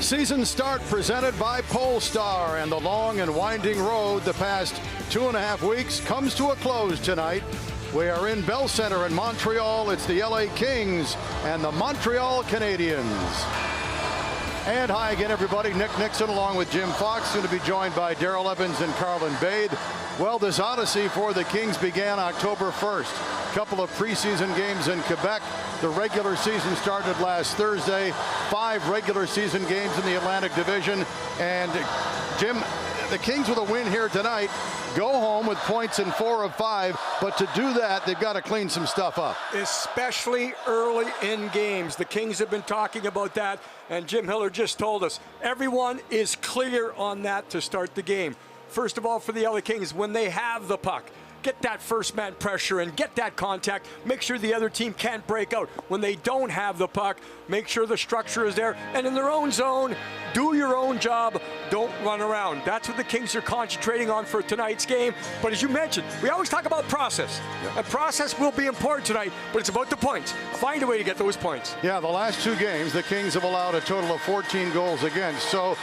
Season start presented by Polestar, and the long and winding road the past 2.5 weeks comes to a close tonight. We are in Bell Center in Montreal. It's the LA Kings and the Montreal Canadiens. And hi again, everybody. Nick Nickson along with Jim Fox, soon to be joined by Darrell Evans and Carlin Bade. Well, this odyssey for the Kings began October 1st. Couple of preseason games in Quebec. The regular season started last Thursday. 5 regular season games in the Atlantic Division. And Jim, the Kings with a win here tonight go home with points in 4 of 5, but to do that, they've got to clean some stuff up. Especially early in games. The Kings have been talking about that, and Jim Hiller just told us everyone is clear on that to start the game. First of all, for the LA Kings, when they have the puck, get that first man pressure and get that contact. Make sure the other team can't break out. When they don't have the puck, make sure the structure is there. And in their own zone, do your own job. Don't run around. That's what the Kings are concentrating on for tonight's game. But as you mentioned, we always talk about process. Yep. And process will be important tonight, but it's about the points. Find a way to get those points. Yeah, the last 2 games, the Kings have allowed a total of 14 goals against. So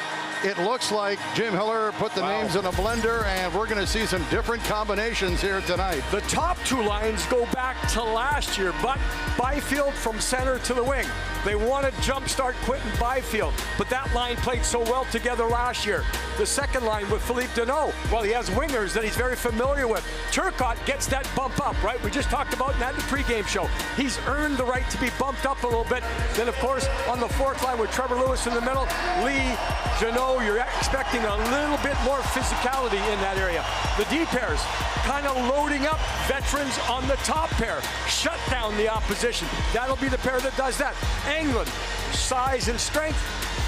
it looks like Jim Hiller put the names in a blender, and we're going to see some different combinations here tonight. The top 2 lines go back to last year, but Byfield from center to the wing. They want to jumpstart Quinton Byfield, but that line played so well together last year. The second line with Philippe Danault, well, he has wingers that he's very familiar with. Turcotte gets that bump up, right? We just talked about that in the pregame show. He's earned the right to be bumped up a little bit. Then, of course, on the fourth line with Trevor Lewis in the middle, Lee, Danault, you're expecting a little bit more physicality in that area. The D pairs kind of loading up veterans on the top pair. Shut down the opposition. That'll be the pair that does that. Engelland, size and strength.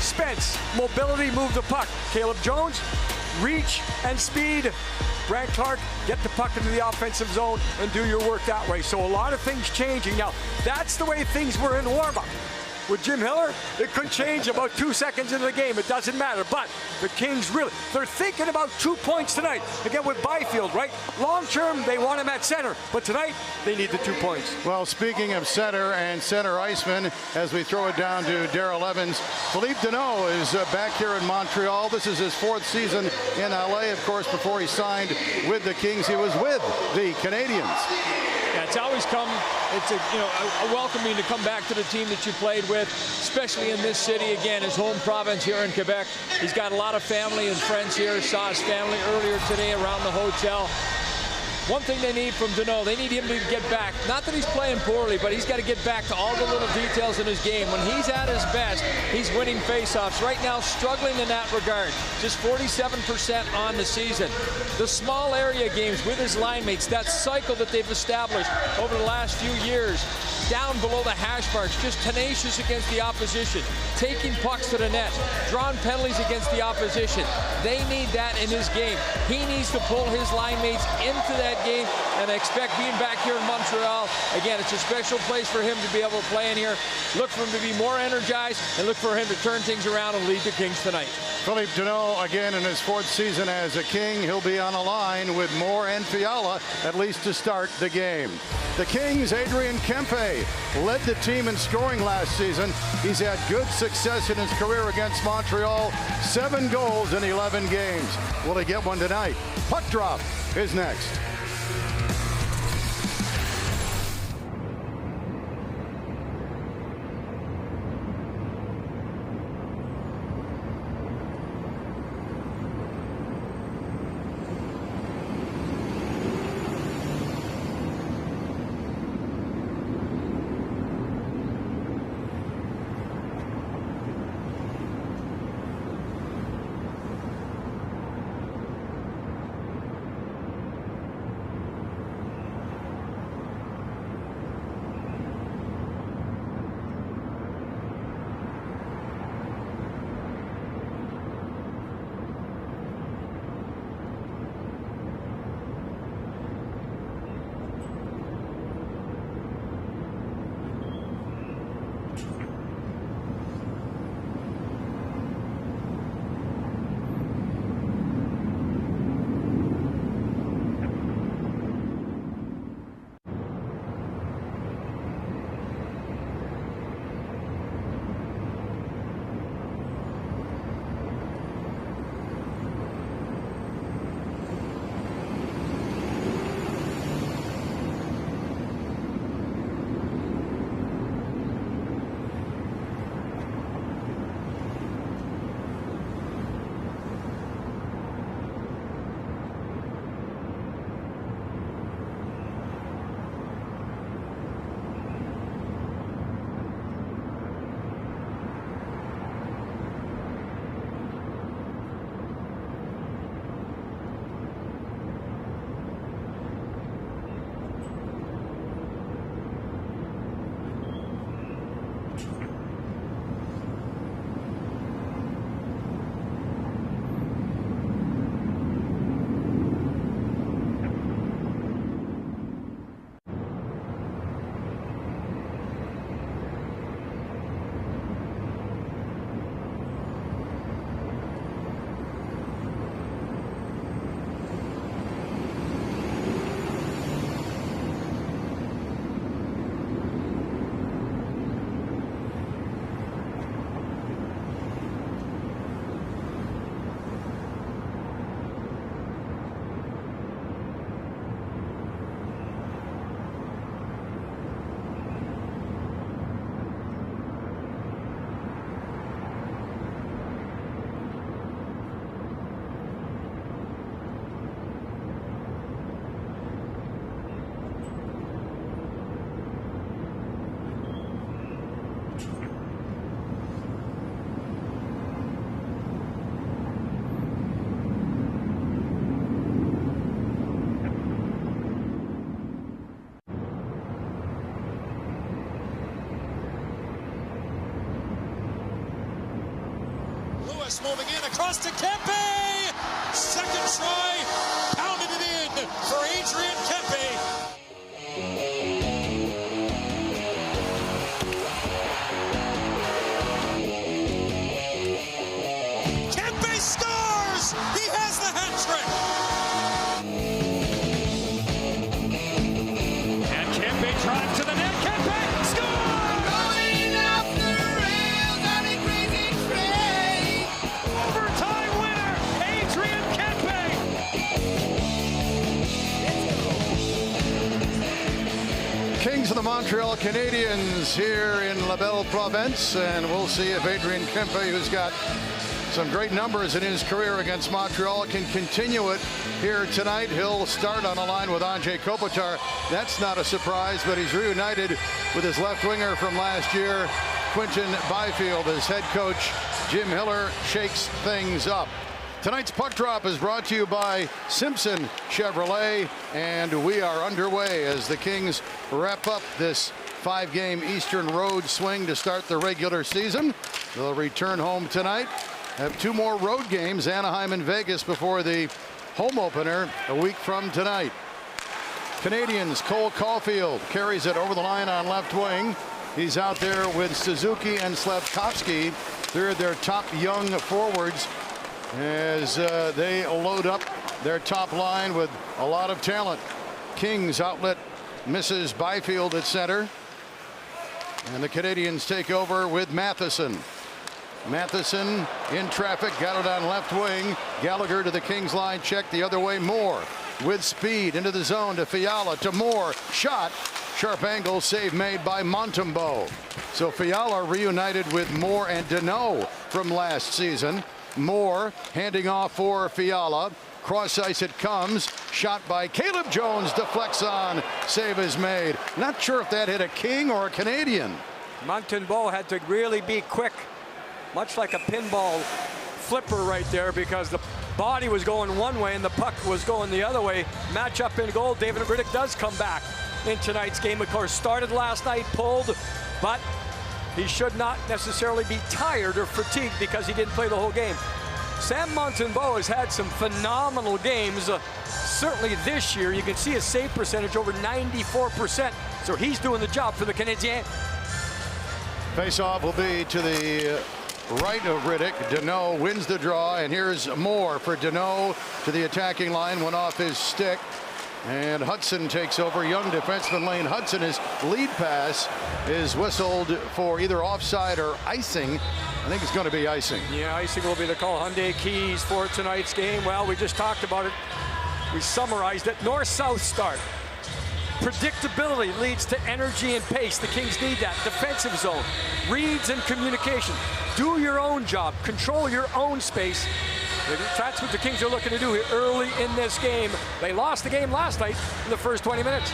Spence, mobility, move the puck. Caleb Jones, reach and speed. Brant Clark, get the puck into the offensive zone and do your work that way. So a lot of things changing. Now, that's the way things were in warm-up. With Jim Hiller, it could change about 2 seconds into the game. It doesn't matter. But the Kings really, they're thinking about 2 points tonight. Again, with Byfield, right? Long term, they want him at center. But tonight, they need the 2 points. Well, speaking of center and center iceman, as we throw it down to Darrell Evans, Philippe Danault is back here in Montreal. This is his 4th season in LA. Of course, before he signed with the Kings, he was with the Canadiens. Yeah, it's always it's a welcoming to come back to the team that you played with, especially in this city, again, his home province here in Quebec. He's got a lot of family and friends here. Saw his family earlier today around the hotel. One thing they need from Danault, they need him to get back. Not that he's playing poorly, but he's got to get back to all the little details in his game. When he's at his best, he's winning faceoffs. Right now, struggling in that regard. Just 47% on the season. The small area games with his line mates, that cycle that they've established over the last few years, down below the hash marks, just tenacious against the opposition, taking pucks to the net, drawing penalties against the opposition. They need that in his game. He needs to pull his line mates into that game, and I expect being back here in Montreal, again, it's a special place for him to be able to play in here. Look for him to be more energized, and look for him to turn things around and lead the Kings tonight. Philippe Danault, again, in his 4th season as a King. He'll be on a line with Moore and Fiala, at least to start the game. The Kings, Adrian Kempe, led the team in scoring last season. He's had good success in his career against Montreal. 7 goals in 11 games. Will he get one tonight? Puck drop is next. Lewis moving in across to Kempe. Second try, pounded it in for Adrian Kempe. Kempe scores! He has the hat trick! And Kempe drives to the net. Kempe scores! Going off the rails on a crazy train. Overtime winner, Adrian Kempe. Kings of the Montreal Canadiens here in La Belle Province, and we'll see if Adrian Kempe, who's got some great numbers in his career against Montreal, can continue it here tonight. He'll start on a line with Anze Kopitar. That's not a surprise, but he's reunited with his left winger from last year, Quinton Byfield, as head coach Jim Hiller shakes things up. Tonight's puck drop is brought to you by Simpson Chevrolet, and we are underway as the Kings wrap up this 5-game Eastern Road swing to start the regular season. They'll return home tonight, have 2 more road games, Anaheim and Vegas, before the home opener a week from tonight. Canadians, Cole Caulfield carries it over the line on left wing. He's out there with Suzuki and Slafkovsky. They're their top young forwards as they load up their top line with a lot of talent. Kings outlet misses Byfield at center, and the Canadians take over with Matheson. Matheson in traffic, got it on left wing. Gallagher to the Kings line, check the other way. Moore with speed into the zone to Fiala, to Moore, shot, sharp angle, save made by Montembeault. So Fiala reunited with Moore and Deneau from last season. Moore handing off for Fiala. Cross ice it comes. Shot by Caleb Jones. Deflects on. Save is made. Not sure if that hit a King or a Canadian. Montembeault had to really be quick, much like a pinball flipper right there, because the body was going one way and the puck was going the other way. Match up in goal. David Rittich does come back in tonight's game. Of course, started last night, pulled, but he should not necessarily be tired or fatigued because he didn't play the whole game. Sam Montembeault has had some phenomenal games. Certainly this year, you can see his save percentage over 94%. So he's doing the job for the Canadiens. Face-off will be to the right of Rittich. Deneau wins the draw, and here's Moore for Deneau to the attacking line. Went off his stick. And Hudson takes over. Young defenseman Lane Hudson. His lead pass is whistled for either offside or icing. I think it's going to be icing. Yeah, icing will be the call. Hyundai Keys for tonight's game. Well, we just talked about it. We summarized it. North-south start. Predictability leads to energy and pace. The Kings need that. Defensive zone, reads and communication. Do your own job. Control your own space. That's what the Kings are looking to do here early in this game. They lost the game last night in the first 20 minutes.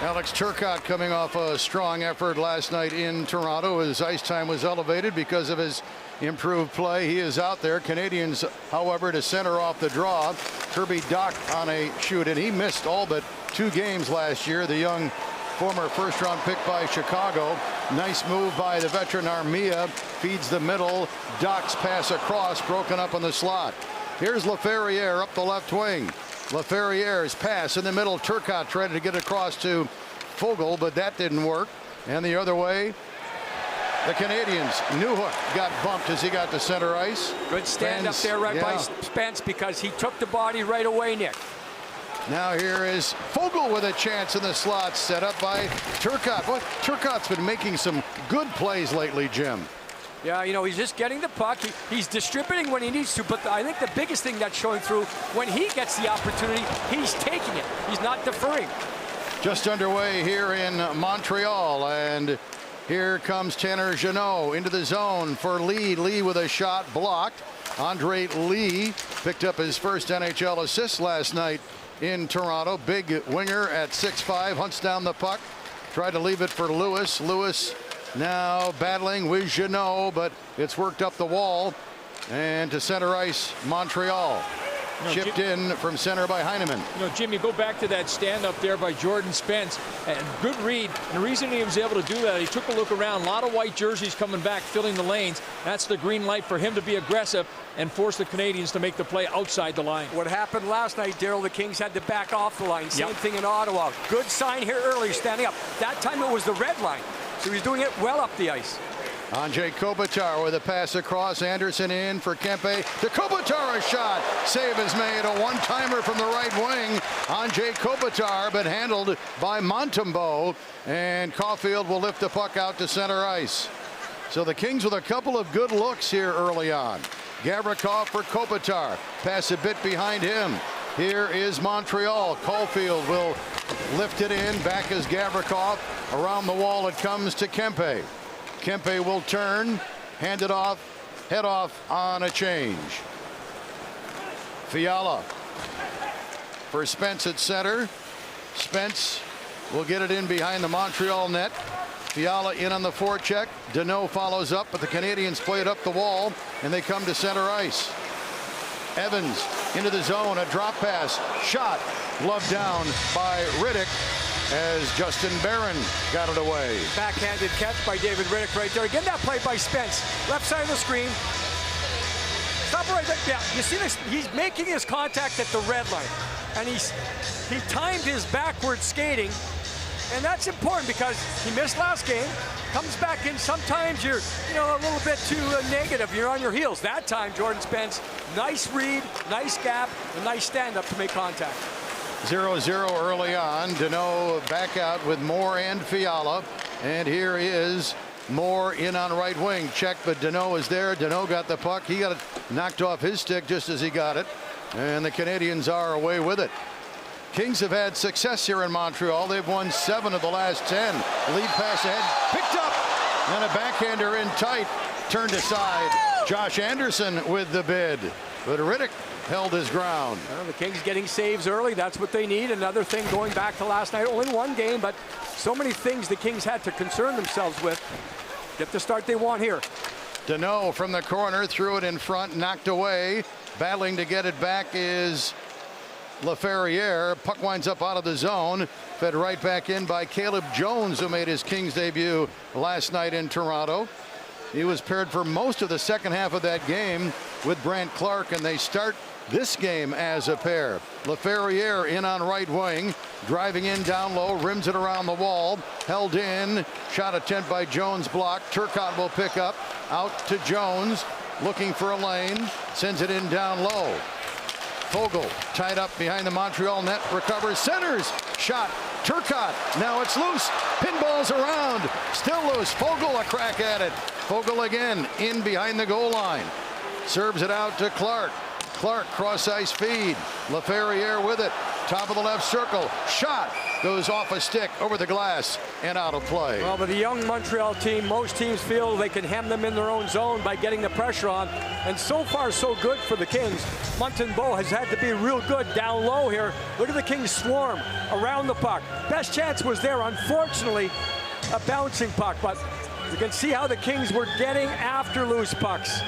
Alex Turcotte coming off a strong effort last night in Toronto. His ice time was elevated because of his improved play. He is out there. Canadians, however, to center off the draw. Kirby Dach on a shoot, and he missed all but 2 games last year. The young former first-round pick by Chicago. Nice move by the veteran Armia. Feeds the middle. Dach's pass across, broken up on the slot. Here's Laferriere up the left wing. Laferriere's pass in the middle. Turcotte tried to get across to Foegele, but that didn't work. And the other way, the Canadians. Newhook got bumped as he got to center ice. Good stand up there right by Spence, because he took the body right away, Nick. Now here is Foegele with a chance in the slot, set up by Turcotte. Boy, Turcotte's been making some good plays lately, Jim. Yeah, you know, he's just getting the puck. He's distributing when he needs to, but I think the biggest thing that's showing through, when he gets the opportunity, he's taking it. He's not deferring. Just underway here in Montreal, and here comes Tanner Jeannot into the zone for Lee. Lee with a shot blocked. Andre Lee picked up his first NHL assist last night in Toronto. Big winger at 6'5", hunts down the puck. Tried to leave it for Lewis. Lewis now battling with Jeannot, but it's worked up the wall. And to center ice, Montreal. Chipped in from center by Heineman. You know, Jim, you go back to that stand up there by Jordan Spence, and good read. And the reason he was able to do that, he took a look around. A lot of white jerseys coming back, filling the lanes. That's the green light for him to be aggressive and force the Canadians to make the play outside the line. What happened last night, Daryl, the Kings had to back off the line. Same thing in Ottawa. Good sign here early, standing up. That time it was the red line, so he's doing it well up the ice. Andrei Kopitar with a pass across. Anderson in for Kempe. To Kopitar, a shot. Save is made. A one-timer from the right wing. Andrei Kopitar, but handled by Montembeault. And Caulfield will lift the puck out to center ice. So the Kings with a couple of good looks here early on. Gavrikov for Kopitar. Pass a bit behind him. Here is Montreal. Caulfield will lift it in. Back is Gavrikov. Around the wall it comes to Kempe. Kempe will turn, hand it off, head off on a change. Fiala for Spence at center. Spence will get it in behind the Montreal net. Fiala in on the forecheck. Deneau follows up, but the Canadians play it up the wall, and they come to center ice. Evans into the zone, a drop pass, shot, gloved down by Riddick, as Justin Barron got it away. Backhanded catch by David Riddick right there. Again, that play by Spence. Left side of the screen. Stop right there. Yeah, you see this? He's making his contact at the red line. And he timed his backward skating. And that's important because he missed last game. Comes back in. Sometimes you're, a little bit too negative. You're on your heels. That time, Jordan Spence, nice read, nice gap, a nice stand-up to make contact. 0-0 early on. Deneau back out with Moore and Fiala. And here is Moore in on right wing. Check, but Deneau is there. Deneau got the puck. He got it knocked off his stick just as he got it. And the Canadians are away with it. Kings have had success here in Montreal. They've won 7 of the last 10. Lead pass ahead. Picked up. And a backhander in tight. Turned aside. Josh Anderson with the bid. But Riddick held his ground. Well, the Kings getting saves early. That's what they need. Another thing going back to last night. Only one game, but so many things the Kings had to concern themselves with. Get the start they want here. Deneau from the corner, threw it in front, knocked away. Battling to get it back is Laferriere. Puck winds up out of the zone. Fed right back in by Caleb Jones, who made his Kings debut last night in Toronto. He was paired for most of the second half of that game with Brandt Clarke, and they start this game as a pair. Laferriere in on right wing, driving in down low, rims it around the wall, held in, shot attempt by Jones blocked. Turcotte will pick up, out to Jones, looking for a lane, sends it in down low. Fogle tied up behind the Montreal net, recovers, centers, shot, Turcotte, now it's loose, pinballs around, still loose, Fogle a crack at it. Fogle again, in behind the goal line. Serves it out to Clarke. Clarke cross ice feed. Laferriere with it. Top of the left circle. Shot. Goes off a stick over the glass and out of play. Well, but the young Montreal team, most teams feel they can hem them in their own zone by getting the pressure on. And so far, so good for the Kings. Montembeault has had to be real good down low here. Look at the Kings swarm around the puck. Best chance was there. Unfortunately, a bouncing puck. But you can see how the Kings were getting after loose pucks.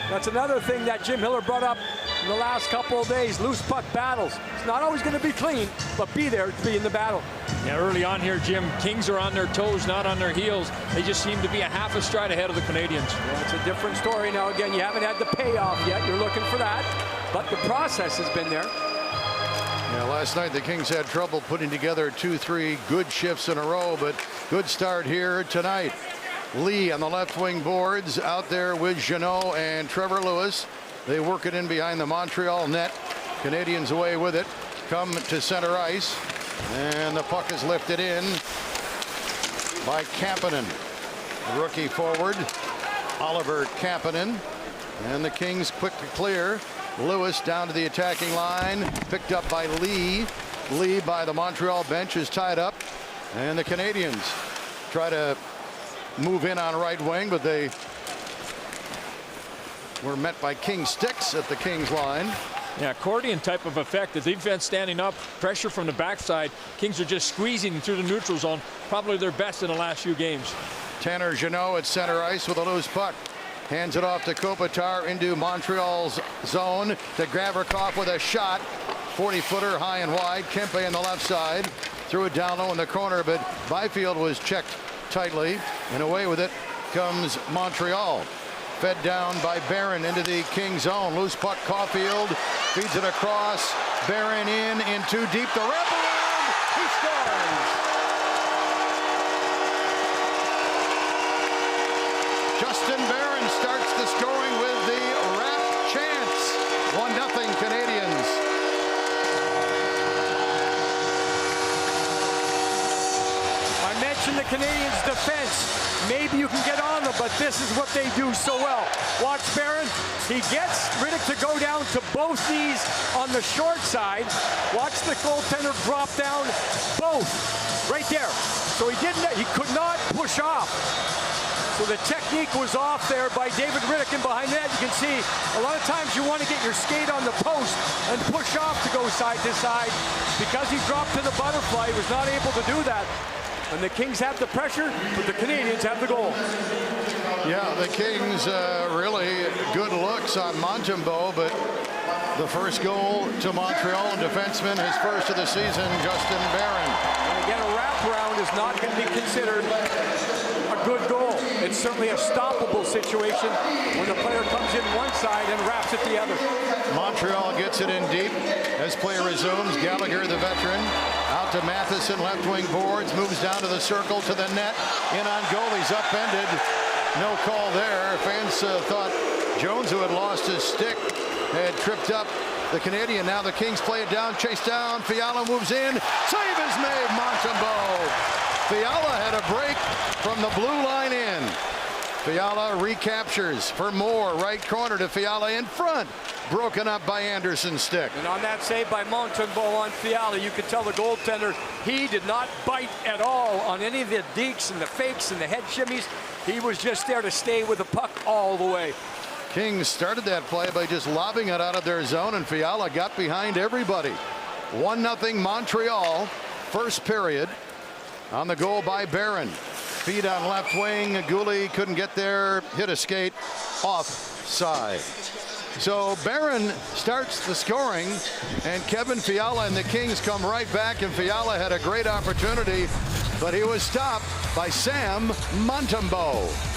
That's another thing that Jim Hiller brought up in the last couple of days. Loose puck battles. It's not always going to be clean, but be there to be in the battle. Yeah, early on here, Jim, Kings are on their toes, not on their heels. They just seem to be a half a stride ahead of the Canadians. Yeah, it's a different story now. Again, you haven't had the payoff yet. You're looking for that, but the process has been there. Yeah, last night the Kings had trouble putting together 2-3 good shifts in a row, but good start here tonight. Lee on the left wing boards, out there with Jeannot and Trevor Lewis. They work it in behind the Montreal net. Canadians away with it. Come to center ice. And the puck is lifted in by Kapanen. The rookie forward, Oliver Kapanen. And the Kings quick to clear. Lewis down to the attacking line. Picked up by Lee. Lee by the Montreal bench is tied up. And the Canadians try to move in on right wing, but they were met by King sticks at the Kings line. Yeah, accordion type of effect. The defense standing up, pressure from the backside. Kings are just squeezing through the neutral zone. Probably their best in the last few games. Tanner Jeannot at center ice with a loose puck. Hands it off to Kopitar into Montreal's zone to Gavrikov with a shot. 40-footer high and wide. Kempe on the left side. Threw it down low in the corner, but Byfield was checked tightly. And away with it comes Montreal. Fed down by Barron into the King zone. Loose puck, Caulfield feeds it across. Barron in too deep. The wraparound. He scores. Justin Barron starts the scoring with the wrap chance. 1-0 Canadians. I mentioned the Canadians' defense. Maybe you can get on them, but this is what they do so well. Watch Barron. He gets Riddick to go down to both knees on the short side. Watch the goaltender drop down both right there. So he could not push off. So the technique was off there by David Riddick, and behind that you can see a lot of times you want to get your skate on the post and push off to go side to side. Because he dropped to the butterfly, he was not able to do that. And the Kings have the pressure, but the Canadians have the goal. Yeah, the Kings really good looks on Montembeault, but the first goal to Montreal, and defenseman, his first of the season, Justin Barron. And again, a wraparound is not going to be considered a good goal. It's certainly a stoppable situation when the player comes in one side and wraps it the other. Montreal gets it in deep as play resumes. Gallagher, the veteran, out to Matheson, left wing boards, moves down to the circle to the net. In on goal, he's upended. No call there. Fans thought Jones, who had lost his stick, had tripped up the Canadian. Now the Kings play it down, chase down. Fiala moves in. Save is made, Montembeault. Fiala had a break from the blue line in. Fiala recaptures for more. Right corner to Fiala in front. Broken up by Anderson's stick. And on that save by Montembeault on Fiala, you could tell the goaltender he did not bite at all on any of the dekes and the fakes and the head shimmies. He was just there to stay with the puck all the way. Kings started that play by just lobbing it out of their zone, and Fiala got behind everybody. 1-0 Montreal, first period. On the goal by Barron. Feed on left wing. Goulet couldn't get there. Hit a skate offside. So Barron starts the scoring, and Kevin Fiala and the Kings come right back, and Fiala had a great opportunity, but he was stopped by Sam Montembeault.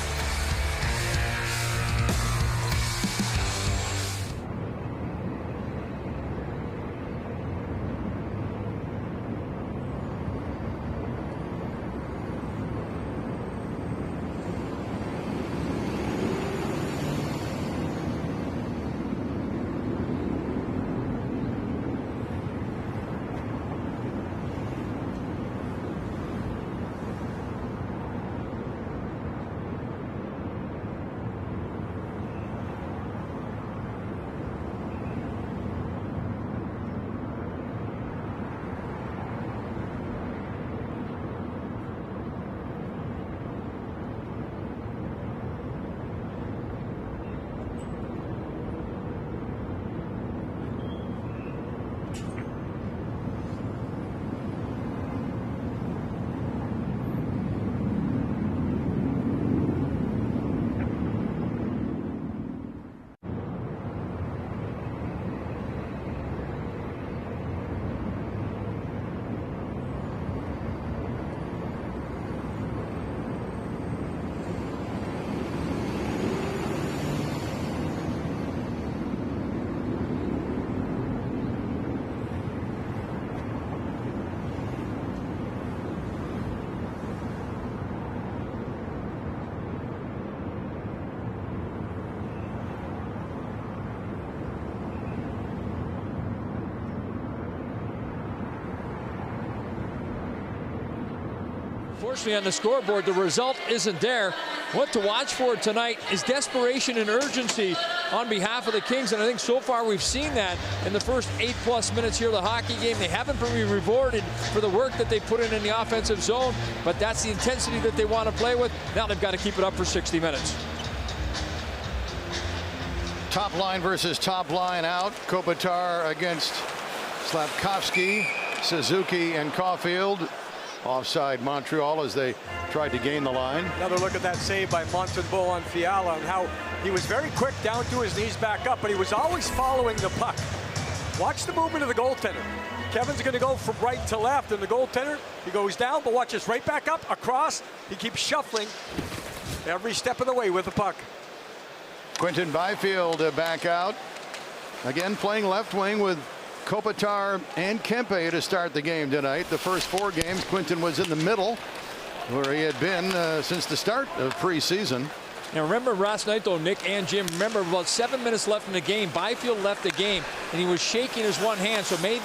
Unfortunately, on the scoreboard, the result isn't there. What to watch for tonight is desperation and urgency on behalf of the Kings, and I think so far we've seen that in the first 8+ minutes here of the hockey game. They haven't been rewarded for the work that they put in the offensive zone, but that's the intensity that they want to play with. Now they've got to keep it up for 60 minutes. Top line versus top line out. Kopitar against Slafkovsky, Suzuki, and Caulfield. Offside Montreal as they tried to gain the line. Another look at that save by Montembeault on Fiala and how He was very quick down to his knees, back up, but he was always following the puck. Watch the movement of the goaltender. Kevin's going to go from right to left, and the goaltender, he goes down, but watch this, right back up, across. He keeps shuffling every step of the way with the puck. Quinton Byfield back out. Again, playing left wing with Kopitar and Kempe to start the game tonight. The first 4 games, Quinton was in the middle, where he had been since the start of preseason. Now remember last night though, Nick and Jim, remember about 7 minutes left in the game, Byfield left the game and he was shaking his one hand, so may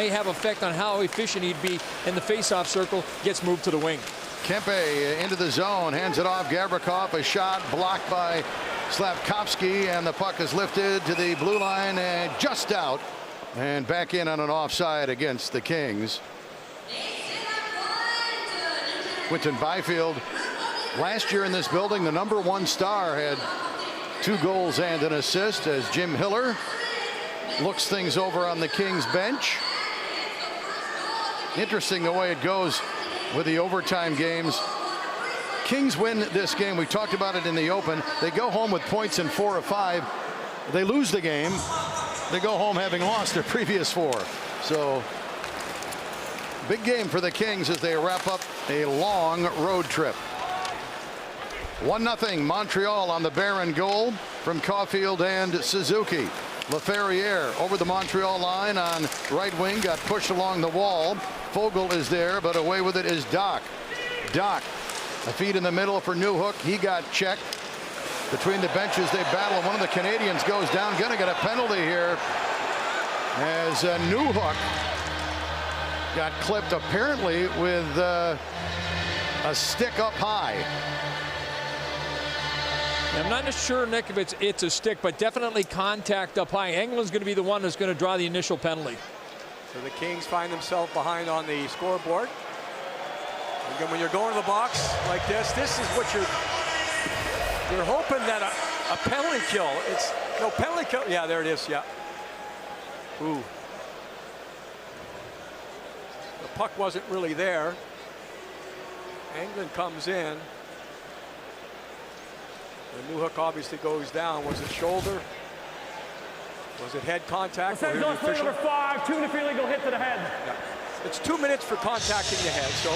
have effect on how efficient he'd be in the face-off circle. Gets moved to the wing. Kempe into the zone, hands it off. Gavrikov, a shot blocked by Slafkovsky, and the puck is lifted to the blue line and just out and back in on an offside against the Kings. Quinton Byfield, last year in this building, the #1 star, had 2 goals and an assist as Jim Hiller looks things over on the Kings bench. Interesting the way it goes with the overtime games. Kings win this game. We talked about it in the open. They go home with points in 4 of 5. They lose the game. They go home having lost their previous 4. So big game for the Kings as they wrap up a long road trip. 1-0 Montreal on the Barron goal from Caulfield and Suzuki. Laferriere over the Montreal line on right wing, got pushed along the wall. Fogle is there, but away with it is Doc. Doc, a feed in the middle for Newhook. He got checked. Between the benches they battle. One of the Canadians goes down. Gonna get a penalty here as Newhook got clipped apparently with a stick up high. I'm not sure, Nick, if it's a stick, but definitely contact up high. Engelland's going to be the one that's going to draw the initial penalty. So the Kings find themselves behind on the scoreboard. Again, when you're going to the box like this is what you're hoping that a penalty kill. It's no penalty kill. Yeah, there it is. Yeah. Ooh. The puck wasn't really there. Engelland comes in. The Newhook obviously goes down. Was it shoulder? Was it head contact? Los Angeles play number 5, 2 minute illegal hit to the head. Yeah. It's 2 minutes for contacting the head. So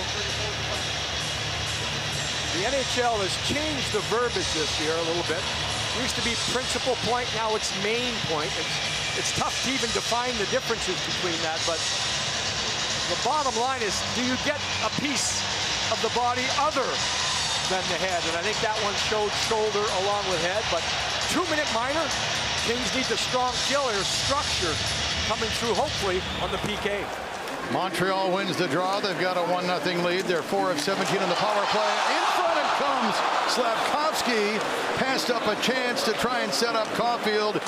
the NHL has changed the verbiage this year a little bit. It used to be principal point, now it's main point. It's tough to even define the differences between that, but the bottom line is, do you get a piece of the body other than the head? And I think that one showed shoulder along with head, but 2 minute minor. Kings need the strong killer structure coming through, hopefully, on the PK. Montreal wins the draw. They've got a 1-0 lead. They're 4 of 17 on the power play. In front it comes. Slafkovsky passed up a chance to try and set up Caulfield.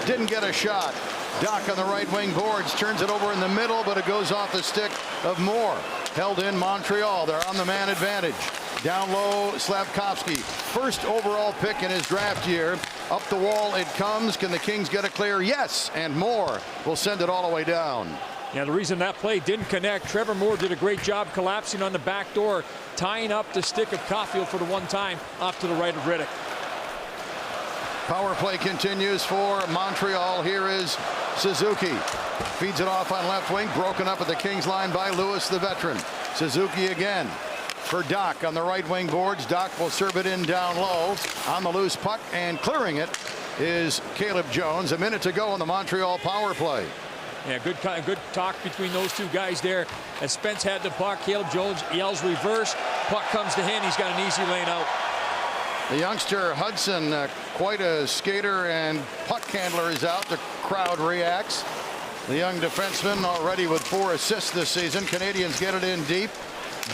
Didn't get a shot. Doc on the right wing boards, turns it over in the middle, but it goes off the stick of Moore. Held in Montreal. They're on the man advantage. Down low, Slafkovsky, first overall pick in his draft year. Up the wall it comes. Can the Kings get it clear? Yes, and Moore will send it all the way down. Yeah, the reason that play didn't connect, Trevor Moore did a great job collapsing on the back door, tying up the stick of Caulfield for the one time off to the right of Riddick. Power play continues for Montreal. Here is Suzuki. Feeds it off on left wing, broken up at the Kings line by Lewis, the veteran. Suzuki again for Doc on the right wing boards. Doc will serve it in down low on the loose puck, and clearing it is Caleb Jones. A minute to go on the Montreal power play. Yeah, good talk between those two guys there. As Spence had the puck, Caleb Jones yells reverse. Puck comes to him. He's got an easy lane out. The youngster Hudson, quite a skater and puck handler, is out. The crowd reacts. The young defenseman already with 4 assists this season. Canadians get it in deep.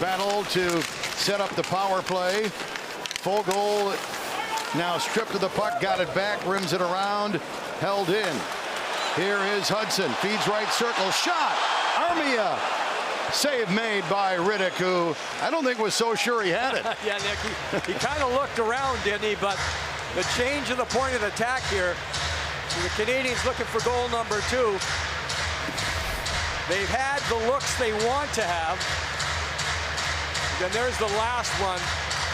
Battle to set up the power play. Full goal. Now stripped of the puck, got it back, rims it around, held in. Here is Hudson, feeds right circle, shot. Armia. Save made by Riddick, who I don't think was so sure he had it. Yeah, Nick, he kind of looked around, didn't he? But the change of the point of attack here. So the Canadians looking for goal number 2. They've had the looks they want to have. Then there's the last one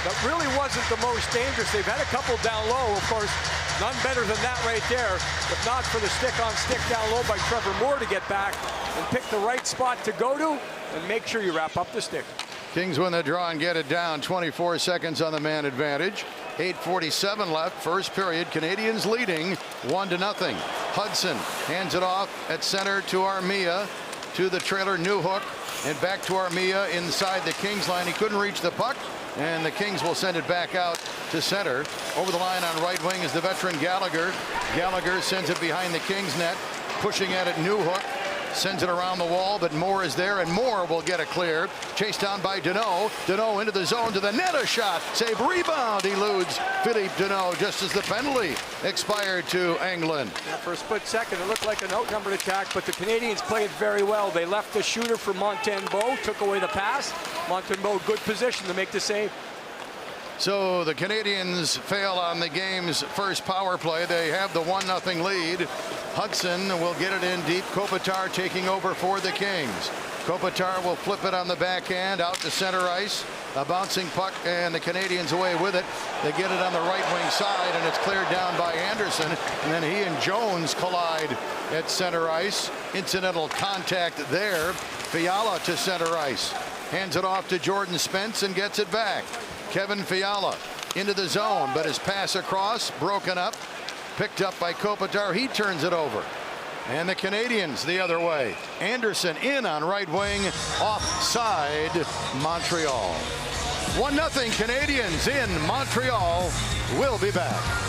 that really wasn't the most dangerous. They've had a couple down low. Of course, None better than that right there. If not for the stick-on-stick down low by Trevor Moore to get back and pick the right spot to go to and make sure you wrap up the stick. Kings win the draw and get it down. 24 seconds on the man advantage. 8:47 left. First period. Canadians leading 1-0. Hudson hands it off at center to Armia, to the trailer Newhook, and back to Armia inside the Kings line. He couldn't reach the puck, and the Kings will send it back out to center. Over the line on right wing is the veteran Gallagher. Gallagher sends it behind the Kings net, pushing at it Newhook. Sends it around the wall, but Moore is there, and Moore will get it clear. Chased down by Deneau. Deneau into the zone to the net. A shot. Save, rebound. Eludes Philippe Deneau just as the penalty expired to Englund. Yeah, for a split second, it looked like an outnumbered attack, but the Canadians played very well. They left the shooter for Montembeault, took away the pass. Montembeault, good position to make the save. So the Canadians fail on the game's first power play. They have the 1-0 lead. Hudson will get it in deep. Kopitar taking over for the Kings. Kopitar will flip it on the backhand out to center ice. A bouncing puck, and the Canadians away with it. They get it on the right wing side, and it's cleared down by Anderson. And then he and Jones collide at center ice. Incidental contact there. Fiala to center ice. Hands it off to Jordan Spence and gets it back. Kevin Fiala into the zone, but his pass across broken up, picked up by Kopitar. He turns it over, and the Canadians the other way. Anderson in on right wing, offside Montreal. 1-0 Canadians in Montreal. We'll be back.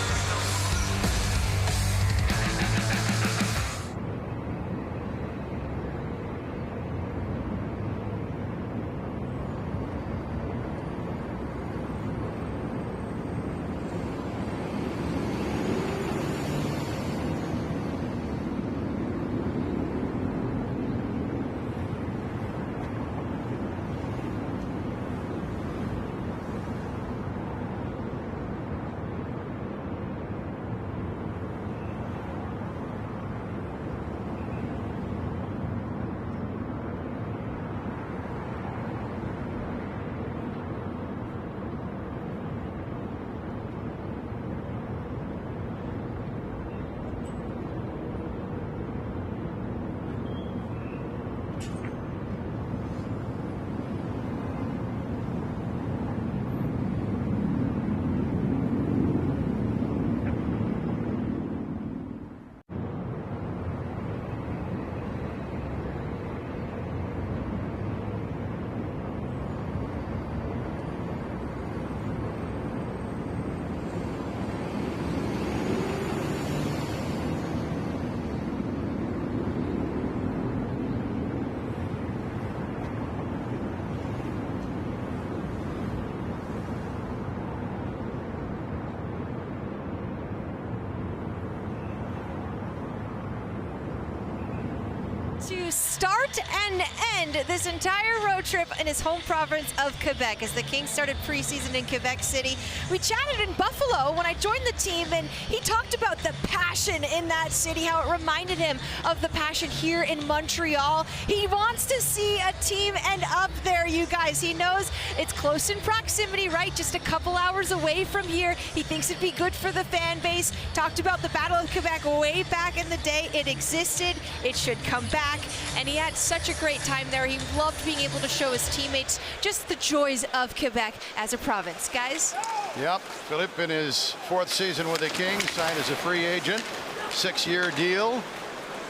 To start and end this entire road trip in his home province of Quebec as the Kings started preseason in Quebec City. We chatted in Buffalo when I joined the team, and he talked about the passion in that city, how it reminded him of the passion here in Montreal. He wants to see a team end up there, you guys. He knows it's close in proximity, right? Just a couple hours away from here. He thinks it'd be good for the fan base. Talked about the Battle of Quebec way back in the day. It existed. It should come back. And he had such a great time there. He loved being able to show his teammates just the joys of Quebec as a province. Guys? Yep. Philippe in his fourth season with the Kings, signed as a free agent. 6-year deal.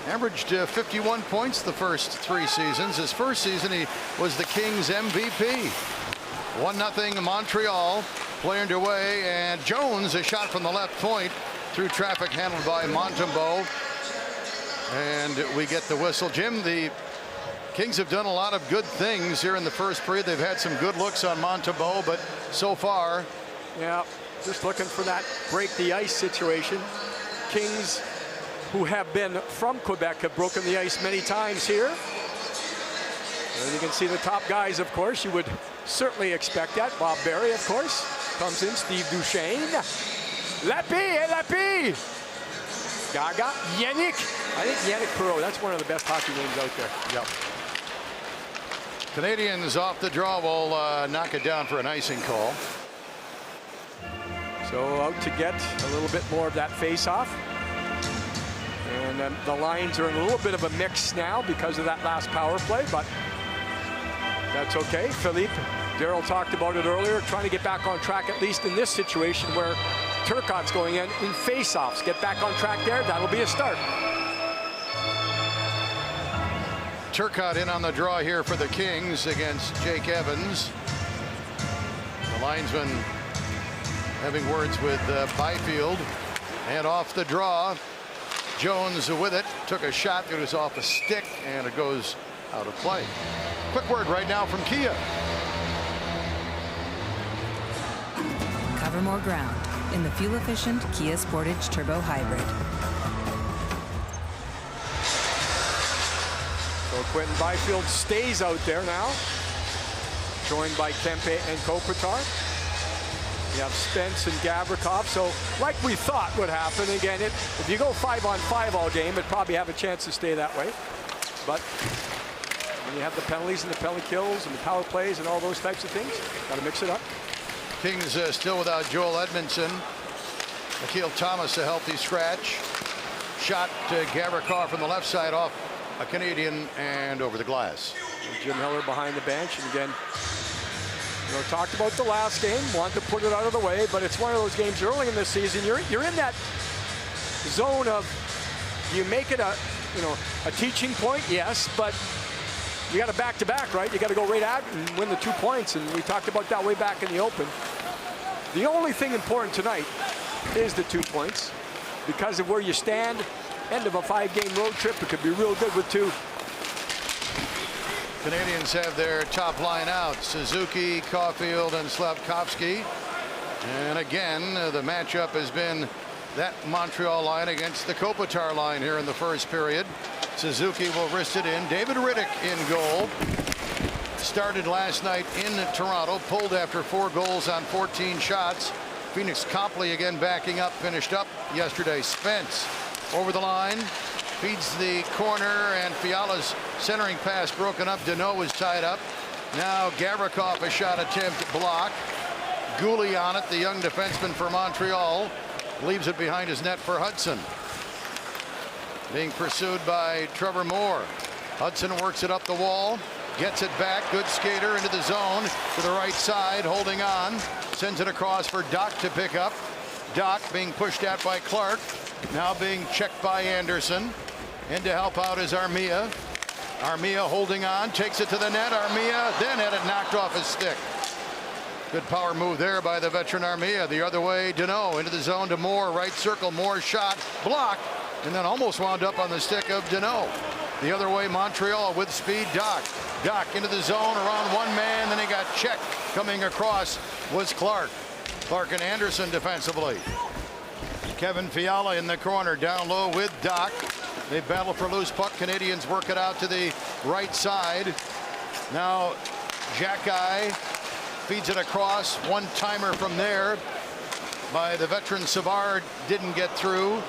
Averaged 51 points the first 3 seasons. His first season, he was the Kings MVP. 1-0 Montreal. Play underway, and Jones, a shot from the left point through traffic handled by Montembeault. And we get the whistle. Jim, the Kings have done a lot of good things here in the first period. They've had some good looks on Montembeault, but so far. Yeah, just looking for that break the ice situation. Kings, who have been from Quebec, have broken the ice many times here. And you can see the top guys, of course. You would certainly expect that. Bob Barry, of course, comes in. Steve Duchesne. Lappy. Gaga. Yannick. I think Yannick Perreault, that's one of the best hockey names out there. Yep. Canadians off the draw will knock it down for an icing call. So out to get a little bit more of that face-off. And the lines are in a little bit of a mix now because of that last power play, but that's okay. Philippe, Daryl talked about it earlier, trying to get back on track, at least in this situation where Turcotte's going in face-offs. Get back on track there, that'll be a start. Turcotte in on the draw here for the Kings against Jake Evans. The linesman having words with Byfield. And off the draw, Jones with it. Took a shot, it was off a stick, and it goes out of play. Quick word right now from Kia. Cover more ground in the fuel-efficient Kia Sportage Turbo Hybrid. So Quinton Byfield stays out there now, joined by Kempe and Kopitar. You have Spence and Gavrikov. So like we thought would happen, again, if you go 5-on-5 all game, it'd probably have a chance to stay that way. But when you have the penalties and the penalty kills and the power plays and all those types of things, got to mix it up. Kings still without Joel Edmondson. Akil Thomas a healthy scratch. Shot to Gavrikov from the left side off a Canadian and over the glass. Jim Miller behind the bench, and again, you know, talked about the last game, wanted to put it out of the way, but it's one of those games early in the season. You're in that zone of, you make it a teaching point, yes, but you got a back-to-back, right? You got to go right out and win the 2 points, and we talked about that way back in the open. The only thing important tonight is the 2 points because of where you stand. End of a 5-game road trip, it could be real good with 2. Canadians have their top line out. Suzuki, Caulfield, and Slavkovsky. And again, the matchup has been that Montreal line against the Kopitar line here in the first period. Suzuki will wrist it in. David Rittich in goal. Started last night in Toronto, pulled after 4 goals on 14 shots. Phoenix Copley again backing up, finished up yesterday. Spence over the line, feeds the corner, and Fiala's centering pass broken up. Deneau is tied up. Now Gavrikov, a shot attempt block. Gouli on it, the young defenseman for Montreal, leaves it behind his net for Hudson. Being pursued by Trevor Moore. Hudson works it up the wall, gets it back, good skater into the zone to the right side, holding on, sends it across for Doc to pick up. Doc being pushed out by Clark, now being checked by Anderson. In to help out is Armia. Armia holding on, takes it to the net. Armia then had it knocked off his stick. Good power move there by the veteran Armia. The other way, Deneau into the zone to Moore, right circle, Moore shot, blocked, and then almost wound up on the stick of Deneau. The other way, Montreal with speed, Doc. Doc into the zone around one man, then he got checked. Coming across was Clark. Clark and Anderson defensively. Kevin Fiala in the corner, down low with Doc. They battle for loose puck. Canadians work it out to the right side. Now Xhekaj feeds it across. One-timer from there by the veteran Savard, didn't get through.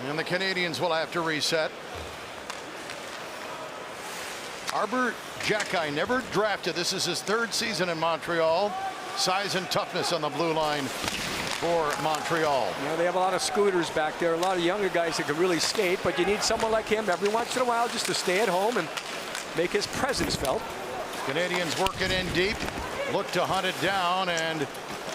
And the Canadians will have to reset. Arber Xhekaj, never drafted. This is his 3rd season in Montreal. Size and toughness on the blue line for Montreal. You know, they have a lot of scooters back there, a lot of younger guys that can really skate, but you need someone like him every once in a while just to stay at home and make his presence felt. Canadians working in deep, look to hunt it down, and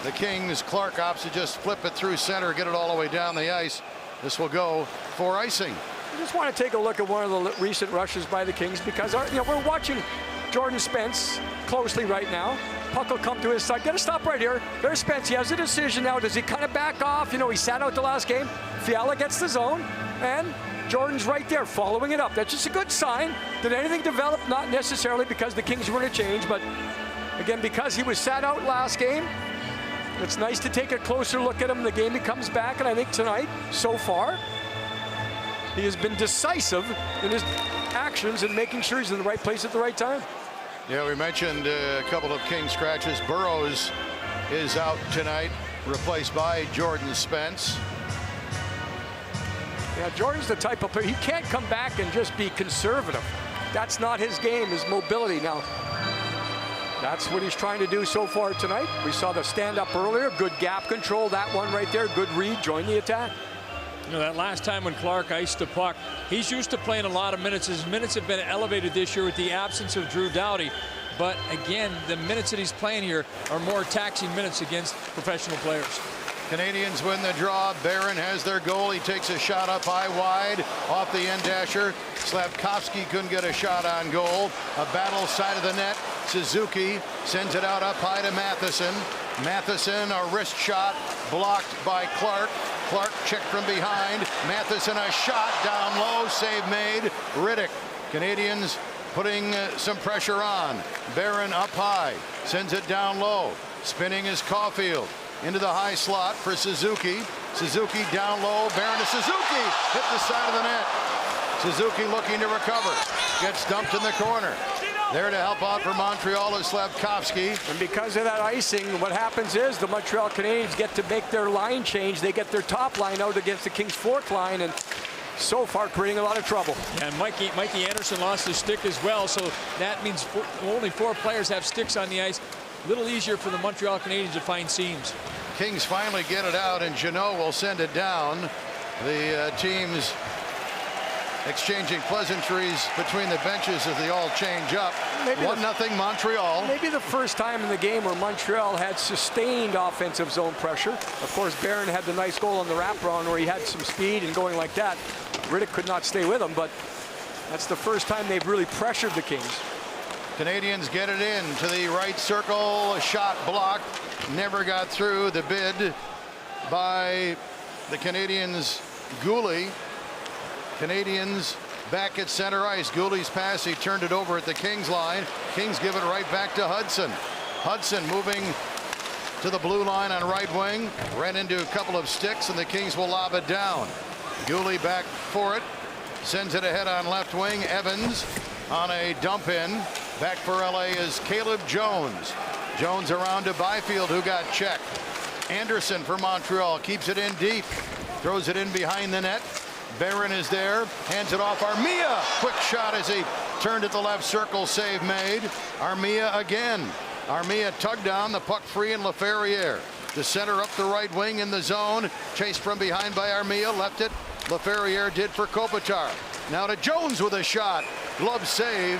the Kings, Clark opts to just flip it through center, get it all the way down the ice. This will go for icing. I just want to take a look at one of the recent rushes by the Kings because we're watching Jordan Spence closely right now. Puck will come to his side. Got to stop right here. There's Spence. He has a decision now. Does he kind of back off? You know, he sat out the last game. Fiala gets the zone, and Jordan's right there following it up. That's just a good sign. Did anything develop? Not necessarily because the Kings were going to change, but again, because he was sat out last game, it's nice to take a closer look at him the game he comes back, and I think tonight, so far, he has been decisive in his actions and making sure he's in the right place at the right time. Yeah, we mentioned a couple of King scratches. Burrows is out tonight, replaced by Jordan Spence. Yeah, Jordan's the type of player, he can't come back and just be conservative. That's not his game, his mobility. Now, That's what he's trying to do so far tonight. We saw the stand-up earlier. Good gap control. That one right there. Good read. Join the attack. You know, that last time when Clark iced the puck, he's used to playing a lot of minutes. His minutes have been elevated this year with the absence of Drew Doughty. But again, the minutes that he's playing here are more taxing minutes against professional players. Canadians win the draw. Barron has their goal. He takes a shot up high wide off the end dasher. Slafkovsky couldn't get a shot on goal. A battle side of the net. Suzuki sends it out up high to Matheson. Matheson, a wrist shot blocked by Clark. Clark checked from behind. Matheson, a shot down low. Save made. Riddick. Canadians putting some pressure on. Barron up high. Sends it down low. Spinning is Caulfield. Into the high slot for Suzuki. Suzuki down low. Barron to Suzuki. Hit the side of the net. Suzuki looking to recover. Gets dumped in the corner. There to help out for Montreal is Slafkovsky. And because of that icing, what happens is the Montreal Canadiens get to make their line change. They get their top line out against the Kings fourth line, and so far creating a lot of trouble. And Mikey Anderson lost his stick as well, so that means only 4 players have sticks on the ice. A little easier for the Montreal Canadiens to find seams. Kings finally get it out, and Jeannot will send it down. The teams exchanging pleasantries between the benches as they all change up. 1-0 Montreal. Maybe the first time in the game where Montreal had sustained offensive zone pressure. Of course, Barron had the nice goal on the wraparound where he had some speed and going like that. Riddick could not stay with him, but that's the first time they've really pressured the Kings. Canadians get it in to the right circle. A shot blocked. Never got through. The bid by the Canadians. Gooley. Canadians back at center ice. Gooley's pass. He turned it over at the Kings line. Kings give it right back to Hudson. Hudson moving to the blue line on right wing. Ran into a couple of sticks, and the Kings will lob it down. Gooley back for it. Sends it ahead on left wing. Evans on a dump in. Back for LA is Caleb Jones. Jones around to Byfield, who got checked. Anderson for Montreal keeps it in deep. Throws it in behind the net. Barron is there. Hands it off. Armia. Quick shot as he turned at the left circle. Save made. Armia again. Armia tugged down. The puck free, and Laferriere. The center up the right wing in the zone. Chased from behind by Armia. Left it. Laferriere did for Kopitar. Now to Jones with a shot. Glove save.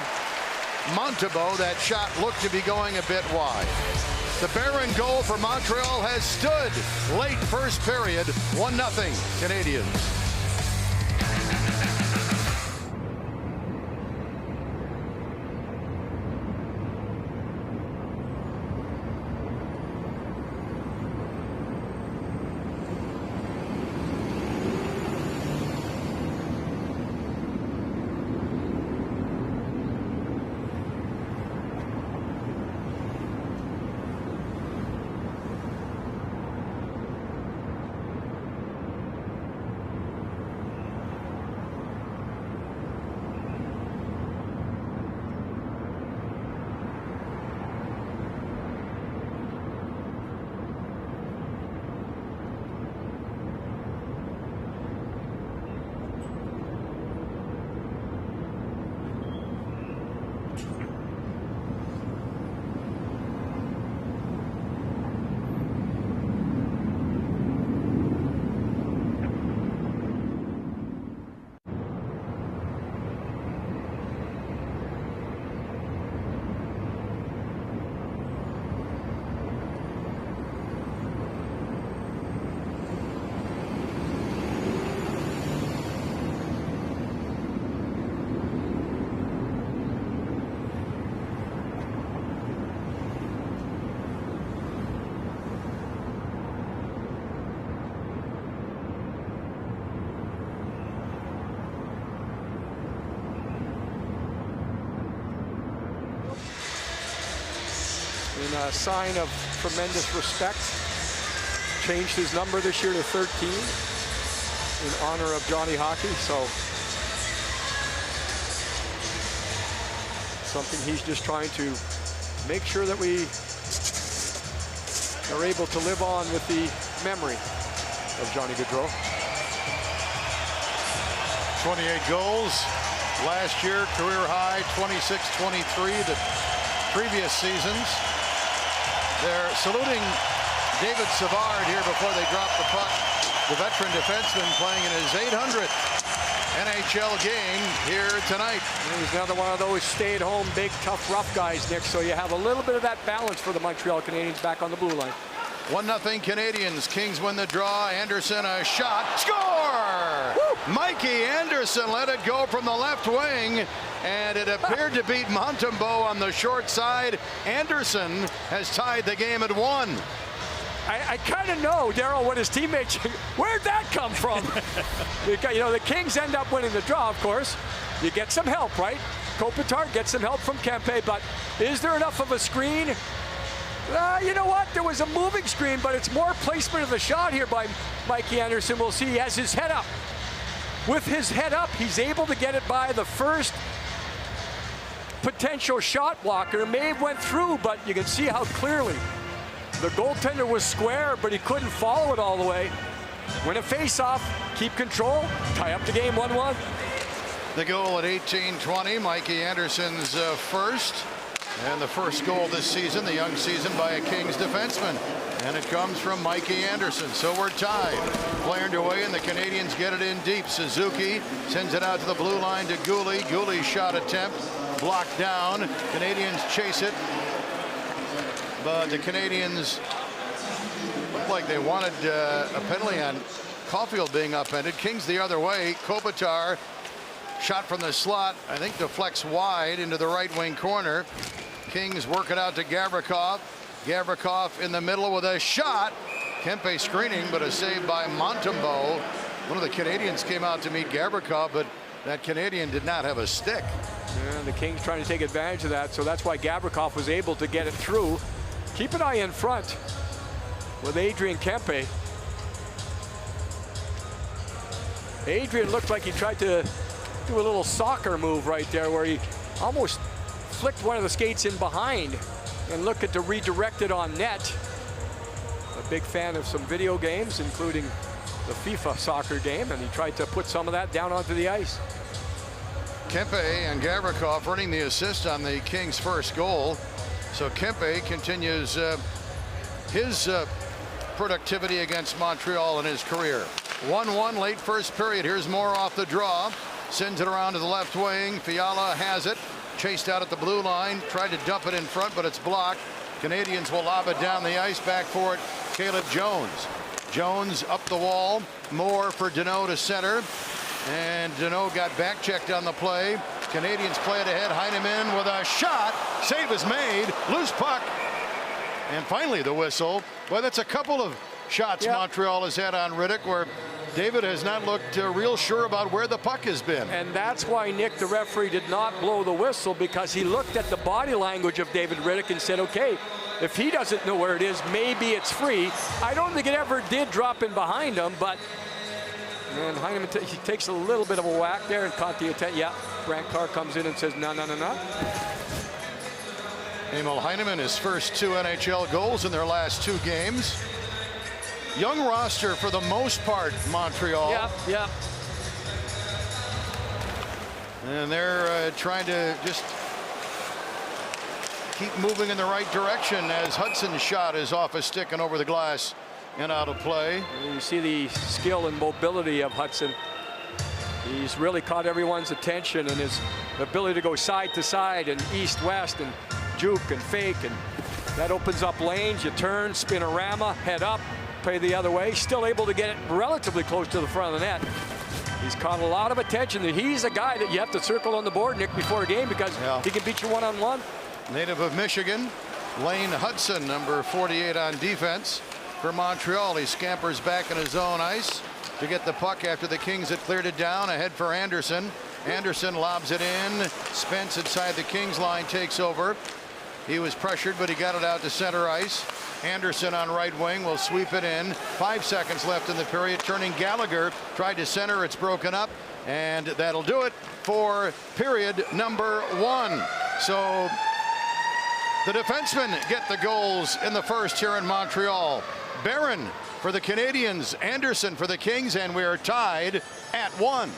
Montembeault. That shot looked to be going a bit wide. The Barron goal for Montreal has stood. Late first period. 1-0 Canadians. In a sign of tremendous respect, changed his number this year to 13 in honor of Johnny Hockey. So something he's just trying to make sure that we are able to live on with the memory of Johnny Gaudreau. 28 goals last year, career high 26-23. The previous seasons. They're saluting David Savard here before they drop the puck. The veteran defenseman playing in his 800th NHL game here tonight. He's another one of those stay-at-home, big, tough, rough guys, Nick. So you have a little bit of that balance for the Montreal Canadiens back on the blue line. 1-0 Canadians. Kings win the draw. Anderson a shot. Score! Woo! Mikey Anderson let it go from the left wing, and it appeared to beat Montembeault on the short side. Anderson has tied the game at 1. I kind of know, Daryl, what his teammates, where'd that come from? You know, the Kings end up winning the draw, of course. You get some help, right? Kopitar gets some help from Kempe, but is there enough of a screen? You know what? There was a moving screen, but it's more placement of the shot here by Mikey Anderson. We'll see. He has his head up. With his head up, he's able to get it by the first potential shot blocker. It may have went through, but you can see how clearly the goaltender was square, but he couldn't follow it all the way. Win a face-off, keep control, tie up the game 1-1. The goal at 18:20, Mikey Anderson's first. And the first goal this season, the young season, by a Kings defenseman. And it comes from Mikey Anderson. So we're tied. Play underway, and the Canadians get it in deep. Suzuki sends it out to the blue line to Gouli. Gouli's shot attempt blocked down. Canadians chase it. But the Canadians looked like they wanted a penalty on Caulfield being upended. Kings the other way. Kopitar shot from the slot, I think deflects wide into the right wing corner. Kings work it out to Gavrikov. Gavrikov in the middle with a shot. Kempe screening, but a save by Montembeault. One of the Canadians came out to meet Gavrikov, but that Canadian did not have a stick. Yeah, the Kings trying to take advantage of that, so that's why Gavrikov was able to get it through. Keep an eye in front with Adrian Kempe. Adrian looked like he tried to do a little soccer move right there where he almost flicked one of the skates in behind and looked at to redirect it on net. A big fan of some video games, including the FIFA soccer game, and he tried to put some of that down onto the ice. Kempe and Gavrikov earning the assist on the Kings' first goal. So Kempe continues his productivity against Montreal in his career. 1-1 late first period. Here's more off the draw. Sends it around to the left wing. Fiala has it. Chased out at the blue line. Tried to dump it in front, but it's blocked. Canadians will lob it down the ice. Back for it, Caleb Jones. Jones up the wall. Moore for Deneau to center. And Deneau got back checked on the play. Canadians play it ahead. Heineman with a shot. Save is made. Loose puck. And finally the whistle. Well, that's a couple of shots Montreal has had on Riddick where David has not looked real sure about where the puck has been. And that's why, Nick, the referee did not blow the whistle, because he looked at the body language of David Riddick and said, okay, if he doesn't know where it is, maybe it's free. I don't think it ever did drop in behind him, but and Heineman he takes a little bit of a whack there and caught the attempt. Yeah, Brandt Carr comes in and says, no. Emil Heineman, his first 2 NHL goals in their last 2 games. Young roster for the most part, Montreal. Yeah. And they're trying to just keep moving in the right direction as Hudson's shot is off a stick and over the glass and out of play. You see the skill and mobility of Hudson. He's really caught everyone's attention, and his ability to go side to side and east-west and juke and fake, and that opens up lanes. You turn, spinorama, head up, play the other way. Still able to get it relatively close to the front of the net. He's caught a lot of attention. He's a guy that you have to circle on the board, Nick, before a game, because he can beat you one-on-one. Native of Michigan, Lane Hudson, number 48 on defense for Montreal. He scampers back in his own ice to get the puck after the Kings had cleared it down. Ahead for Anderson. Anderson lobs it in. Spence inside the Kings line takes over. He was pressured, but he got it out to center ice. Anderson on right wing will sweep it in. 5 seconds left in the period. Turning Gallagher tried to center. It's broken up, and that'll do it for period number 1. So the defensemen get the goals in the first here in Montreal. Barron for the Canadians, Anderson for the Kings, and we are tied at 1.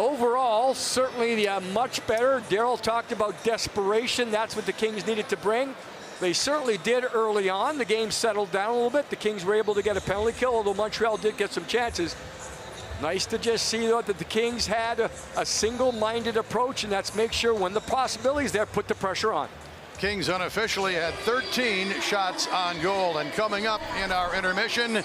Overall, certainly much better. Darryl talked about desperation. That's what the Kings needed to bring. They certainly did early on. The game settled down a little bit. The Kings were able to get a penalty kill, although Montreal did get some chances. Nice to just see, though, that the Kings had a single-minded approach, and that's make sure when the possibilities there, put the pressure on. Kings unofficially had 13 shots on goal. And coming up in our intermission,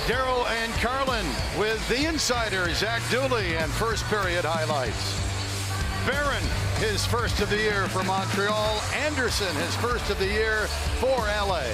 Darryl and Carlin with the insider, Zach Dooley, and first period highlights. Barron, his first of the year for Montreal. Anderson, his first of the year for LA.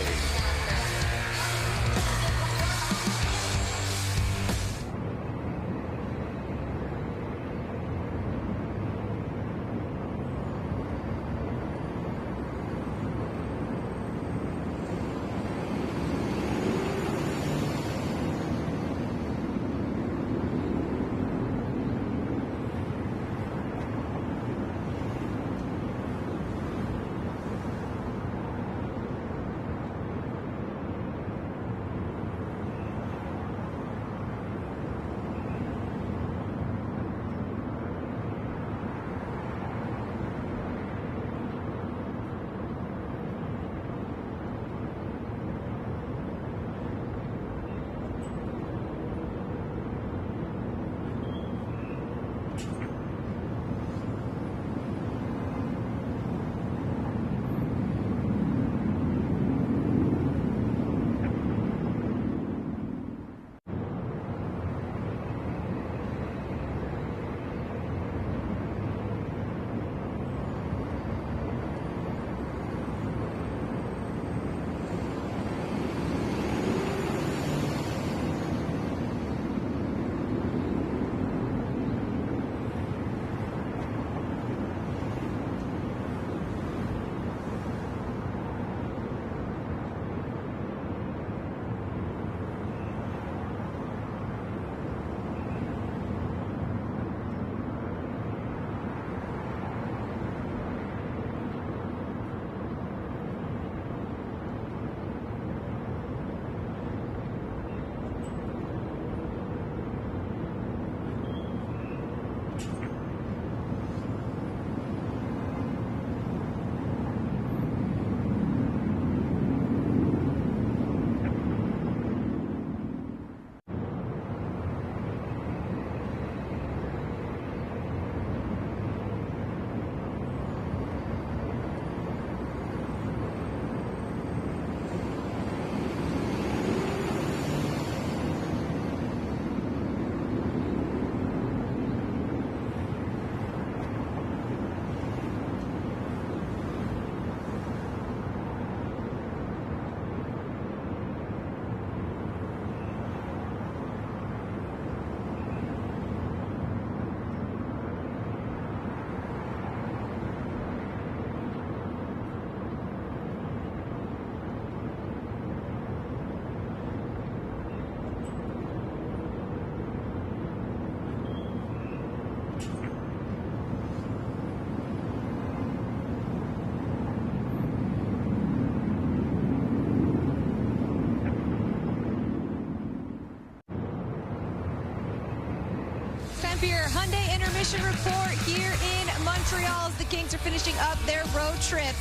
Your Hyundai intermission report here in Montreal as the Kings are finishing up their road trip.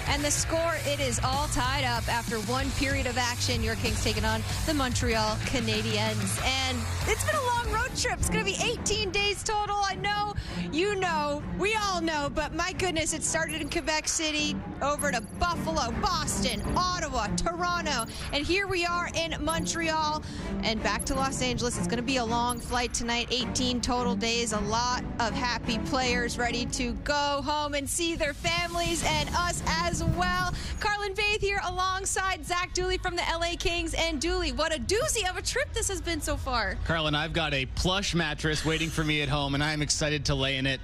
And the score, it is all tied up after one period of action. Your Kings taking on the Montreal Canadiens. And it's been a long road trip. It's going to be 18 days total. I know, you know, we all know, but my goodness, it started in Quebec City, over to Buffalo, Boston, Ottawa, Toronto, and here we are in Montreal and back to Los Angeles. It's going to be a long flight tonight, 18 total days, a lot of happy players ready to go home and see their families and us as well. Carlin Faith here alongside Zach Dooley from the LA Kings. And Dooley, what a doozy of a trip this has been so far. Carlin, I've got a plush mattress waiting for me at home, and I'm excited to lay in it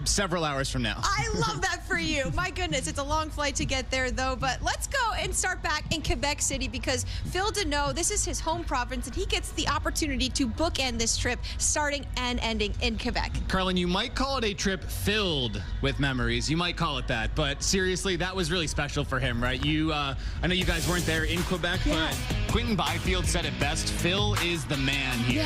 several hours from now. I love that for you. My goodness, it's a long flight to get there, though. But let's go and start back in Quebec City because Phil Deneau, this is his home province, and he gets the opportunity to bookend this trip starting and ending in Quebec. Carlin, you might call it a trip filled with memories. You might call it that. But seriously, that was really special for him, right? I know you guys weren't there in Quebec, but Quentin Byfield said it best. Phil is the man here.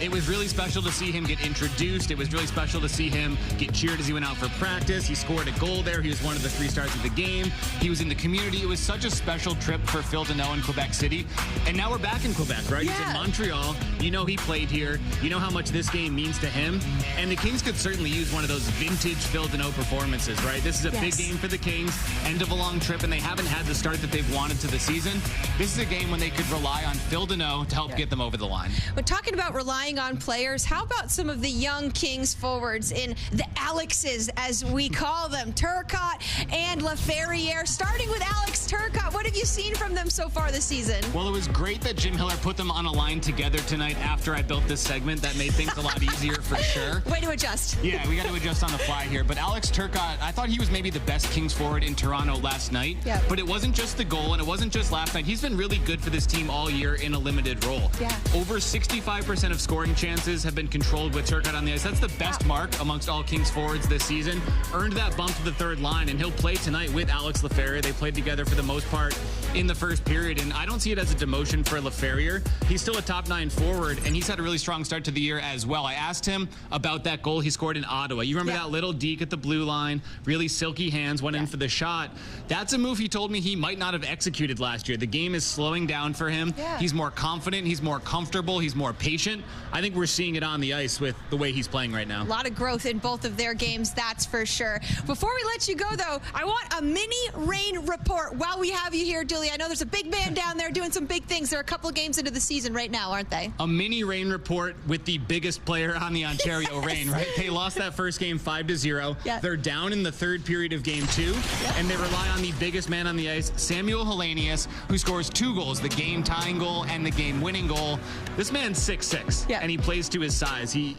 It was really special to see him get introduced. It was really special to see him get cheered as he went out for practice. He scored a goal there. He was one of the 3 stars of the game. He was in the community. It was such a special trip for Phil Danault in Quebec City. And now we're back in Quebec, right? He's in Montreal. You know he played here. You know how much this game means to him. And the Kings could certainly use one of those vintage Phil Danault performances, right? This is a big game for the Kings. End of a long trip, and they haven't had the start that they've wanted to the season. This is a game when they could rely on Phil Danault to help get them over the line. But talking about relying on players, how about some of the young Kings forwards in the Alexes, as we call them, Turcotte and Laferriere? Starting with Alex Turcotte, what have you seen from them so far this season? Well, it was great that Jim Hiller put them on a line together tonight after I built this segment. That made things a lot easier for sure. Way to adjust. Yeah, we got to adjust on the fly here. But Alex Turcotte, I thought he was maybe the best Kings forward in Toronto last night. But it wasn't just the goal, and it wasn't just last night. He's been really good for this team all year in a limited role. Over 65% of scoring chances have been controlled with Turcotte on the ice. That's the best mark amongst all Kings forwards this season. Earned that bump to the 3rd line, and he'll play tonight with Alex Laferriere. They played together for the most part in the first period, and I don't see it as a demotion for Laferriere. He's still a top 9 forward, and he's had a really strong start to the year as well. I asked him about that goal he scored in Ottawa. You remember that little deke at the blue line, really silky hands, went in for the shot. That's a move he told me he might not have executed last year. The game is slowing down for him. He's more confident, he's more comfortable, he's more patient. I think we're seeing it on the ice with the way he's playing right now. A lot of growth in both of their games, that's for sure. Before we let you go, though, I want a mini rain report while we have you here, Dooley. I know there's a big man down there doing some big things. They're a couple of games into the season right now, aren't they? A mini rain report with the biggest player on the Ontario Reign, right? They lost that first game 5-0. They're down in the 3rd period of game 2, and they rely on the biggest man on the ice, Samuel Hellenius, who scores 2 goals, the game-tying goal and the game-winning goal. This man's 6'6", and he plays to his size. He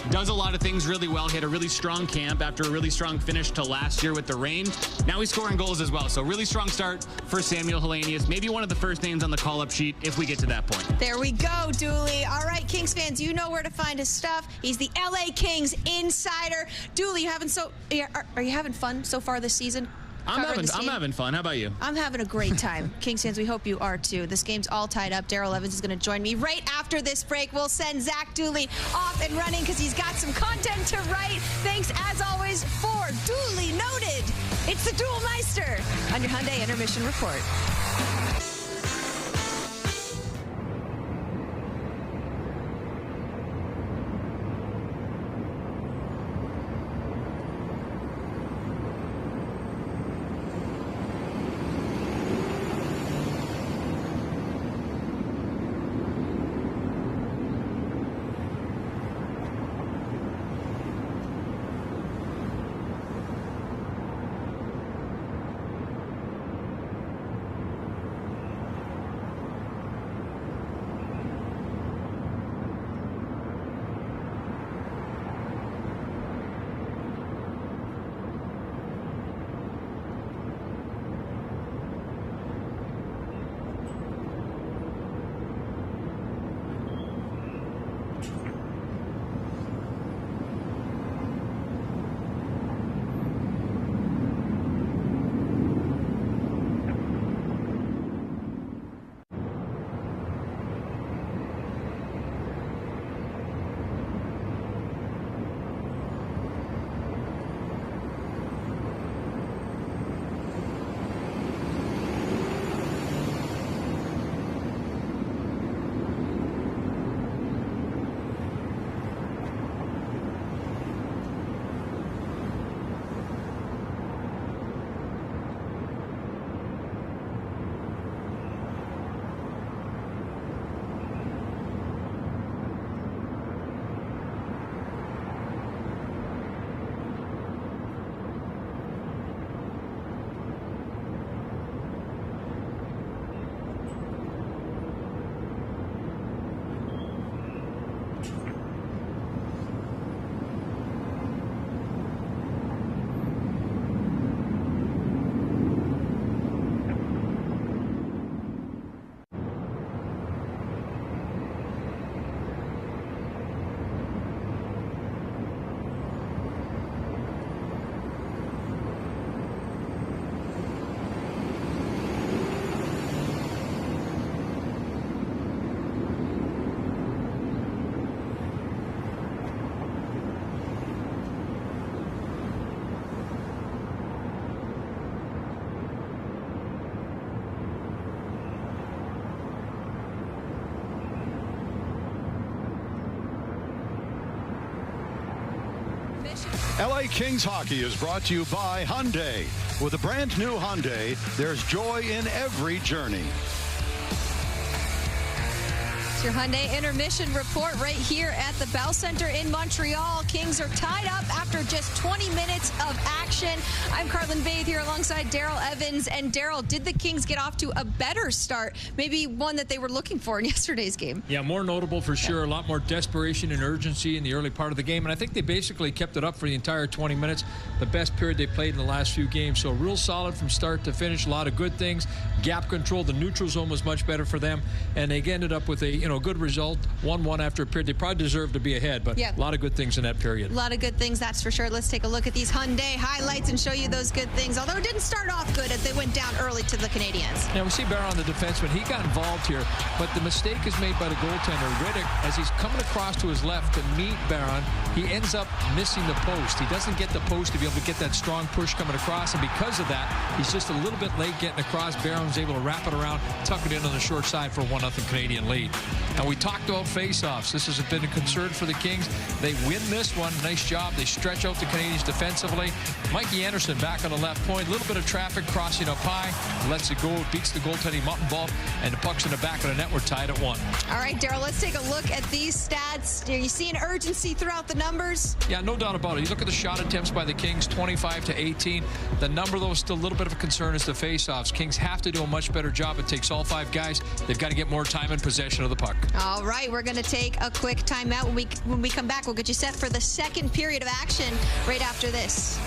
does a lot of things really well. He had a really strong camp after a really strong finish to last year with the Reign. Now he's scoring goals as well. So really strong start for Samuel Hellenius. Maybe one of the first names on the call-up sheet if we get to that point. There we go, Dooley. All right, Kings fans, you know where to find his stuff. He's the LA Kings insider. Dooley, are you having fun so far this season? I'm having fun. How about you? I'm having a great time. Kings fans, we hope you are too. This game's all tied up. Daryl Evans is going to join me right after this break. We'll send Zach Dooley off and running because he's got some content to write. Thanks, as always, for Duly Noted. It's the Dual Meister on your Hyundai Intermission Report. LA Kings hockey is brought to you by Hyundai. With a brand new Hyundai, there's joy in every journey. It's your Hyundai intermission report right here at the Bell Center in Montreal. Kings are tied up after just 20 minutes of action. I'm Carlin Vaith here alongside Daryl Evans. And Daryl, did the Kings get off to a better start? Maybe one that they were looking for in yesterday's game? Yeah, more notable for sure. A lot more desperation and urgency in the early part of the game. And I think they basically kept it up for the entire 20 minutes. The best period they played in the last few games. So real solid from start to finish. A lot of good things. Gap control. The neutral zone was much better for them. And they ended up with a good result. 1-1 after a period. They probably deserved to be ahead. But a lot of good things in that period. A lot of good things, that's for sure. Let's take a look at these Hyundai highlights and show you those good things. Although it didn't start off good as they went down early to the Canadians. Now we see Barron, the defenseman. He got involved here, but the mistake is made by the goaltender. Riddick, as he's coming across to his left to meet Barron, he ends up missing the post. He doesn't get the post to be able to get that strong push coming across, and because of that, he's just a little bit late getting across. Barron's able to wrap it around, tuck it in on the short side for a 1-0 Canadian lead. And we talked about face-offs. This has been a concern for the Kings. They win this one. Nice job. They stretch out the Canadians defensively. Mikey Anderson back on the left point. A little bit of traffic crossing up high. Lets it go. Beats the goaltending Mutton ball. And the puck's in the back of the net. We're tied at 1. All right, Daryl, let's take a look at these stats. Are you seeing urgency throughout the numbers? Yeah, no doubt about it. You look at the shot attempts by the Kings, 25-18. The number, though, is still a little bit of a concern is the face-offs. Kings have to do a much better job. It takes all 5 guys. They've got to get more time in possession of the puck. All right, we're going to take a quick timeout. When we come back, we'll get you set for the second period of action right after this.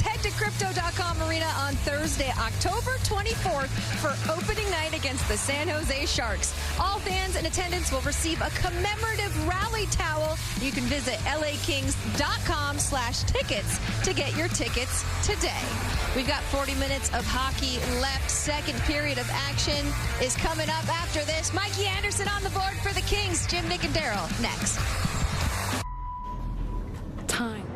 Head to Crypto.com Arena on Thursday, October 24th for opening night against the San Jose Sharks. All fans in attendance will receive a commemorative rally towel. You can visit lakings.com/tickets to get your tickets today. We've got 40 minutes of hockey left. Second period of action is coming up after this. Mikey Anderson on the board for the Kings. Jim, Nick, and Daryl next. Time.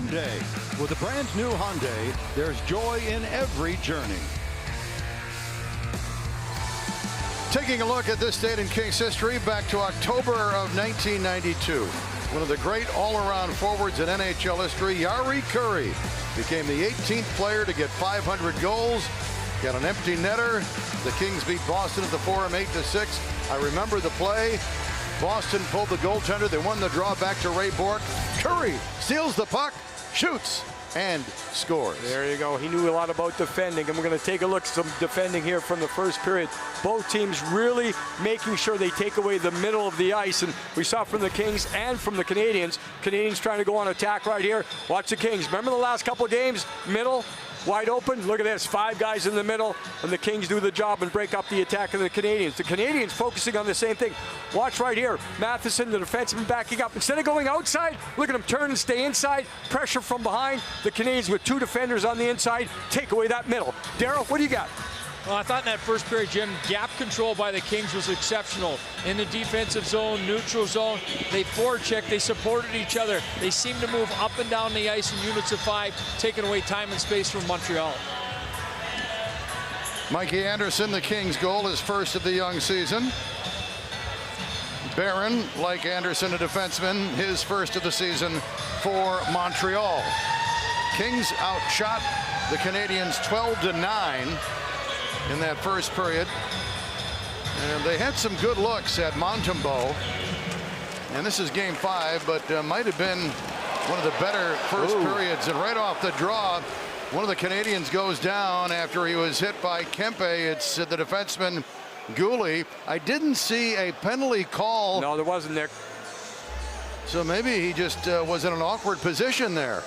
Hyundai. With a brand new Hyundai, there's joy in every journey. Taking a look at this date in Kings history, back to October of 1992. One of the great all-around forwards in NHL history, Yari Curry, became the 18th player to get 500 goals. Got an empty netter. The Kings beat Boston at the Forum 8-6. I remember the play. Boston pulled the goaltender. They won the draw back to Ray Bourque. Curry steals the puck, shoots, and scores. There you go. He knew a lot about defending, and we're going to take a look at some defending here from the first period. Both teams really making sure they take away the middle of the ice, and we saw from the Kings and from the Canadians. Canadians trying to go on attack right here. Watch the Kings. Remember the last couple of games? Middle, wide open. Look at this. 5 guys in the middle, and the Kings do the job and break up the attack of the Canadians. The Canadians focusing on the same thing. Watch right here. Matheson, the defenseman, backing up. Instead of going outside, look at him turn and stay inside. Pressure from behind. The Canadians with 2 defenders on the inside take away that middle. Darryl, what do you got? Well, I thought in that first period, Jim, gap control by the Kings was exceptional. In the defensive zone, neutral zone, they forechecked, they supported each other. They seemed to move up and down the ice in units of 5, taking away time and space from Montreal. Mikey Anderson, the Kings' goal, is first of the young season. Barron, like Anderson, a defenseman, his first of the season for Montreal. Kings outshot the Canadians 12-9 in that first period. And they had some good looks at Montembeault. And this is game 5, but might have been one of the better first periods. And right off the draw, one of the Canadians goes down after he was hit by Kempe. It's the defenseman Gooley. I didn't see a penalty call. No, there wasn't, Nick. So maybe he just was in an awkward position there.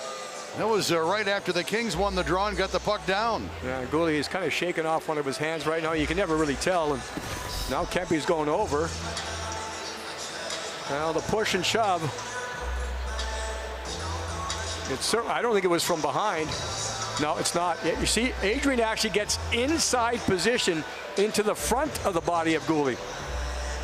That was right after the Kings won the draw and got the puck down. Yeah, Gooley is kind of shaking off one of his hands right now. You can never really tell. And now Kempe's going over. Now the push and shove. I don't think it was from behind. No, it's not. You see, Adrian actually gets inside position into the front of the body of Gooley,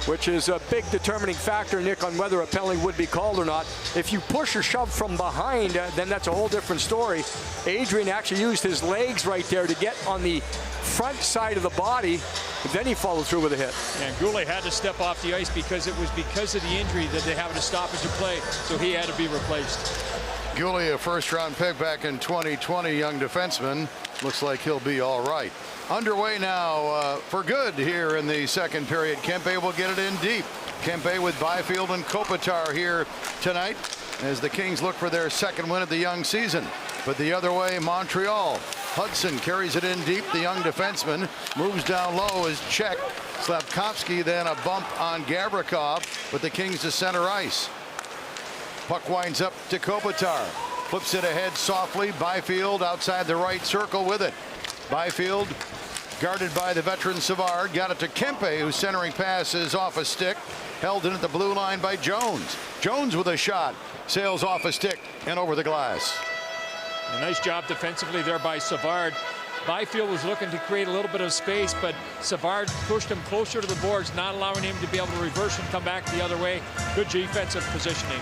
which is a big determining factor, Nick, on whether a penalty would be called or not. If you push or shove from behind, then that's a whole different story. Adrian actually used his legs right there to get on the front side of the body, and then he followed through with a hit. And Gooley had to step off the ice because it was because of the injury that they had to stoppage of play, so he had to be replaced. Gooley, a first-round pick back in 2020, young defenseman. Looks like he'll be all right. Underway now for good here in the second period. Kempe will get it in deep. Kempe with Byfield and Kopitar here tonight as the Kings look for their second win of the young season. But the other way, Montreal. Hudson carries it in deep. The young defenseman moves down low as checked. Slavkovsky then a bump on Gavrikov, but the Kings to center ice. Puck winds up to Kopitar. Flips it ahead softly. Byfield outside the right circle with it. Byfield guarded by the veteran Savard. Got it to Kempe, whose centering pass is off a stick. Held in at the blue line by Jones. Jones with a shot. Sails off a stick and over the glass. A nice job defensively there by Savard. Byfield was looking to create a little bit of space, but Savard pushed him closer to the boards, not allowing him to be able to reverse and come back the other way. Good defensive positioning.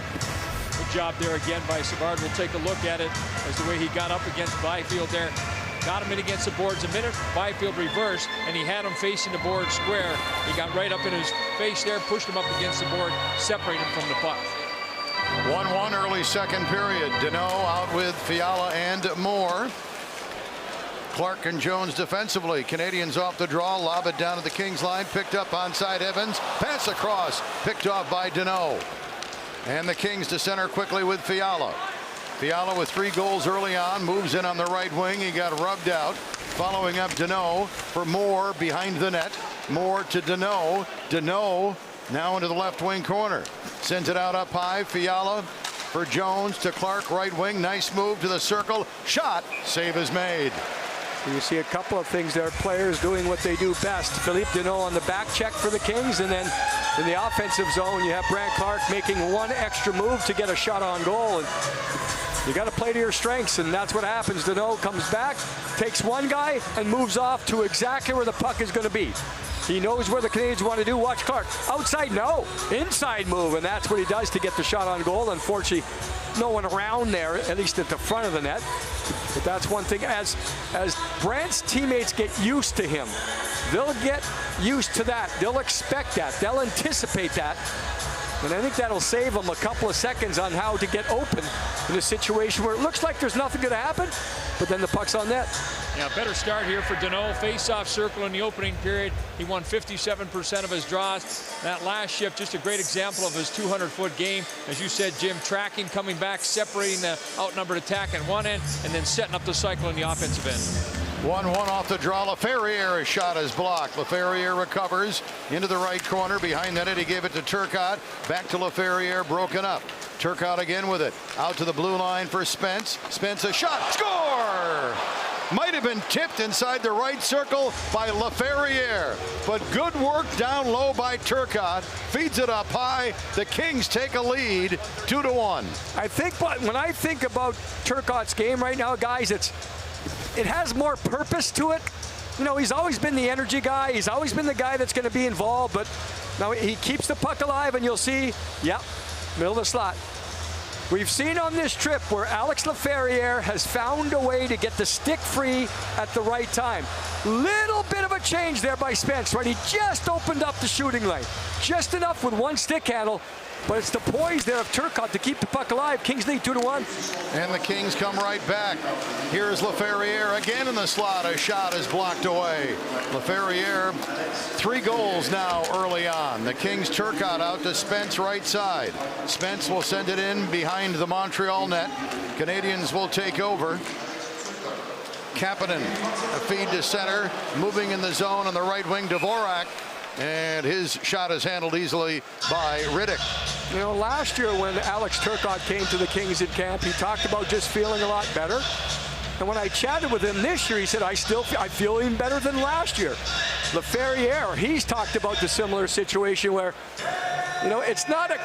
Good job there again by Savard. We'll take a look at it as the way he got up against Byfield there. Got him in against the boards a minute. Byfield reversed, and he had him facing the board square. He got right up in his face there, pushed him up against the board, separated him from the puck. 1-1 early second period. Danault out with Fiala and Moore. Clark and Jones defensively. Canadians off the draw. Lob it down to the Kings line. Picked up onside Evans. Pass across. Picked off by Danault. And the Kings to center quickly with Fiala. Fiala with 3 goals early on. Moves in on the right wing. He got rubbed out. Following up Danault for Moore behind the net. Moore to Danault. Danault now into the left wing corner. Sends it out up high. Fiala for Jones to Clark, right wing. Nice move to the circle. Shot. Save is made. You see a couple of things there. Players doing what they do best. Philippe Danault on the back check for the Kings, and then in the offensive zone, you have Brandt Clark making one extra move to get a shot on goal. And you got to play to your strengths, and that's what happens. Danault comes back, takes one guy, and moves off to exactly where the puck is going to be. He knows where the Canadians want to do. Watch Clark. Outside, no. Inside move, and that's what he does to get the shot on goal. Unfortunately, no one around there, at least at the front of the net. But that's one thing. As Brant's teammates get used to him, they'll get used to that. They'll expect that. They'll anticipate that. And I think that'll save them a couple of seconds on how to get open in a situation where it looks like there's nothing going to happen, but then the puck's on net. Yeah, better start here for Danault. Face-off circle in the opening period. He won 57% of his draws. That last shift, just a great example of his 200-foot game. As you said, Jim, tracking, coming back, separating the outnumbered attack at one end, and then setting up the cycle in the offensive end. 1-1 off the draw. Laferriere, his shot is blocked. Laferriere recovers into the right corner. Behind the net, he gave it to Turcotte. Back to Laferriere, broken up. Turcotte again with it. Out to the blue line for Spence. Spence, a shot. Score! Might have been tipped inside the right circle by Laferriere. But good work down low by Turcotte. Feeds it up high. The Kings take a lead, 2-1. I think when I think about Turcotte's game right now, guys, it has more purpose to it. You know, he's always been the energy guy. He's always been the guy that's going to be involved. But now he keeps the puck alive, and you'll see, yep, middle of the slot. We've seen on this trip where Alex Laferriere has found a way to get the stick free at the right time. Little bit of a change there by Spence, right? He just opened up the shooting lane. Just enough with one stick handle. But it's the poise there of Turcotte to keep the puck alive. Kings lead 2-1. And the Kings come right back. Here's Laferriere again in the slot. A shot is blocked away. Laferriere, 3 goals now early on. The Kings Turcotte out to Spence right side. Spence will send it in behind the Montreal net. Canadians will take over. Kapanen, a feed to center, moving in the zone on the right wing. Dvorak. And his shot is handled easily by Riddick. You know, last year when Alex Turcotte came to the Kings in camp, he talked about just feeling a lot better. And when I chatted with him this year, he said, I feel even better than last year. Laferriere, he's talked about the similar situation where, you know, it's not a...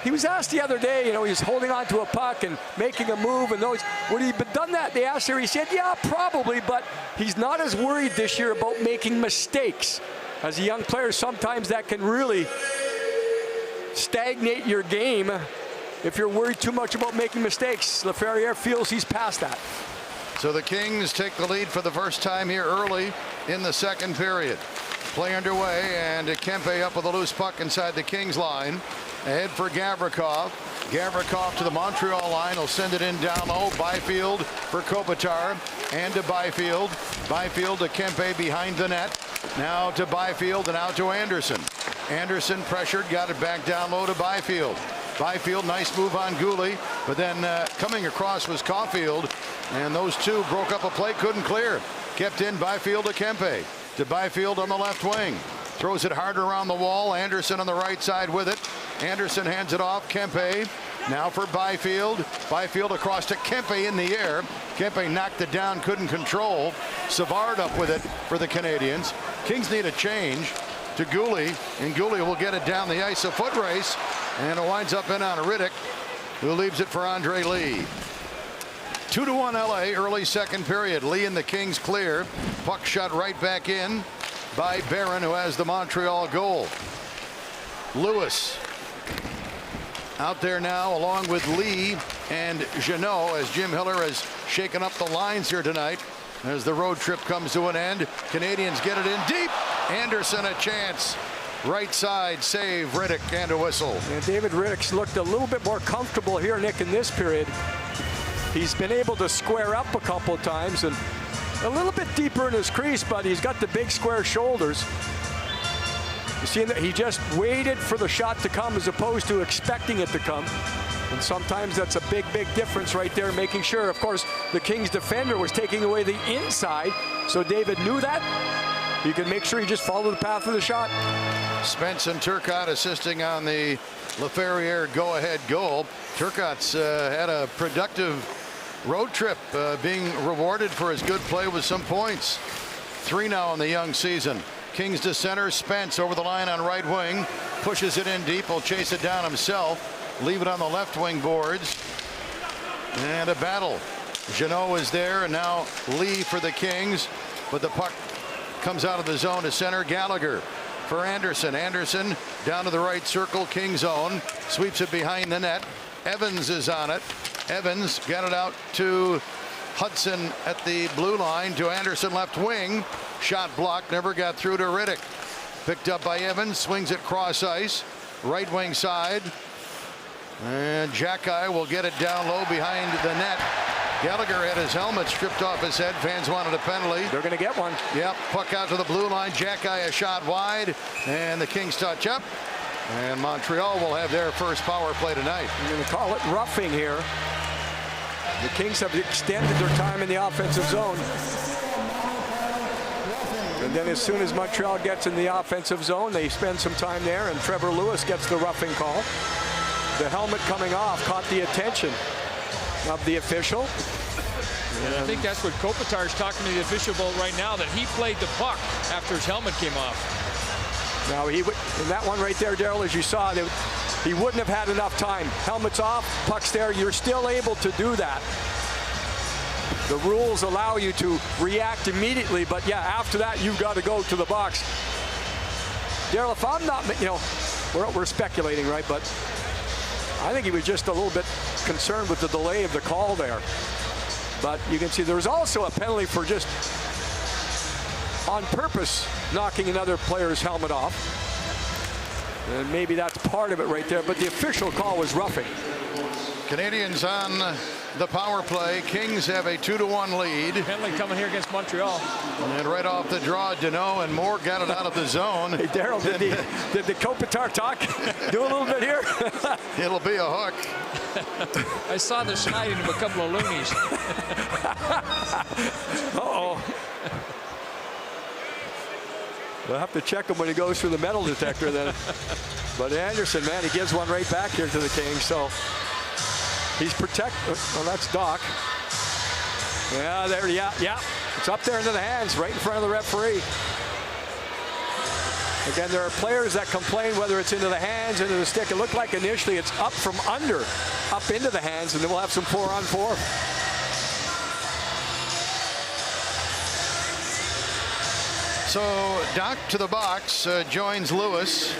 He was asked the other day, you know, he's holding on to a puck and making a move, and those, would he have done that? They asked him, he said, yeah, probably, but he's not as worried this year about making mistakes. As a young player, sometimes that can really stagnate your game if you're worried too much about making mistakes. Laferriere feels he's past that. So the Kings take the lead for the first time here early in the second period. Play underway, and Kempe up with a loose puck inside the Kings line. Ahead for Gavrikov. Gavrikov to the Montreal line. He'll send it in down low. Byfield for Kopitar. And to Byfield. Byfield to Kempe behind the net. Now to Byfield and out to Anderson. Anderson pressured, got it back down low to Byfield. Byfield, nice move on Gouli, but then coming across was Caulfield, and those two broke up a play, couldn't clear. Kept in Byfield to Kempe. To Byfield on the left wing. Throws it hard around the wall. Anderson on the right side with it. Anderson hands it off. Kempe now for Byfield. Byfield across to Kempe in the air. Kempe knocked it down, couldn't control. Savard up with it for the Canadians. Kings need a change to Gouli, and Gouli will get it down the ice. A foot race, and it winds up in on Riddick, who leaves it for Andre Lee. 2-1 LA, early second period. Lee and the Kings clear. Puck shot right back in by Barron, who has the Montreal goal. Lewis out there now along with Lee and Jeannot, as Jim Hiller has shaken up the lines here tonight as the road trip comes to an end. Canadians get it in deep. Anderson a chance. Right side save, Riddick, and a whistle. And David Riddick's looked a little bit more comfortable here, Nick, in this period. He's been able to square up a couple times and a little bit deeper in his crease, but he's got the big square shoulders. You see that he just waited for the shot to come as opposed to expecting it to come. And sometimes that's a big, big difference right there, making sure, of course, the Kings defender was taking away the inside. So David knew that. You can make sure you just follow the path of the shot. Spence and Turcotte assisting on the Laferriere go-ahead goal. Turcotte's had a productive road trip, being rewarded for his good play with some points. 3 now in the young season. Kings to center. Spence over the line on right wing. Pushes it in deep. Will chase it down himself. Leave it on the left wing boards. And a battle. Jeannot is there, and now Lee for the Kings. But the puck comes out of the zone to center. Gallagher for Anderson. Anderson down to the right circle, King zone, sweeps it behind the net. Evans is on it. Evans got it out to Hudson at the blue line, to Anderson left wing. Shot blocked, never got through to Riddick. Picked up by Evans, swings it cross ice, right wing side. And Jackeye will get it down low behind the net. Gallagher had his helmet stripped off his head. Fans wanted a penalty. They're going to get one. Yep, puck out to the blue line. Jackeye a shot wide, and the Kings touch up. And Montreal will have their first power play tonight. I'm going to call it roughing here. The Kings have extended their time in the offensive zone. And then as soon as Montreal gets in the offensive zone, they spend some time there, and Trevor Lewis gets the roughing call. The helmet coming off caught the attention of the official. And I think that's what Kopitar's talking to the official about right now, that he played the puck after his helmet came off. Now, in that one right there, Daryl, as you saw, he wouldn't have had enough time. Helmet's off, puck's there. You're still able to do that. The rules allow you to react immediately, but yeah, after that, you've got to go to the box. Daryl, if I'm not, we're speculating, right? But I think he was just a little bit concerned with the delay of the call there. But you can see there was also a penalty for just on purpose knocking another player's helmet off. And maybe that's part of it right there, but the official call was roughing. Canadians on the power play. Kings have a 2-1 lead. Penalty coming here against Montreal. And right off the draw, Deneau and Moore got it out of the zone. Hey, Daryl, did the Kopitar talk? Do a little bit here? It'll be a hook. I saw the sliding of a couple of loonies. Uh-oh. We'll have to check him when he goes through the metal detector then. But Anderson, man, he gives one right back here to the Kings. So he's protected. Well, that's Doc. Yeah, there, yeah. It's up there into the hands, right in front of the referee. Again, there are players that complain whether it's into the hands, into the stick. It looked like initially it's up from under, up into the hands, and then we'll have some 4-on-4. So Doc to the box, joins Lewis.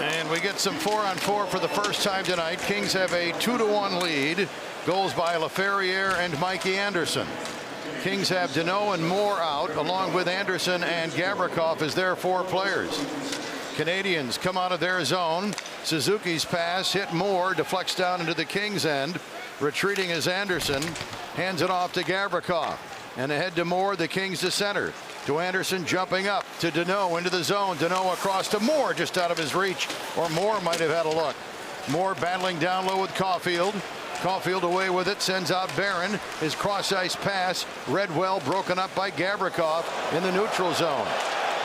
And we get some 4-on-4 for the first time tonight. Kings have a 2-1 lead. Goals by LaFerriere and Mikey Anderson. Kings have Deneau and Moore out, along with Anderson and Gavrikov as their 4 players. Canadians come out of their zone. Suzuki's pass hit Moore, deflects down into the Kings end. Retreating is Anderson, hands it off to Gavrikov. And ahead to Moore, the Kings to center. To Anderson, jumping up to Deneau into the zone. Deneau across to Moore, just out of his reach, or Moore might have had a look. Moore battling down low with Caulfield. Caulfield away with it, sends out Barron. His cross ice pass, Redwell broken up by Gavrikov in the neutral zone.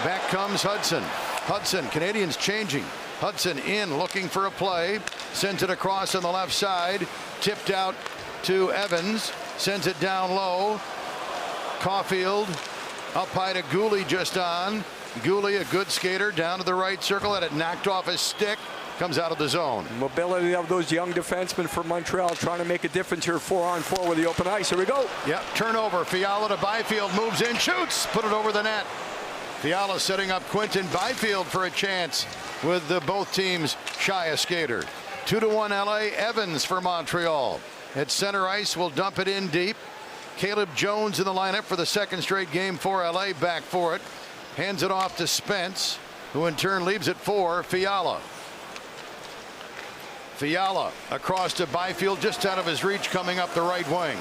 Back comes Hudson. Hudson, Canadians changing. Hudson in, looking for a play, sends it across on the left side, tipped out to Evans, sends it down low. Caulfield up high to Gooley, just on. Gooley, a good skater, down to the right circle, had it knocked off his stick, comes out of the zone. Mobility of those young defensemen for Montreal, trying to make a difference here, 4-on-4 with the open ice. Here we go. Yep, turnover. Fiala to Byfield, moves in, shoots, put it over the net. Fiala setting up Quinton Byfield for a chance with both teams shy a skater. 2-1 LA. Evans for Montreal. At center ice, will dump it in deep. Caleb Jones in the lineup for the second straight game for LA, back for it. Hands it off to Spence, who in turn leaves it for Fiala. Fiala across to Byfield, just out of his reach, coming up the right wing.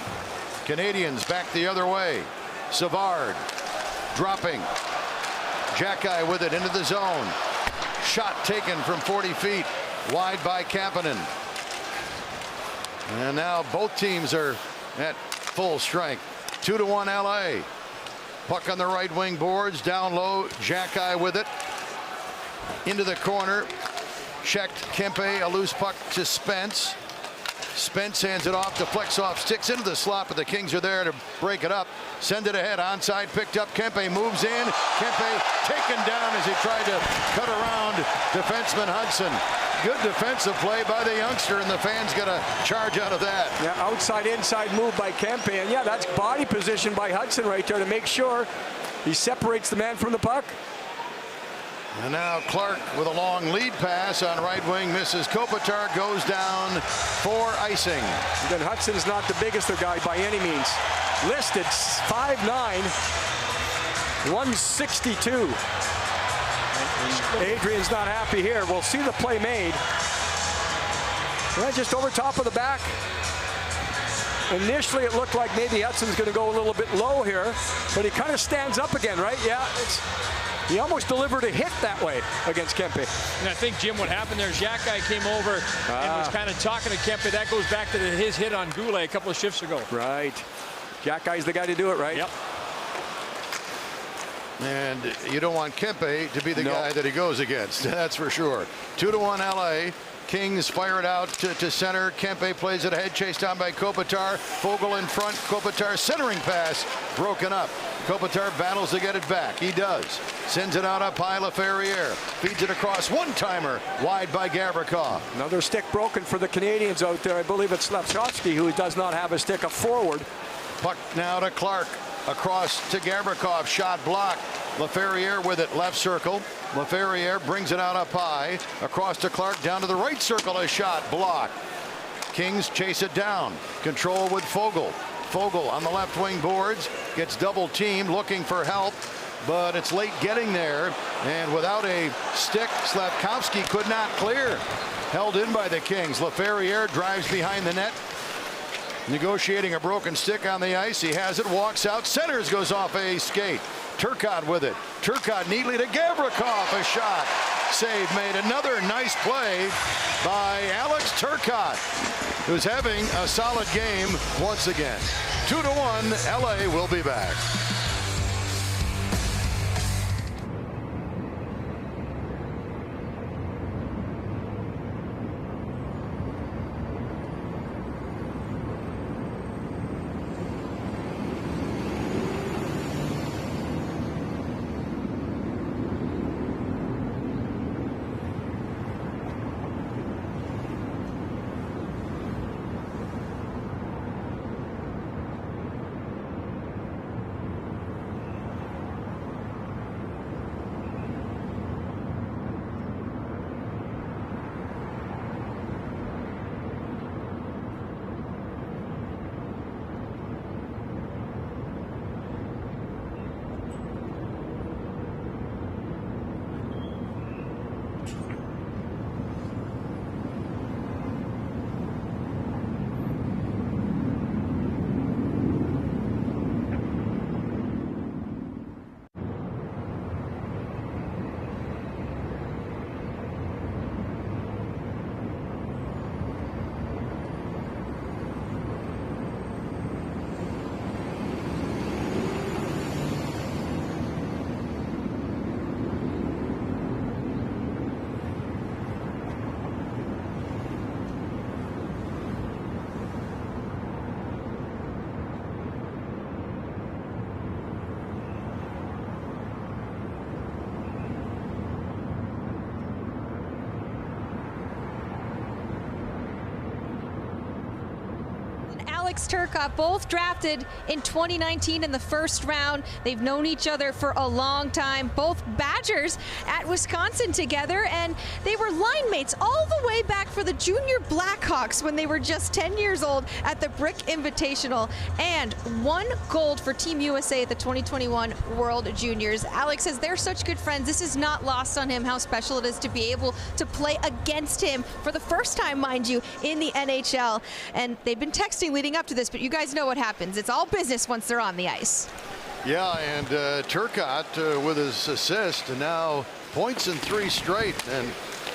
Canadians back the other way. Savard dropping. Jackeye with it into the zone. Shot taken from 40 feet, wide by Kapanen. And now both teams are at full strength. 2-1 LA. Puck on the right wing boards, down low. Jackeye with it into the corner. Checked Kempe, a loose puck to Spence. Spence hands it off, deflects off, sticks into the slot, but the Kings are there to break it up. Send it ahead, onside, picked up. Kempe moves in. Kempe taken down as he tried to cut around defenseman Hudson. Good defensive play by the youngster, and the fans got a charge out of that. Yeah, outside inside move by Kempe, and yeah, that's body position by Hudson right there to make sure he separates the man from the puck. And now Clark with a long lead pass on right wing, misses. Kopitar goes down for icing. Then Hudson's not the biggest guy by any means. Listed 5'9", 162. Adrian's not happy here. We'll see the play made. Right, just over top of the back. Initially, it looked like maybe Hudson's going to go a little bit low here, but he kind of stands up again, right? Yeah, he almost delivered a hit that way against Kempe. And I think, Jim, what happened there, Xhekaj came over and was kind of talking to Kempe. That goes back to his hit on Goulet a couple of shifts ago. Right. Xhekaj's the guy to do it, right? Yep. And you don't want Kempe to be the guy that he goes against. That's for sure. 2-1 LA. Kings fire it out to center. Kempe plays it ahead, chased down by Kopitar. Fogle in front. Kopitar centering pass broken up. Kopitar battles to get it back. He does. Sends it out up high. Laferriere feeds it across. One-timer wide by Gavrikov. Another stick broken for the Canadians out there. I believe it's Slafkovsky who does not have a stick, a forward. Puck now to Clark. Across to Gavrikov. Shot blocked. Laferriere with it. Left circle. Laferriere brings it out up high. Across to Clark. Down to the right circle. A shot blocked. Kings chase it down. Control with Fogle. Fogle on the left wing boards. Gets double teamed. Looking for help. But it's late getting there. And without a stick, Slafkovsky could not clear. Held in by the Kings. Laferriere drives behind the net. Negotiating a broken stick on the ice. He has it, walks out, centers, goes off a skate. Turcotte with it. Turcotte neatly to Gavrikov. A shot. Save made. Another nice play by Alex Turcotte, who's having a solid game once again. 2-1, LA will be back. Alex Turcotte, both drafted in 2019 in the first round. They've known each other for a long time. Both Badgers at Wisconsin together, and they were line mates all the way back for the Junior Blackhawks when they were just 10 years old at the Brick Invitational, and won gold for Team USA at the 2021 World Juniors. Alex says they're such good friends. This is not lost on him how special it is to be able to play against him for the first time, mind you, in the NHL. And they've been texting leading up to this, but you guys know what happens. It's all business once they're on the ice. Yeah, and Turcotte with his assist, and now points in 3 straight, and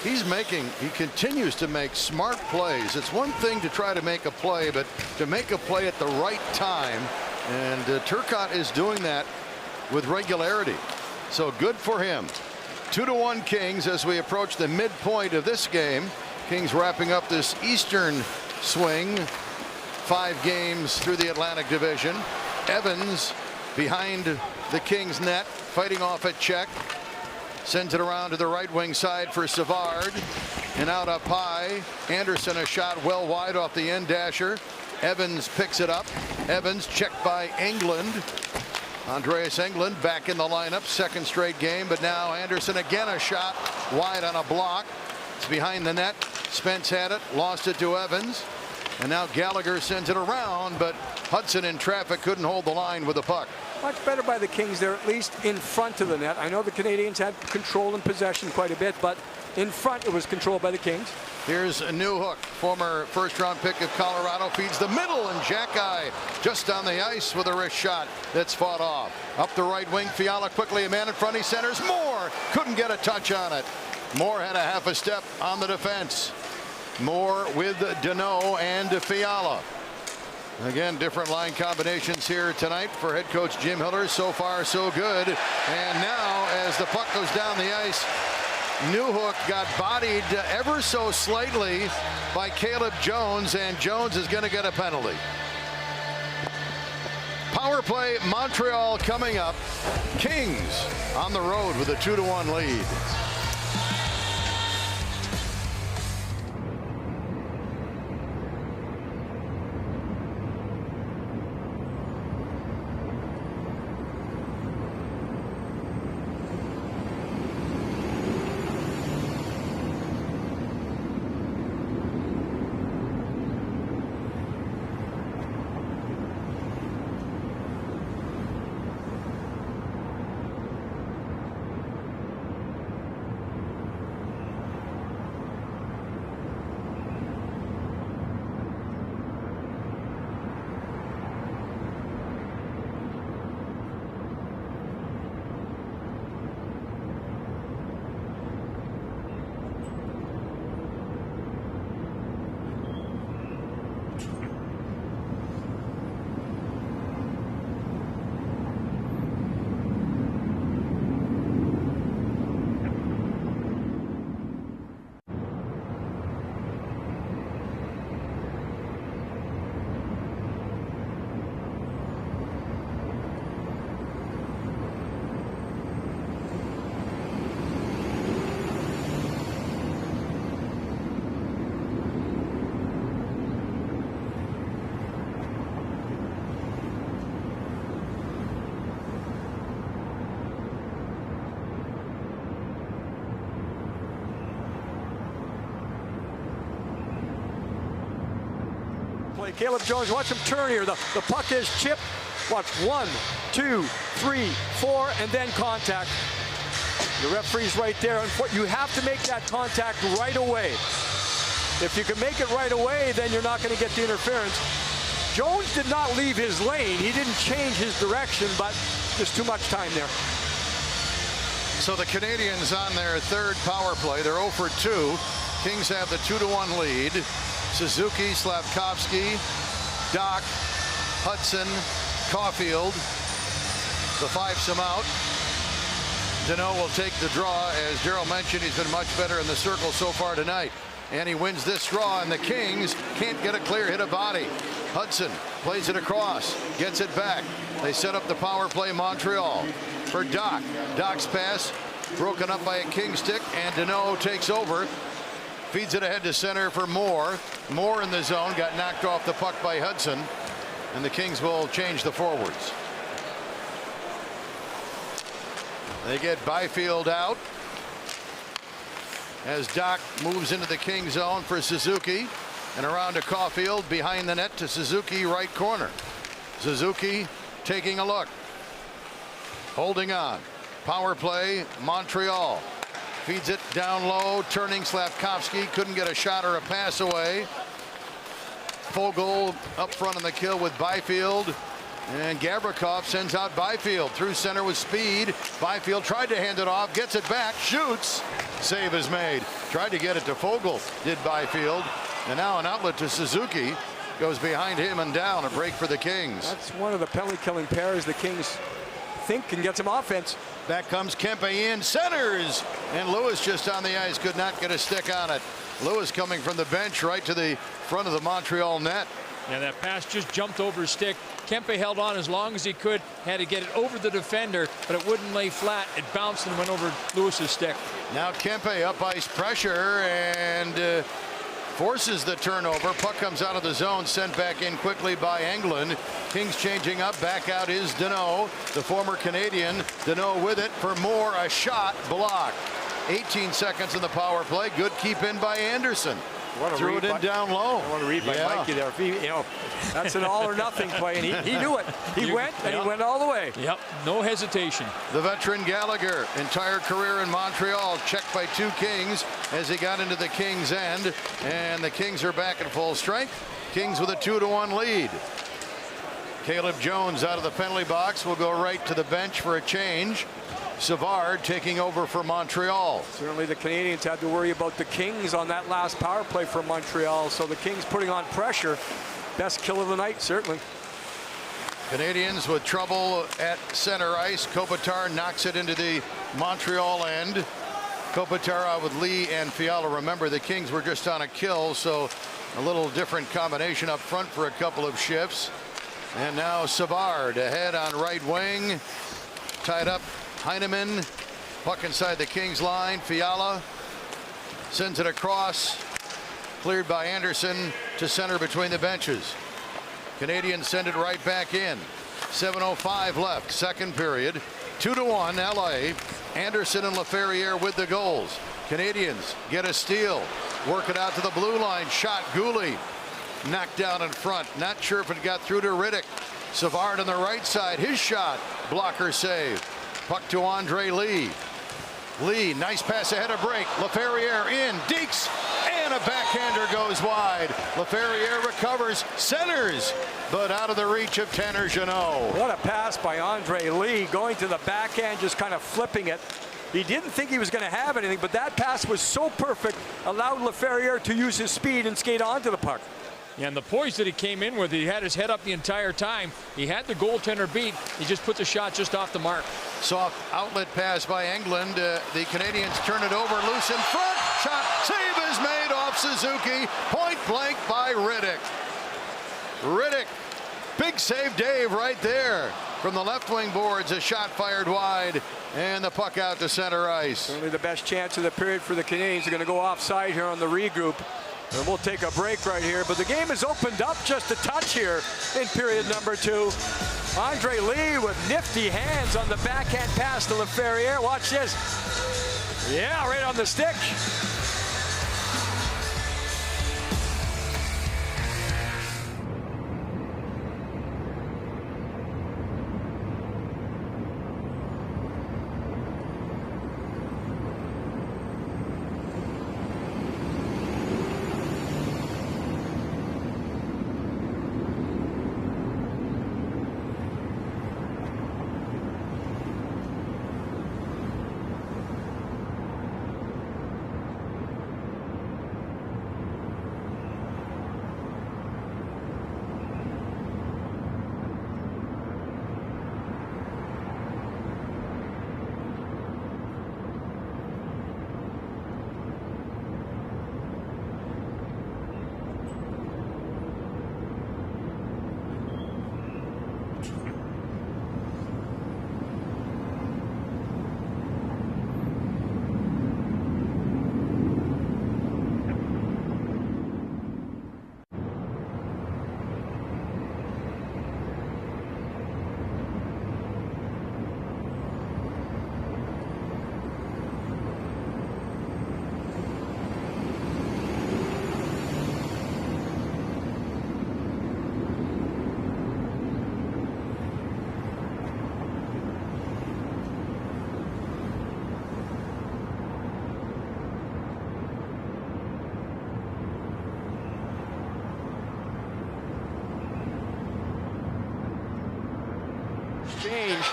he continues to make smart plays. It's one thing to try to make a play, but to make a play at the right time, and Turcotte is doing that with regularity. So good for him. 2-1 Kings as we approach the midpoint of this game. Kings wrapping up this Eastern swing. 5 games through the Atlantic Division. Evans behind the Kings net, fighting off a check. Sends it around to the right wing side for Savard. And out up high. Anderson a shot well wide off the end dasher. Evans picks it up. Evans checked by Englund. Andreas Englund back in the lineup, second straight game, but now Anderson again a shot wide on a block. It's behind the net. Spence had it, lost it to Evans, and now Gallagher sends it around, but Hudson in traffic couldn't hold the line with the puck. Much better by the Kings. They're at least in front of the net. I know the Canadians had control and possession quite a bit, but in front it was controlled by the Kings. Here's a new hook, former first-round pick of Colorado, feeds the middle, and Xhekaj just on the ice with a wrist shot that's fought off. Up the right wing, Fiala quickly, a man in front, he centers. Moore couldn't get a touch on it. Moore had a half a step on the defense. Moore with Danault and Fiala. Again, different line combinations here tonight for head coach Jim Hiller. So far, so good. And now, as the puck goes down the ice, Newhook got bodied ever so slightly by Caleb Jones, and Jones is going to get a penalty. Power play, Montreal coming up. Kings on the road with a 2-1 lead. Caleb Jones, watch him turn here. The puck is chipped. Watch, 1, 2, 3, 4, and then contact. The referee's right there. You have to make that contact right away. If you can make it right away, then you're not going to get the interference. Jones did not leave his lane. He didn't change his direction, but there's too much time there. So the Canadians on their third power play. They're 0 for 2. Kings have the 2-1 lead. Suzuki, Slavkovsky, Doc, Hudson, Caulfield. The 5-some out. Danault will take the draw. As Daryl mentioned, he's been much better in the circle so far tonight. And he wins this draw, and the Kings can't get a clear hit of body. Hudson plays it across, gets it back. They set up the power play, Montreal. For Doc. Doc's pass broken up by a King stick, and Danault takes over. Feeds it ahead to center for Moore. Moore in the zone, got knocked off the puck by Hudson, and the Kings will change the forwards. They get Byfield out as Doc moves into the King zone for Suzuki, and around to Caulfield, behind the net to Suzuki, right corner. Suzuki taking a look, holding on. Power play, Montreal. Feeds it down low, turning Slavkovsky, couldn't get a shot or a pass away. Foegele up front on the kill with Byfield, and Gavrikov sends out Byfield through center with speed. Byfield tried to hand it off, gets it back, shoots. Save is made. Tried to get it to Foegele, did Byfield, and now an outlet to Suzuki. Goes behind him and down. A break for the Kings. That's one of the penalty-killing pairs the Kings think can get some offense. Back comes Kempe in, centers, and Lewis just on the ice, could not get a stick on it. Lewis coming from the bench right to the front of the Montreal net. Yeah, that pass just jumped over his stick. Kempe held on as long as he could, had to get it over the defender, but it wouldn't lay flat. It bounced and went over Lewis's stick. Now Kempe up ice pressure, and forces the turnover. Puck comes out of the zone, sent back in quickly by Englund. Kings changing up. Back out is Danault, the former Canadian. Danault with it for Moore. A shot blocked. 18 seconds in the power play. Good keep in by Anderson. Threw it in down low. I want to read by Mikey there. If he, that's an all or nothing play, and he knew it. He went all the way. Yep, no hesitation. The veteran Gallagher, entire career in Montreal, checked by 2 Kings as he got into the Kings' end, and the Kings are back at full strength. Kings with a 2-1 lead. Caleb Jones out of the penalty box will go right to the bench for a change. Savard taking over for Montreal. Certainly the Canadians had to worry about the Kings on that last power play for Montreal, so the Kings putting on pressure. Best kill of the night, certainly. Canadians with trouble at center ice. Kopitar knocks it into the Montreal end. Kopitar out with Lee and Fiala. Remember, the Kings were just on a kill, so a little different combination up front for a couple of shifts. And now Savard ahead on right wing. Tied up Heineman. Puck inside the Kings line. Fiala sends it across. Cleared by Anderson to center between the benches. Canadians send it right back in. 7:05 left, second period. 2-1 LA. Anderson and Laferriere with the goals. Canadians get a steal. Work it out to the blue line. Shot Gouli. Knocked down in front. Not sure if it got through to Riddick. Savard on the right side. His shot. Blocker save. Puck to Andre Lee. Lee, nice pass ahead of break. Laferriere in. Deeks. And a backhander goes wide. Laferriere recovers. Centers. But out of the reach of Tanner Jeannot. What a pass by Andre Lee. Going to the backhand, just kind of flipping it. He didn't think he was going to have anything, but that pass was so perfect. Allowed Laferriere to use his speed and skate onto the puck. Yeah, and the poise that he came in with, he had his head up the entire time. He had the goaltender beat. He just put the shot just off the mark. Soft outlet pass by Englund. The Canadians turn it over, loose in front. Shot, save is made off Suzuki. Point blank by Riddick. Riddick, big save, Dave, right there. From the left wing boards, a shot fired wide, and the puck out to center ice. Certainly the best chance of the period for the Canadians. They're going to go offside here on the regroup. And we'll take a break right here, but the game has opened up just a touch here in period number 2. Andre Lee with nifty hands on the backhand pass to Laferriere. Watch this. Yeah, right on the stick. Change.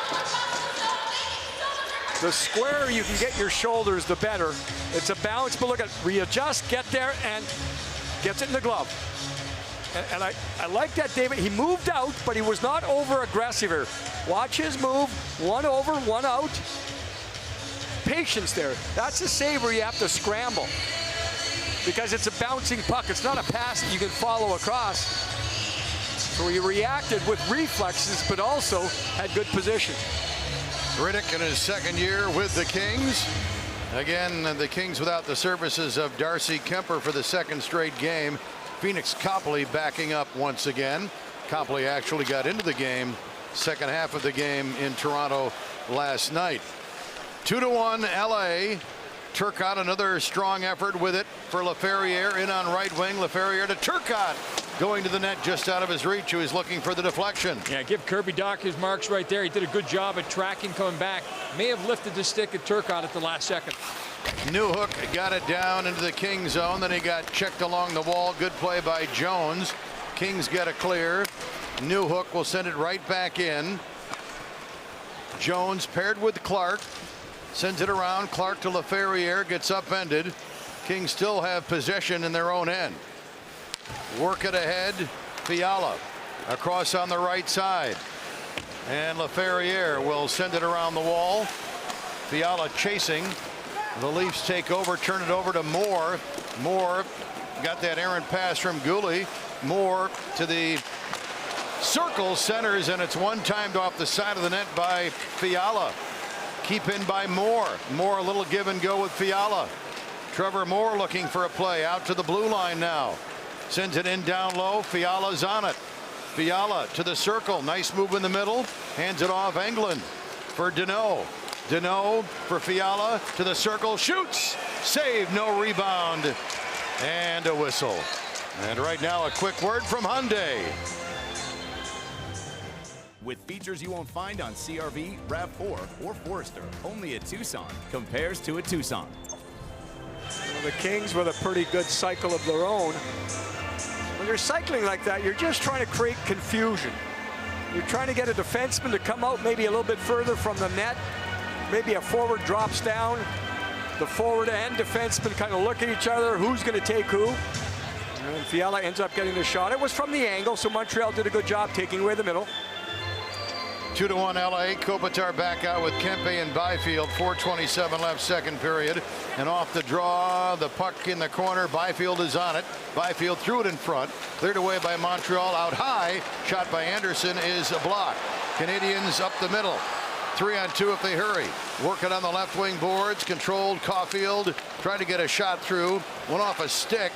The squarer you can get your shoulders, the better. It's a balance, but look at readjust, get there, and gets it in the glove. And I like that, David. He moved out, but he was not over aggressive here. Watch his move. One over, one out. Patience there. That's a save where you have to scramble because it's a bouncing puck. It's not a pass that you can follow across. So he reacted with reflexes, but also had good position. Riddick in his second year with the Kings. Again, the Kings without the services of Darcy Kemper for the second straight game. Phoenix Copley backing up once again. Copley actually got into the game second half of the game in Toronto last night. 2-1 LA. Turcotte, another strong effort with it for Laferriere in on right wing. Laferriere to Turcotte, going to the net just out of his reach. He was looking for the deflection. Yeah, give Kirby Dach his marks right there. He did a good job at tracking coming back. May have lifted the stick at Turcotte at the last second. Newhook got it down into the King zone. Then he got checked along the wall. Good play by Jones. Kings get a clear. Newhook will send it right back in. Jones paired with Clark. Sends it around. Clark to Laferriere, gets upended. Kings still have possession in their own end. Work it ahead. Fiala across on the right side. And Laferriere will send it around the wall. Fiala chasing. The Leafs take over, turn it over to Moore. Moore got that errant pass from Guhle. Moore to the circle, centers, and it's one-timed off the side of the net by Fiala. Keep in by Moore. Moore a little give and go with Fiala. Trevor Moore looking for a play out to the blue line now. Sends it in down low. Fiala's on it. Fiala to the circle. Nice move in the middle. Hands it off Englund for Danault. Danault for Fiala to the circle. Shoots. Save. No rebound. And a whistle. And right now a quick word from Hyundai. With features you won't find on CR-V, RAV4, or Forester. Only a Tucson compares to a Tucson. Well, the Kings with a pretty good cycle of their own. When you're cycling like that, you're just trying to create confusion. You're trying to get a defenseman to come out maybe a little bit further from the net. Maybe a forward drops down. The forward and defenseman kind of look at each other. Who's going to take who? And Fiala ends up getting the shot. It was from the angle, so Montreal did a good job taking away the middle. 2-1 LA. Kopitar back out with Kempe and Byfield. 4:27 left, second period. And off the draw, the puck in the corner. Byfield is on it. Byfield threw it in front. Cleared away by Montreal. Out high. Shot by Anderson is a block. Canadians up the middle. 3-on-2 if they hurry. Work it on the left wing boards. Controlled. Caulfield trying to get a shot through. Went off a stick.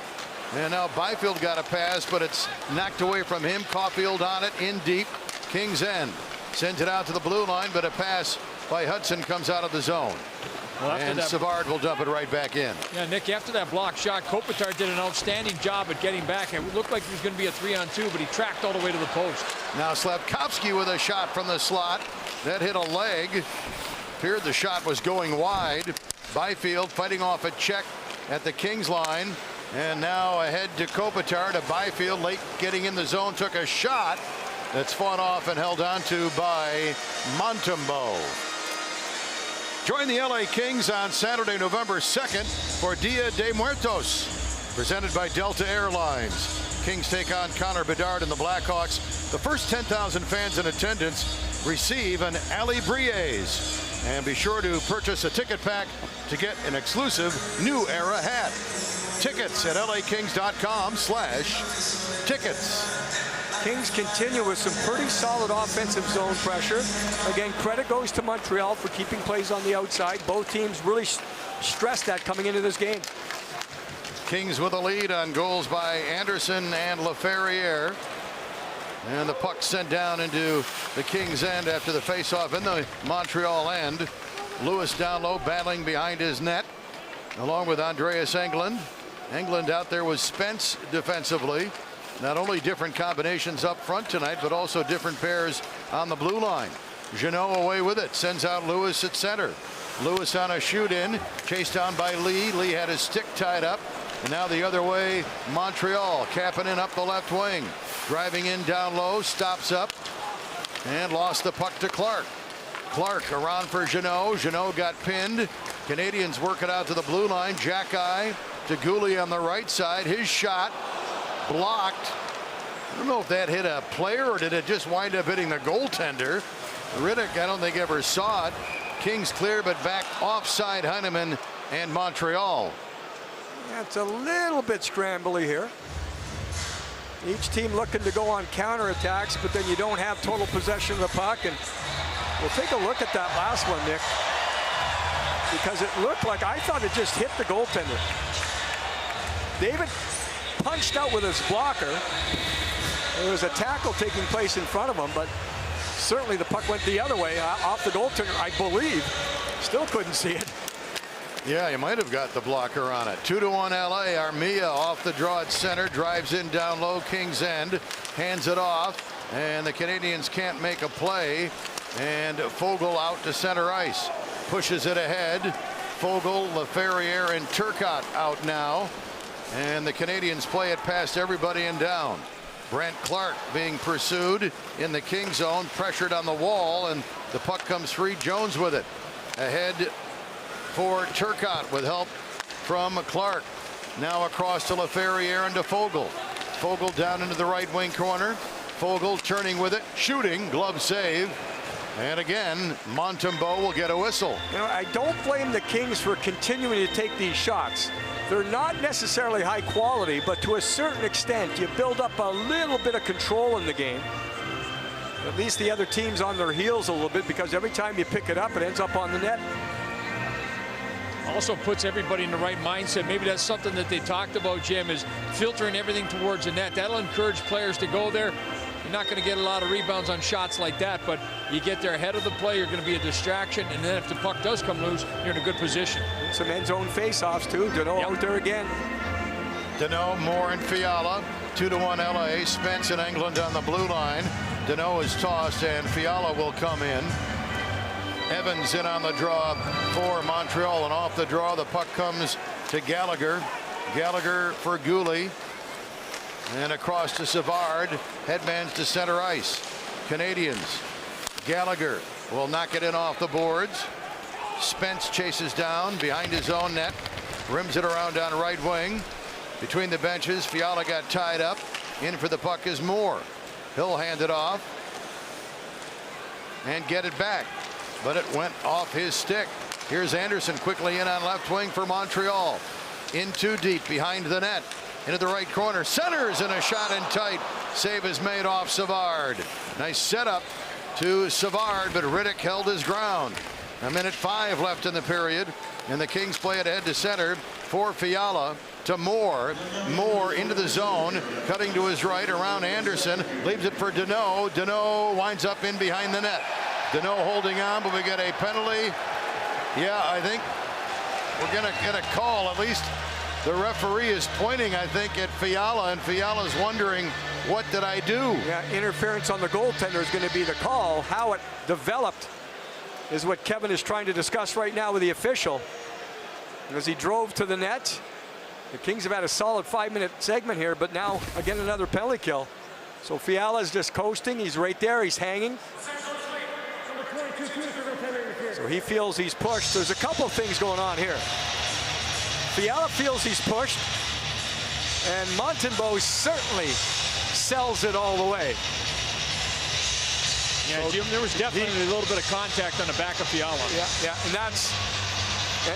And now Byfield got a pass, but it's knocked away from him. Caulfield on it in deep. King's end. Sends it out to the blue line, but a pass by Hudson comes out of the zone. Well, and Savard will dump it right back in. Yeah, Nick, after that block shot, Kopitar did an outstanding job at getting back. It looked like he was going to be a 3-on-2, but he tracked all the way to the post. Now Slavkovsky with a shot from the slot. That hit a leg. Appeared the shot was going wide. Byfield fighting off a check at the Kings line. And now ahead to Kopitar to Byfield. Late getting in the zone, took a shot. That's fought off and held on to by Montembeault. Join the LA Kings on Saturday, November 2nd for Dia de Muertos, presented by Delta Airlines. Kings take on Connor Bedard and the Blackhawks. The first 10,000 fans in attendance receive an Ali Breeze. And be sure to purchase a ticket pack to get an exclusive New Era hat. Tickets at lakings.com/tickets. Kings continue with some pretty solid offensive zone pressure. Again, credit goes to Montreal for keeping plays on the outside. Both teams really stressed that coming into this game. Kings with a lead on goals by Anderson and Laferriere. And the puck sent down into the Kings' end after the faceoff in the Montreal end. Lewis down low, battling behind his net, along with Andreas Englund. Englund out there with Spence defensively. Not only different combinations up front tonight, but also different pairs on the blue line. Jeannot away with it, sends out Lewis at center. Lewis on a shoot in, chased down by Lee. Lee had his stick tied up. And now the other way, Montreal capping in up the left wing. Driving in down low, stops up and lost the puck to Clark. Clark around for Jeannot. Jeannot got pinned. Canadians work it out to the blue line. Jack-eye to Guhle on the right side. His shot blocked. I don't know if that hit a player or did it just wind up hitting the goaltender. Riddick, I don't think ever saw it. Kings clear, but back offside Heineman and Montreal. Yeah, it's a little bit scrambly here. Each team looking to go on counterattacks, but then you don't have total possession of the puck. And we'll take a look at that last one, Nick. because it looked like, I thought it just hit the goaltender. David punched out with his blocker. There was a tackle taking place in front of him, but certainly the puck went the other way, off the goaltender, I believe. Still couldn't see it. Yeah, you might have got the blocker on it. 2-1 LA. Armia off the draw at center, drives in down low, Kings End, hands it off, and the Canadians can't make a play. And Fogle out to center ice, pushes it ahead. Fogle, LaFerriere, and Turcotte out now, and the Canadians play it past everybody and down. Brent Clark being pursued in the King zone, pressured on the wall, and the puck comes free. Jones with it. Ahead for Turcotte with help from Clark. Now across to LaFerriere and to Fogle. Fogle down into the right wing corner. Fogle turning with it, shooting, glove save. And again, Montembeault will get a whistle. You know, I don't blame the Kings for continuing to take these shots. They're not necessarily high quality, but to a certain extent, you build up a little bit of control in the game. At least the other team's on their heels a little bit, because every time you pick it up, it ends up on the net. Also puts everybody in the right mindset. Maybe that's something that they talked about, Jim, is filtering everything towards the net. That'll encourage players to go there. You're not going to get a lot of rebounds on shots like that, but you get there ahead of the play, you're going to be a distraction, and then if the puck does come loose, you're in a good position. Some end zone face-offs too. Danault out there again. Danault, Moore, and Fiala. 2-1 LA. Spence and England on the blue line. Danault is tossed, and Fiala will come in. Evans in on the draw for Montreal, and off the draw the puck comes to Gallagher. Gallagher for Goulet, and across to Savard. Headmans to center ice. Canadians. Gallagher will knock it in off the boards. Spence chases down behind his own net, rims it around on right wing. Between the benches, Fiala got tied up. In for the puck is Moore. He'll hand it off and get it back, but it went off his stick. Here's Anderson quickly in on left wing for Montreal. In too deep behind the net. Into the right corner. Centers, and a shot in tight. Save is made off Savard. Nice setup to Savard, but Riddick held his ground. 1:05 left in the period, and the Kings play it ahead to center for Fiala to Moore. Moore into the zone, cutting to his right around Anderson, leaves it for Danault. Danault winds up in behind the net. Danault holding on, but we get a penalty. Yeah, I think we're going to get a call. At least the referee is pointing, I think, at Fiala, and Fiala's wondering, what did I do? Yeah, interference on the goaltender is going to be the call. How it developed is what Kevin is trying to discuss right now with the official. As he drove to the net, the Kings have had a solid 5-minute segment here, but now again another penalty kill. So Fiala's just coasting. He's right there. He's hanging. So he feels he's pushed. There's a couple of things going on here. Fiala feels he's pushed, and Montembeault certainly sells it all the way. Yeah, Jim, there was definitely a little bit of contact on the back of Fiala. Yeah,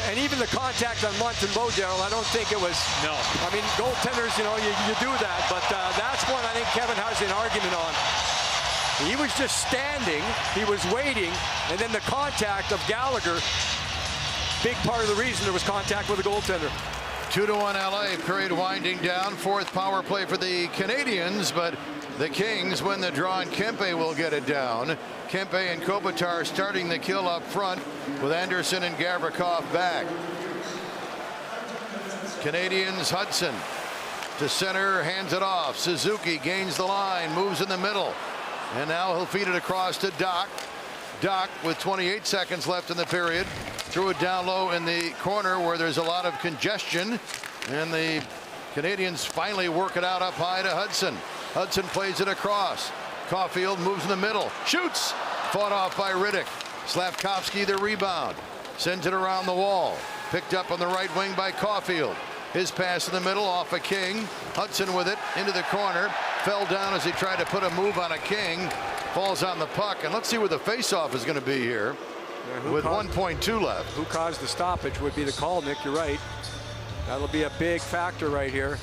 and even the contact on Montembeault, Darryl, I don't think it was. No. I mean, goaltenders, you know, you do that, but that's one I think Kevin has an argument on. He was just standing, he was waiting, and then the contact of Gallagher, big part of the reason there was contact with the goaltender. 2-1 LA, period winding down. Fourth power play for the Canadians, but the Kings win the draw, and Kempe will get it down. Kempe and Kopitar starting the kill up front with Anderson and Gavrikov back. Canadians, Hudson to center, hands it off. Suzuki gains the line, moves in the middle, and now he'll feed it across to Doc. Doc, with 28 seconds left in the period, threw it down low in the corner where there's a lot of congestion, and the Canadians finally work it out up high to Hudson. Hudson plays it across. Caulfield moves in the middle, shoots, fought off by Riddick. Slavkovsky the rebound, sends it around the wall, picked up on the right wing by Caulfield. His pass in the middle off a King. Hudson with it into the corner, fell down as he tried to put a move on a King, falls on the puck, and let's see where the face-off is going to be here. Yeah, with 1.2 left. Who caused the stoppage would be the call, Nick. You're right. That'll be a big factor right here.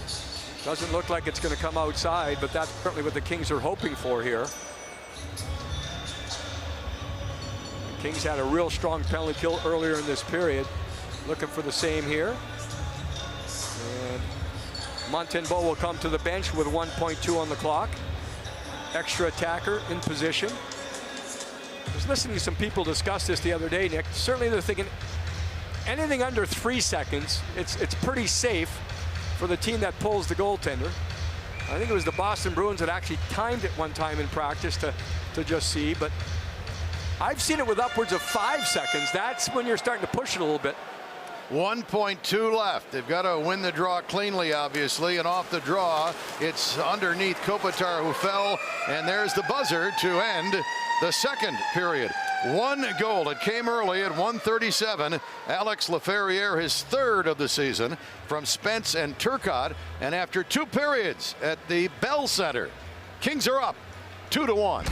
Doesn't look like it's going to come outside, but that's certainly what the Kings are hoping for here. The Kings had a real strong penalty kill earlier in this period. looking for the same here. And Montembeault will come to the bench with 1.2 on the clock. Extra attacker in position. I was listening to some people discuss this the other day, Nick. Certainly they're thinking anything under 3 seconds, it's pretty safe for the team that pulls the goaltender. I think it was the Boston Bruins that actually timed it one time in practice to just see, but I've seen it with upwards of 5 seconds. That's when you're starting to push it a little bit. 1.2 left. They've got to win the draw cleanly, obviously, and off the draw, it's underneath Kopitar, who fell, and there's the buzzer to end the second period. 1 goal. It came early at 1:37. Alex Laferriere, his 3rd of the season, from Spence and Turcotte, and after 2 periods at the Bell Center, Kings are up 2-1.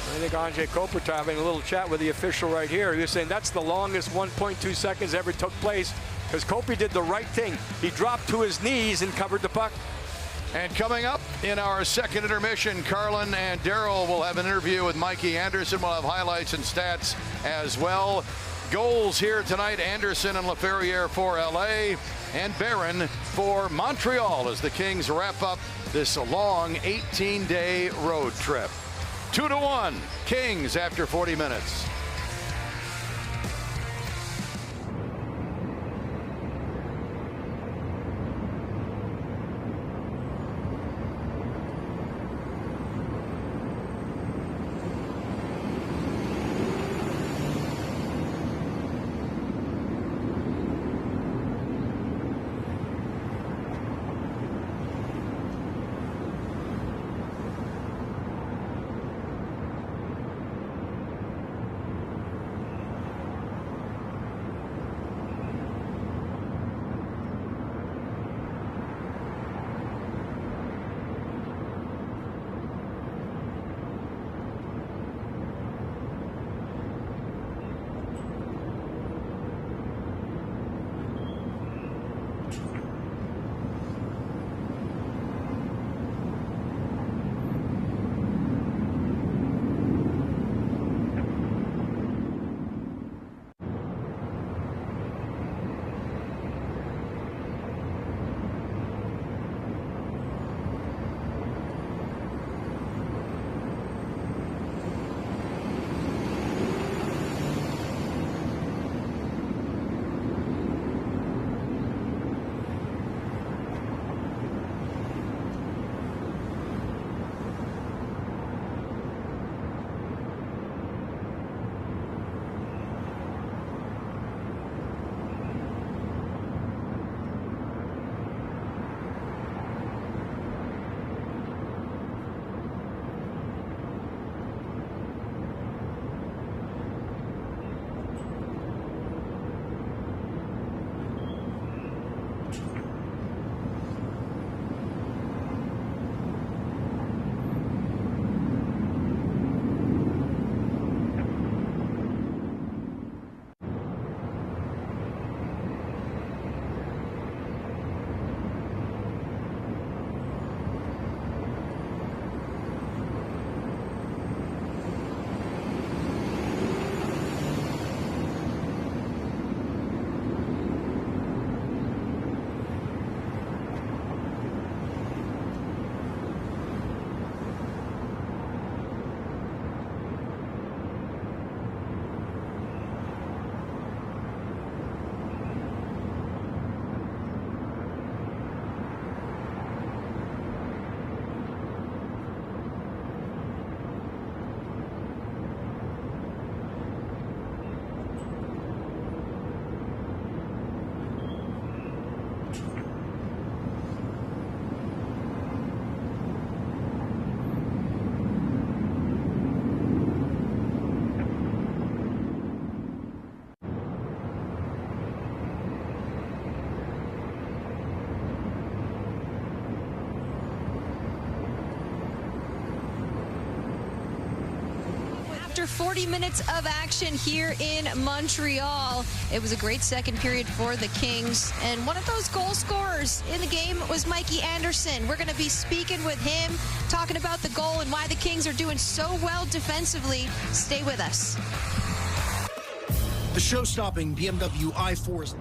I think Anze Kopitar having a little chat with the official right here. He was saying that's the longest 1.2 seconds ever took place because Kopi did the right thing. He dropped to his knees and covered the puck. And coming up in our second intermission, Carlin and Daryl will have an interview with Mikey Anderson. We'll have highlights and stats as well. Goals here tonight, Anderson and Laferriere for LA and Barron for Montreal as the Kings wrap up this long 18-day road trip. 2-1 Kings after 40 minutes. After 40 minutes of action here in Montreal, it was a great second period for the Kings. And one of those goal scorers in the game was Mikey Anderson. We're going to be speaking with him, talking about the goal and why the Kings are doing so well defensively. Stay with us. The show-stopping BMW i4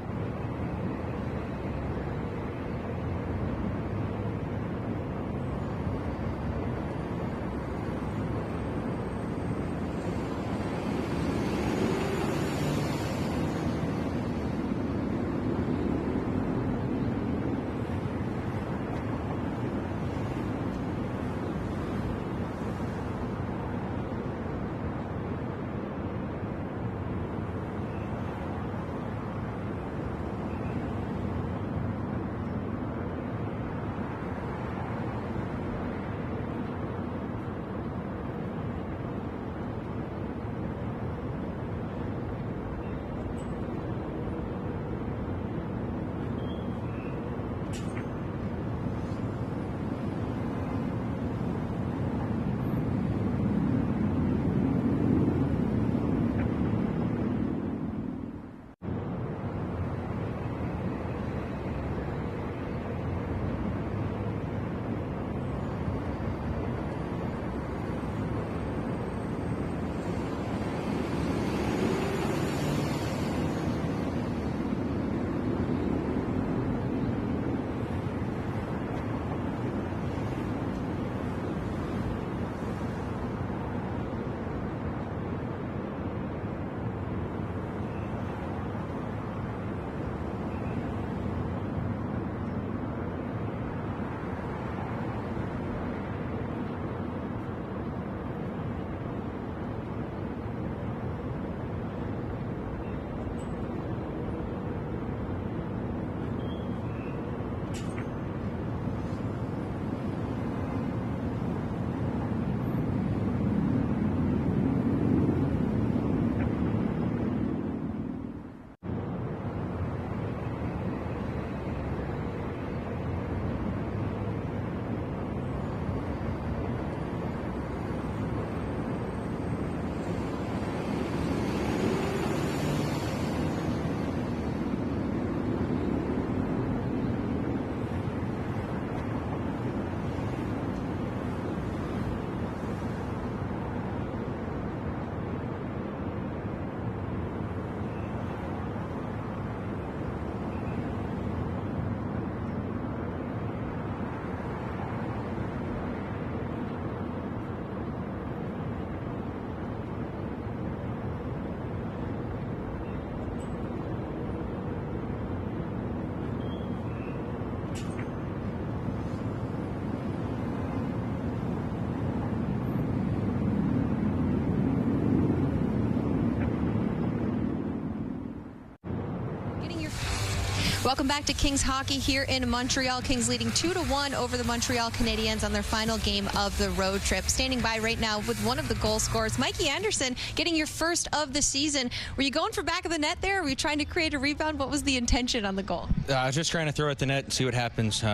Welcome back to Kings hockey here in Montreal. Kings leading 2-1 over the Montreal Canadiens on their final game of the road trip. Standing by right now with one of the goal scorers, Mikey Anderson, getting your first of the season. Were you going for back of the net there? Were you trying to create a rebound? What was the intention on the goal? I was just trying to throw at the net and see what happens.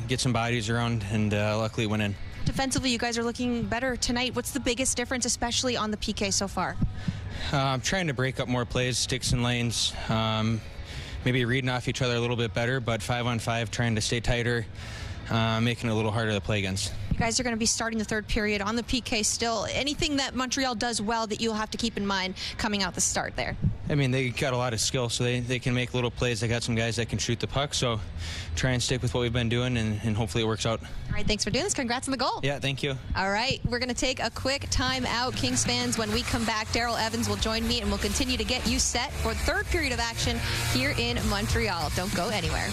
Get some bodies around, and luckily it went in. Defensively, you guys are looking better tonight. What's the biggest difference, especially on the PK so far? I'm trying to break up more plays, sticks and lanes. Maybe reading off each other a little bit better, but 5-on-5, trying to stay tighter, making it a little harder to play against. You guys are going to be starting the third period on the PK still. Anything that Montreal does well that you'll have to keep in mind coming out the start there? I mean, they got a lot of skill, so they can make little plays. They got some guys that can shoot the puck, so try and stick with what we've been doing, and hopefully it works out. All right, thanks for doing this. Congrats on the goal. Yeah, thank you. All right, we're going to take a quick time out. Kings fans, when we come back, Daryl Evans will join me, and we'll continue to get you set for the third period of action here in Montreal. Don't go anywhere.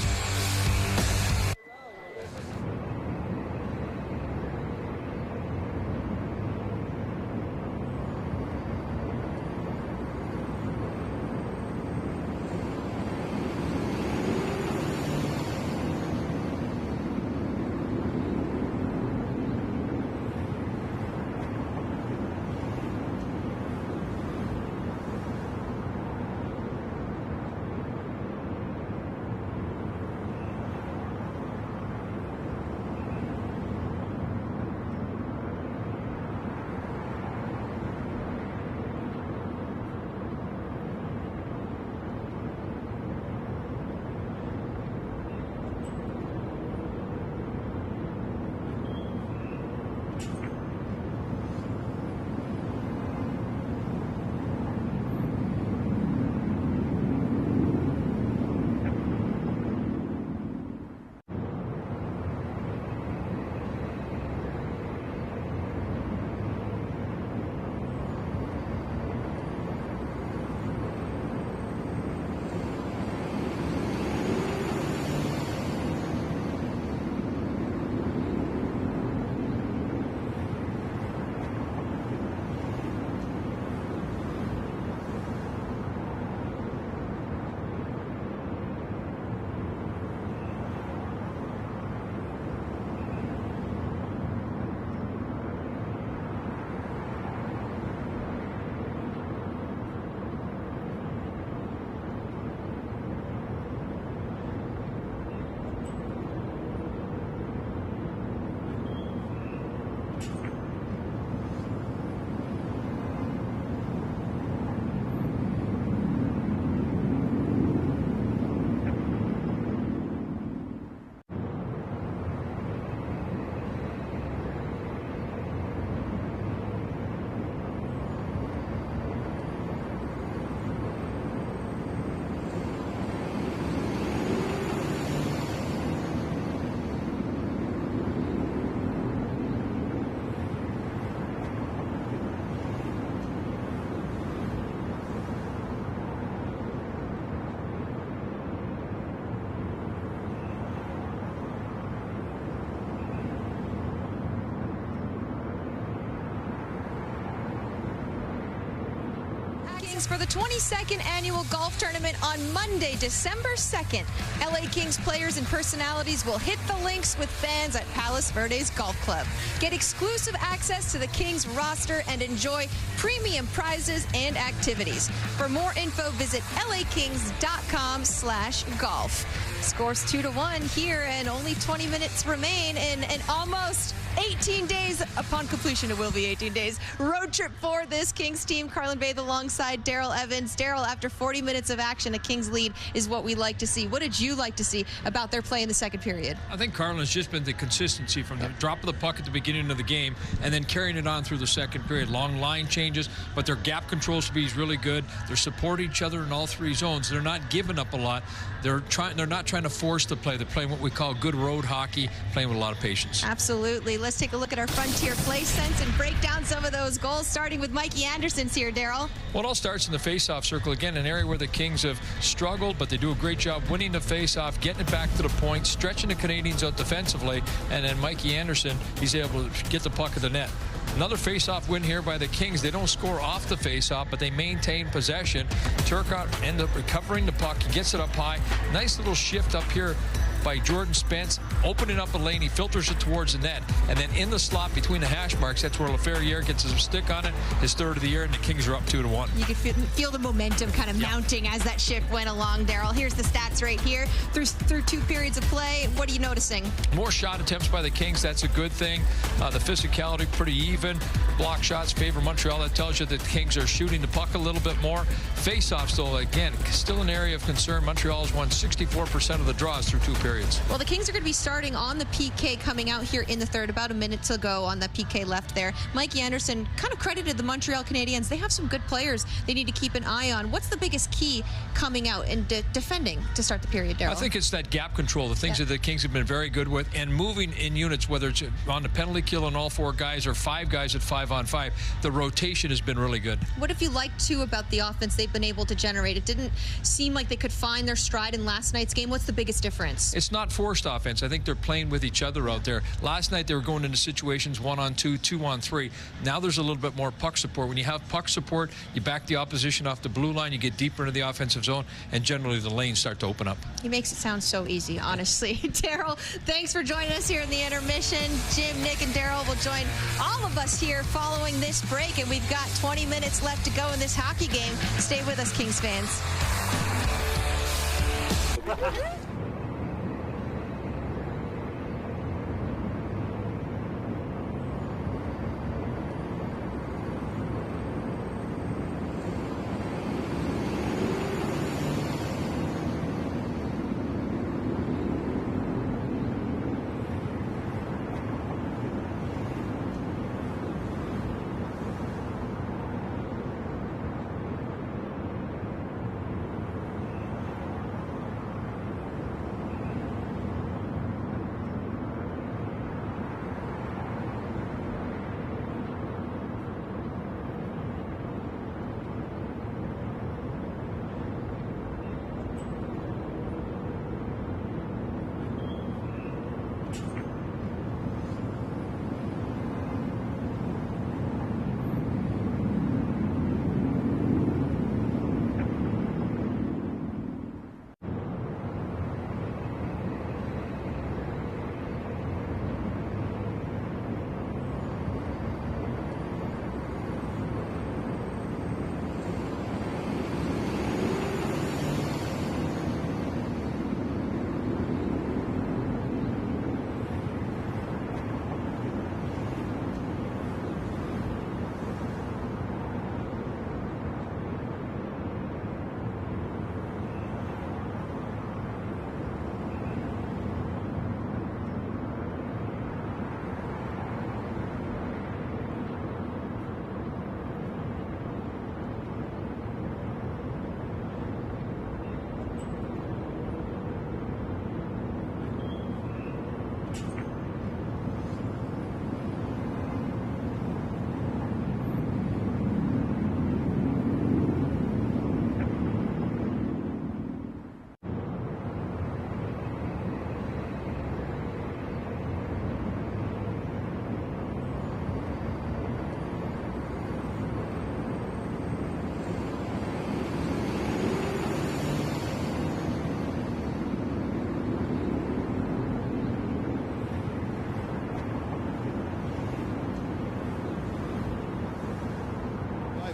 For the 22nd annual golf tournament on Monday, December 2nd, LA Kings players and personalities will hit the links with fans at Palos Verdes Golf Club. Get exclusive access to the Kings roster and enjoy premium prizes and activities. For more info, visit lakings.com/golf. Scores 2-1 here, and only 20 minutes remain in an almost 18 days. Upon completion, it will be 18 days. Road trip for this Kings team. Carlin Baith alongside Daryl Evans. Daryl, after 40 minutes of action, a Kings lead is what we like to see. What did you like to see about their play in the second period? I think Carlin's just been the consistency from the drop of the puck at the beginning of the game and then carrying it on through the second period. Long line changes, but their gap control speed is really good. They're supporting each other in all three zones. They're not giving up a lot. They're not trying to force the play. They're playing what we call good road hockey, playing with a lot of patience. Absolutely. Let's take a look at our Frontier play sense and break down some of those goals, starting with Mikey Anderson's here, Daryl. Well, it all starts in the face-off circle. Again, an area where the Kings have struggled, but they do a great job winning the face-off, getting it back to the point, stretching the Canadians out defensively, and then Mikey Anderson, he's able to get the puck at the net. Another face-off win here by the Kings. They don't score off the face-off, but they maintain possession. Turcotte ends up recovering the puck. He gets it up high. Nice little shift up here by Jordan Spence, opening up a lane. He filters it towards the net, and then in the slot between the hash marks, that's where Laferriere gets his stick on it, his third of the year, and the Kings are up 2-1. You could feel the momentum kind of mounting as that shift went along, Daryl. Here's the stats right here. Through 2 periods of play, what are you noticing? More shot attempts by the Kings. That's a good thing. The physicality pretty even. Block shots favor Montreal. That tells you that the Kings are shooting the puck a little bit more. Face-offs, though, again, still an area of concern. Montreal has won 64% of the draws through 2 periods. Well, the Kings are going to be starting on the PK coming out here in the third, about a minute to go on the PK left there. Mikey Anderson kind of credited the Montreal Canadiens. They have some good players they need to keep an eye on. What's the biggest key coming out and defending to start the period, Daryl? I think it's that gap control, the things that the Kings have been very good with, and moving in units, whether it's on the penalty kill and all 4 guys or 5 guys at 5-on-5. The rotation has been really good. What have you liked, too, about the offense they've been able to generate? It didn't seem like they could find their stride in last night's game. What's the biggest difference? It's not forced offense. I think they're playing with each other out there. Last night they were going into situations 1-on-2, 2-on-3. Now there's a little bit more puck support. When you have puck support, you back the opposition off the blue line, you get deeper into the offensive zone, and generally the lanes start to open up. He makes it sound so easy, honestly. Daryl, thanks for joining us here in the intermission. Jim, Nick, and Daryl will join all of us here following this break, and we've got 20 minutes left to go in this hockey game. Stay with us, Kings fans.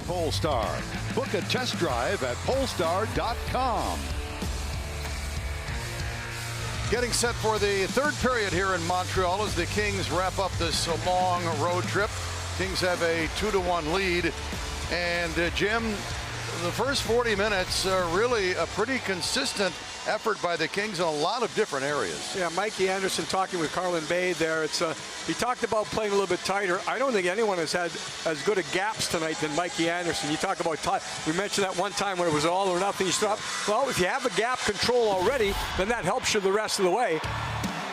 Polestar. Book a test drive at Polestar.com. Getting set for the third period here in Montreal as the Kings wrap up this long road trip. Kings have a 2-1 lead. And Jim, the first 40 minutes are really a pretty consistent effort by the Kings in a lot of different areas. Yeah, Mikey Anderson talking with Carlin Bay there. He talked about playing a little bit tighter. I don't think anyone has had as good a gaps tonight than Mikey Anderson. You talk about tight. We mentioned that one time when it was all or nothing. You stop. Well, if you have a gap control already, then that helps you the rest of the way.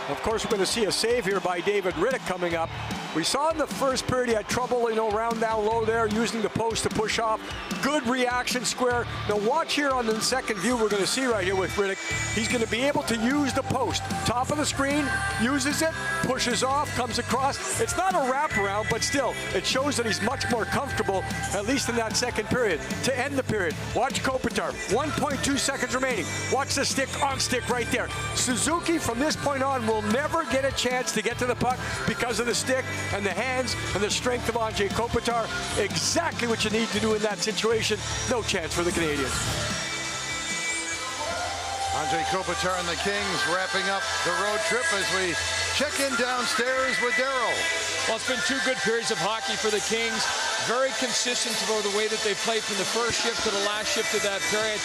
Of course, we're going to see a save here by David Riddick coming up. We saw in the first period he had trouble, round down low there, using the post to push off. Good reaction square. Now watch here on the second view we're going to see right here with Riddick. He's going to be able to use the post. Top of the screen, uses it, pushes off, comes across. It's not a wraparound, but still, it shows that he's much more comfortable, at least in that second period. To end the period, watch Kopitar. 1.2 seconds remaining. Watch the stick on stick right there. Suzuki, from this point on, will never get a chance to get to the puck because of the stick and the hands and the strength of Anze Kopitar. Exactly what you need to do in that situation. No chance for the Canadiens. Anze Kopitar and the Kings wrapping up the road trip as we check in downstairs with Daryl. Well, it's been 2 good periods of hockey for the Kings. Very consistent about the way that they played from the first shift to the last shift of that period.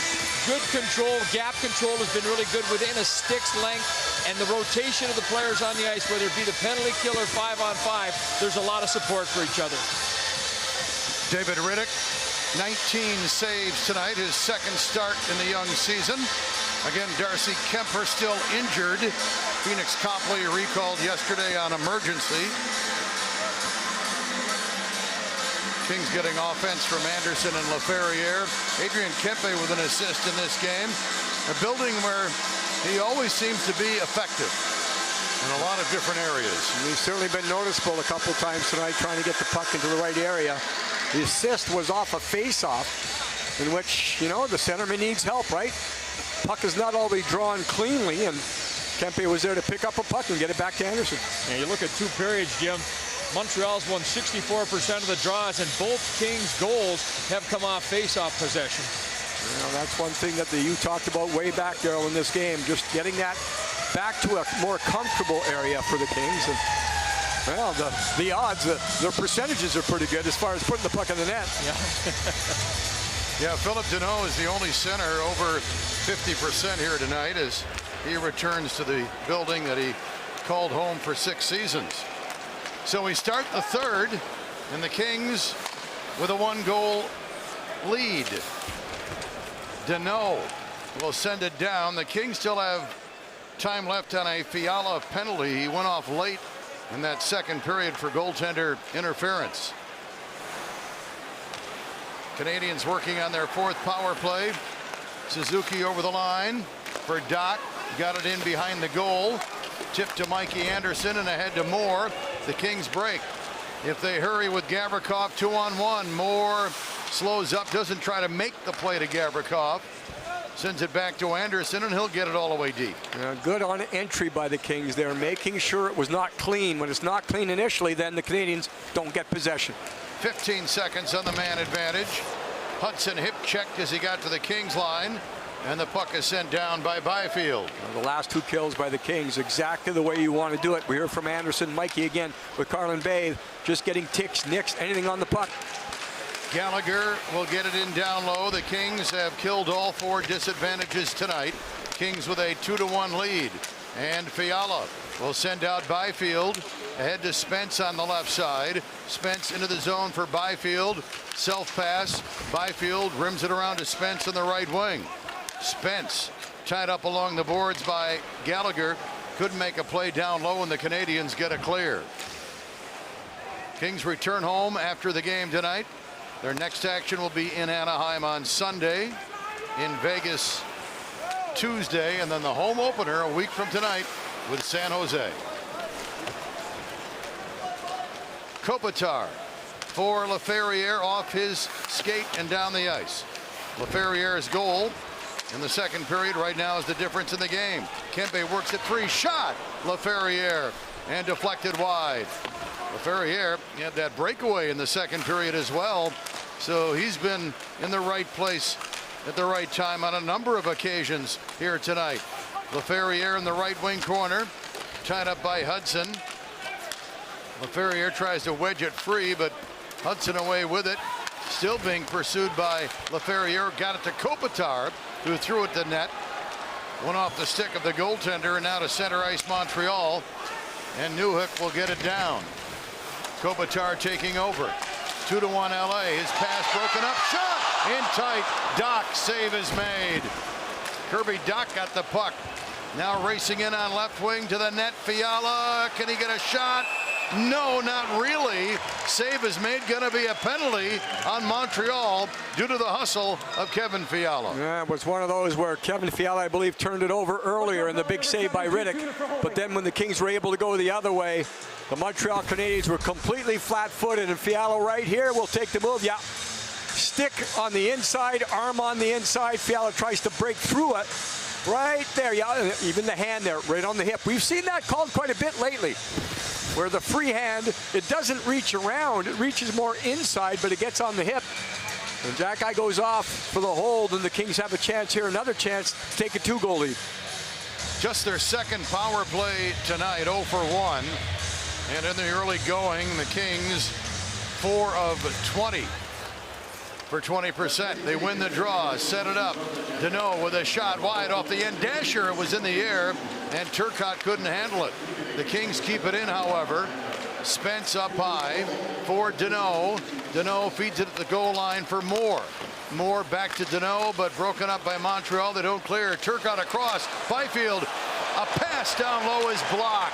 Good control, gap control has been really good within a stick's length, and the rotation of the players on the ice, whether it be the penalty kill or 5-on-5, there's a lot of support for each other. David Riddick, 19 saves tonight, his second start in the young season. Again, Darcy Kemper still injured. Phoenix Copley recalled yesterday on emergency. Kings getting offense from Anderson and Laferriere. Adrian Kempe with an assist in this game. A building where he always seems to be effective in a lot of different areas. And he's certainly been noticeable a couple times tonight trying to get the puck into the right area. The assist was off a face-off in which, the centerman needs help, right? Puck is not always drawn cleanly, and Kempe was there to pick up a puck and get it back to Anderson. And you look at 2 periods, Jim. Montreal's won 64% of the draws, and both Kings' goals have come off face-off possession. That's one thing that you talked about way back, Daryl, in this game, just getting that back to a more comfortable area for the Kings. And, well, the odds, their percentages are pretty good as far as putting the puck in the net. Yeah, Philip Deneau is the only center over 50% here tonight as he returns to the building that he called home for 6 seasons. So we start the third, and the Kings with a 1-goal lead. Deneau will send it down. The Kings still have time left on a Fiala penalty. He went off late in that second period for goaltender interference. Canadians working on their 4th power play. Suzuki over the line for Dach. Got it in behind the goal. Tip to Mikey Anderson and ahead to Moore. The Kings break. If they hurry with Gavrikov 2-on-1, Moore slows up, doesn't try to make the play to Gavrikov. Sends it back to Anderson, and he'll get it all the way deep. Good on entry by the Kings there, making sure it was not clean. When it's not clean initially, then the Canadians don't get possession. 15 seconds on the man advantage. Hudson hip checked as he got to the Kings line, and the puck is sent down by Byfield. The last 2 kills by the Kings, exactly the way you want to do it. We hear from Anderson, Mikey again with Carlin Bay, just getting ticks, nicks, anything on the puck. Gallagher will get it in down low. The Kings have killed all 4 disadvantages tonight. Kings with a 2-1 lead. And Fiala will send out Byfield ahead to Spence on the left side. Spence into the zone for Byfield. Self pass. Byfield rims it around to Spence in the right wing. Spence tied up along the boards by Gallagher. Couldn't make a play down low, and the Canadians get a clear. Kings return home after the game tonight. Their next action will be in Anaheim on Sunday, in Vegas Tuesday, and then the home opener a week from tonight with San Jose. Kopitar for Laferriere off his skate and down the ice. Laferriere's goal in the second period right now is the difference in the game. Kempe works it free, shot Laferriere, and deflected wide. Laferriere had that breakaway in the second period as well, so he's been in the right place at the right time on a number of occasions here tonight. Laferriere in the right wing corner, tied up by Hudson. Laferriere tries to wedge it free, but Hudson away with it. Still being pursued by Laferriere. Got it to Kopitar, who threw it to net. One off the stick of the goaltender, and now to center ice Montreal. And Newhook will get it down. Kopitar taking over. 2-1 LA. His pass broken up. Shot in tight. Dach save is made. Kirby Dach got the puck. Now racing in on left wing to the net. Fiala. Can he get a shot? No, not really. Save is made. Going to be a penalty on Montreal due to the hustle of Kevin Fiala. Yeah, it was one of those where Kevin Fiala, I believe, turned it over earlier in the big save by Riddick. But then when the Kings were able to go the other way, the Montreal Canadiens were completely flat-footed. And Fiala right here will take the move. Yeah. Stick on the inside, arm on the inside. Fiala tries to break through it. Right there, yeah, even the hand there, right on the hip. We've seen that called quite a bit lately, where the free hand, it doesn't reach around, it reaches more inside, but it gets on the hip. And that guy goes off for the hold, and the Kings have a chance here, another chance to take a 2-goal lead. Just their second power play tonight, 0 for 1. And in the early going, the Kings 4 of 20. For 20%. They win the draw, set it up. Danault with a shot wide off the end. Dasher was in the air, and Turcotte couldn't handle it. The Kings keep it in, however. Spence up high for Danault. Danault feeds it at the goal line for Moore. Moore back to Danault, but broken up by Montreal. They don't clear. Turcotte across. Byfield. A pass down low is blocked.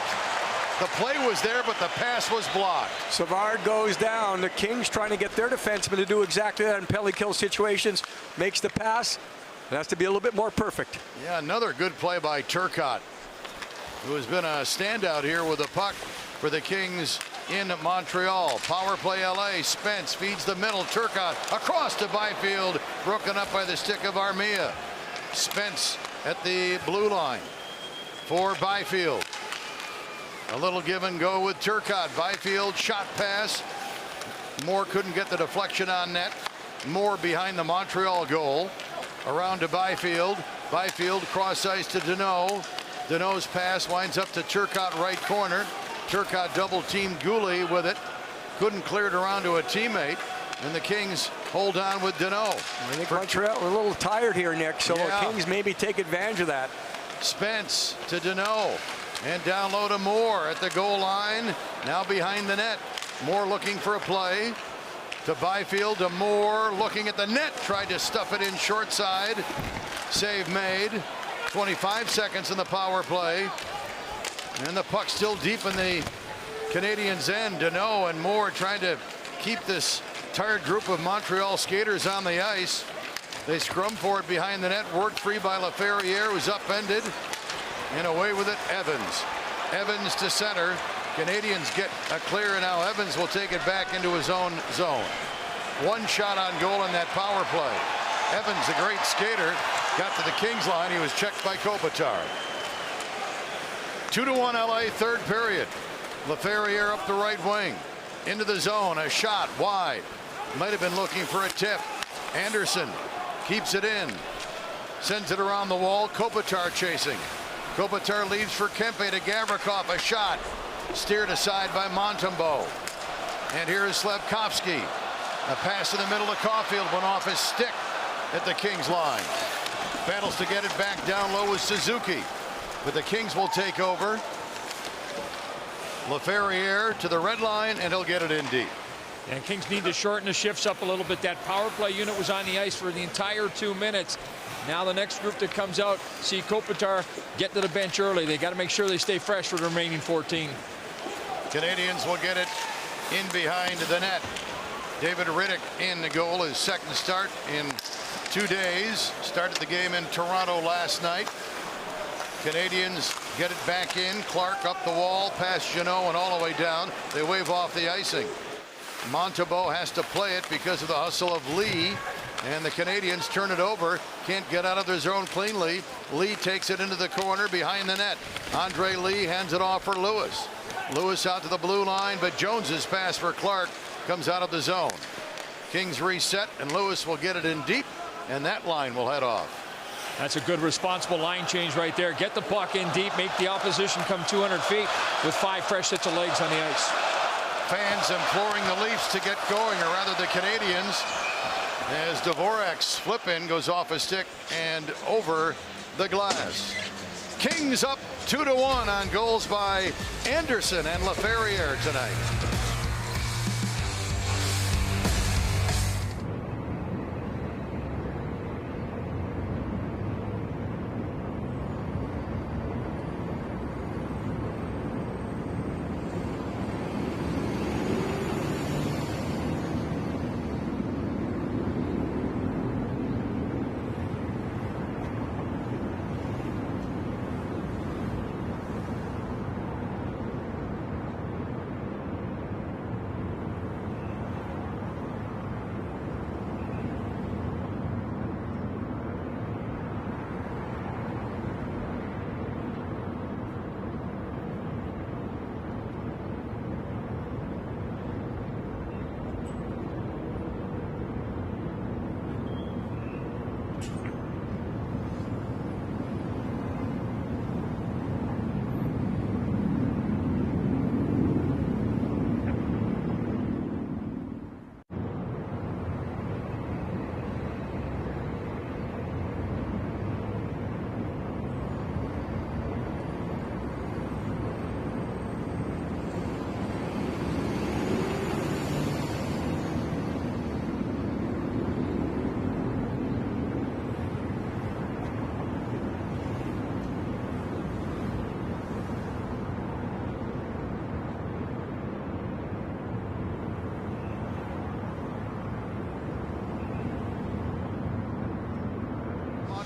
The play was there, but the pass was blocked. Savard goes down. The Kings trying to get their defenseman to do exactly that in penalty kill situations. Makes the pass. It has to be a little bit more perfect. Yeah, another good play by Turcotte, who has been a standout here with the puck for the Kings in Montreal. Power play LA. Spence feeds the middle. Turcotte across to Byfield. Broken up by the stick of Armia. Spence at the blue line for Byfield. A little give and go with Turcotte. Byfield shot pass. Moore couldn't get the deflection on net. Moore behind the Montreal goal. Around to Byfield. Byfield cross ice to Danault. Danault's pass winds up to Turcotte right corner. Turcotte double teamed Goulet with it. Couldn't clear it around to a teammate. And the Kings hold on with Danault. I think Montreal are a little tired here, Nick. So the Kings maybe take advantage of that. Spence to Danault. And down low to Moore at the goal line. Now behind the net. Moore looking for a play. To Byfield, to Moore, looking at the net. Tried to stuff it in short side. Save made. 25 seconds in the power play. And the puck still deep in the Canadiens' end. Danault and Moore trying to keep this tired group of Montreal skaters on the ice. They scrum for it behind the net. Worked free by Laferriere, who's upended. And away with it, Evans. Evans to center. Canadians get a clear, and now Evans will take it back into his own zone. One shot on goal in that power play. Evans, a great skater, got to the Kings line. He was checked by Kopitar. 2-1 LA, third period. Laferriere up the right wing. Into the zone, a shot wide. Might have been looking for a tip. Anderson keeps it in. Sends it around the wall. Kopitar chasing. Kopitar leaves for Kempe to Gavrikov. A shot steered aside by Montembeault. And here is Slafkovsky. A pass in the middle of Caulfield went off his stick at the Kings line. Battles to get it back down low with Suzuki. But the Kings will take over. Laferriere to the red line, and he'll get it in deep. And Kings need to shorten the shifts up a little bit. That power play unit was on the ice for the entire 2 minutes. Now the next group that comes out, see Kopitar get to the bench early. They got to make sure they stay fresh for the remaining 14. Canadians will get it in behind the net. David Riddick in the goal, his second start in 2 days. Started the game in Toronto last night. Canadians get it back in. Clark up the wall, past Jeannot and all the way down. They wave off the icing. Montembeault has to play it because of the hustle of Lee. And the Canadians turn it over. Can't get out of their zone cleanly. Lee takes it into the corner behind the net. Andre Lee hands it off for Lewis. Lewis out to the blue line, but Jones's pass for Clark comes out of the zone. Kings reset, and Lewis will get it in deep, and that line will head off. That's a good responsible line change right there. Get the puck in deep, make the opposition come 200 feet with 5 fresh sets of legs on the ice. Fans imploring the Leafs to get going, or rather the Canadians, as Dvorak's flip-in goes off a stick and over the glass. Kings up 2-1 on goals by Anderson and Laferriere tonight.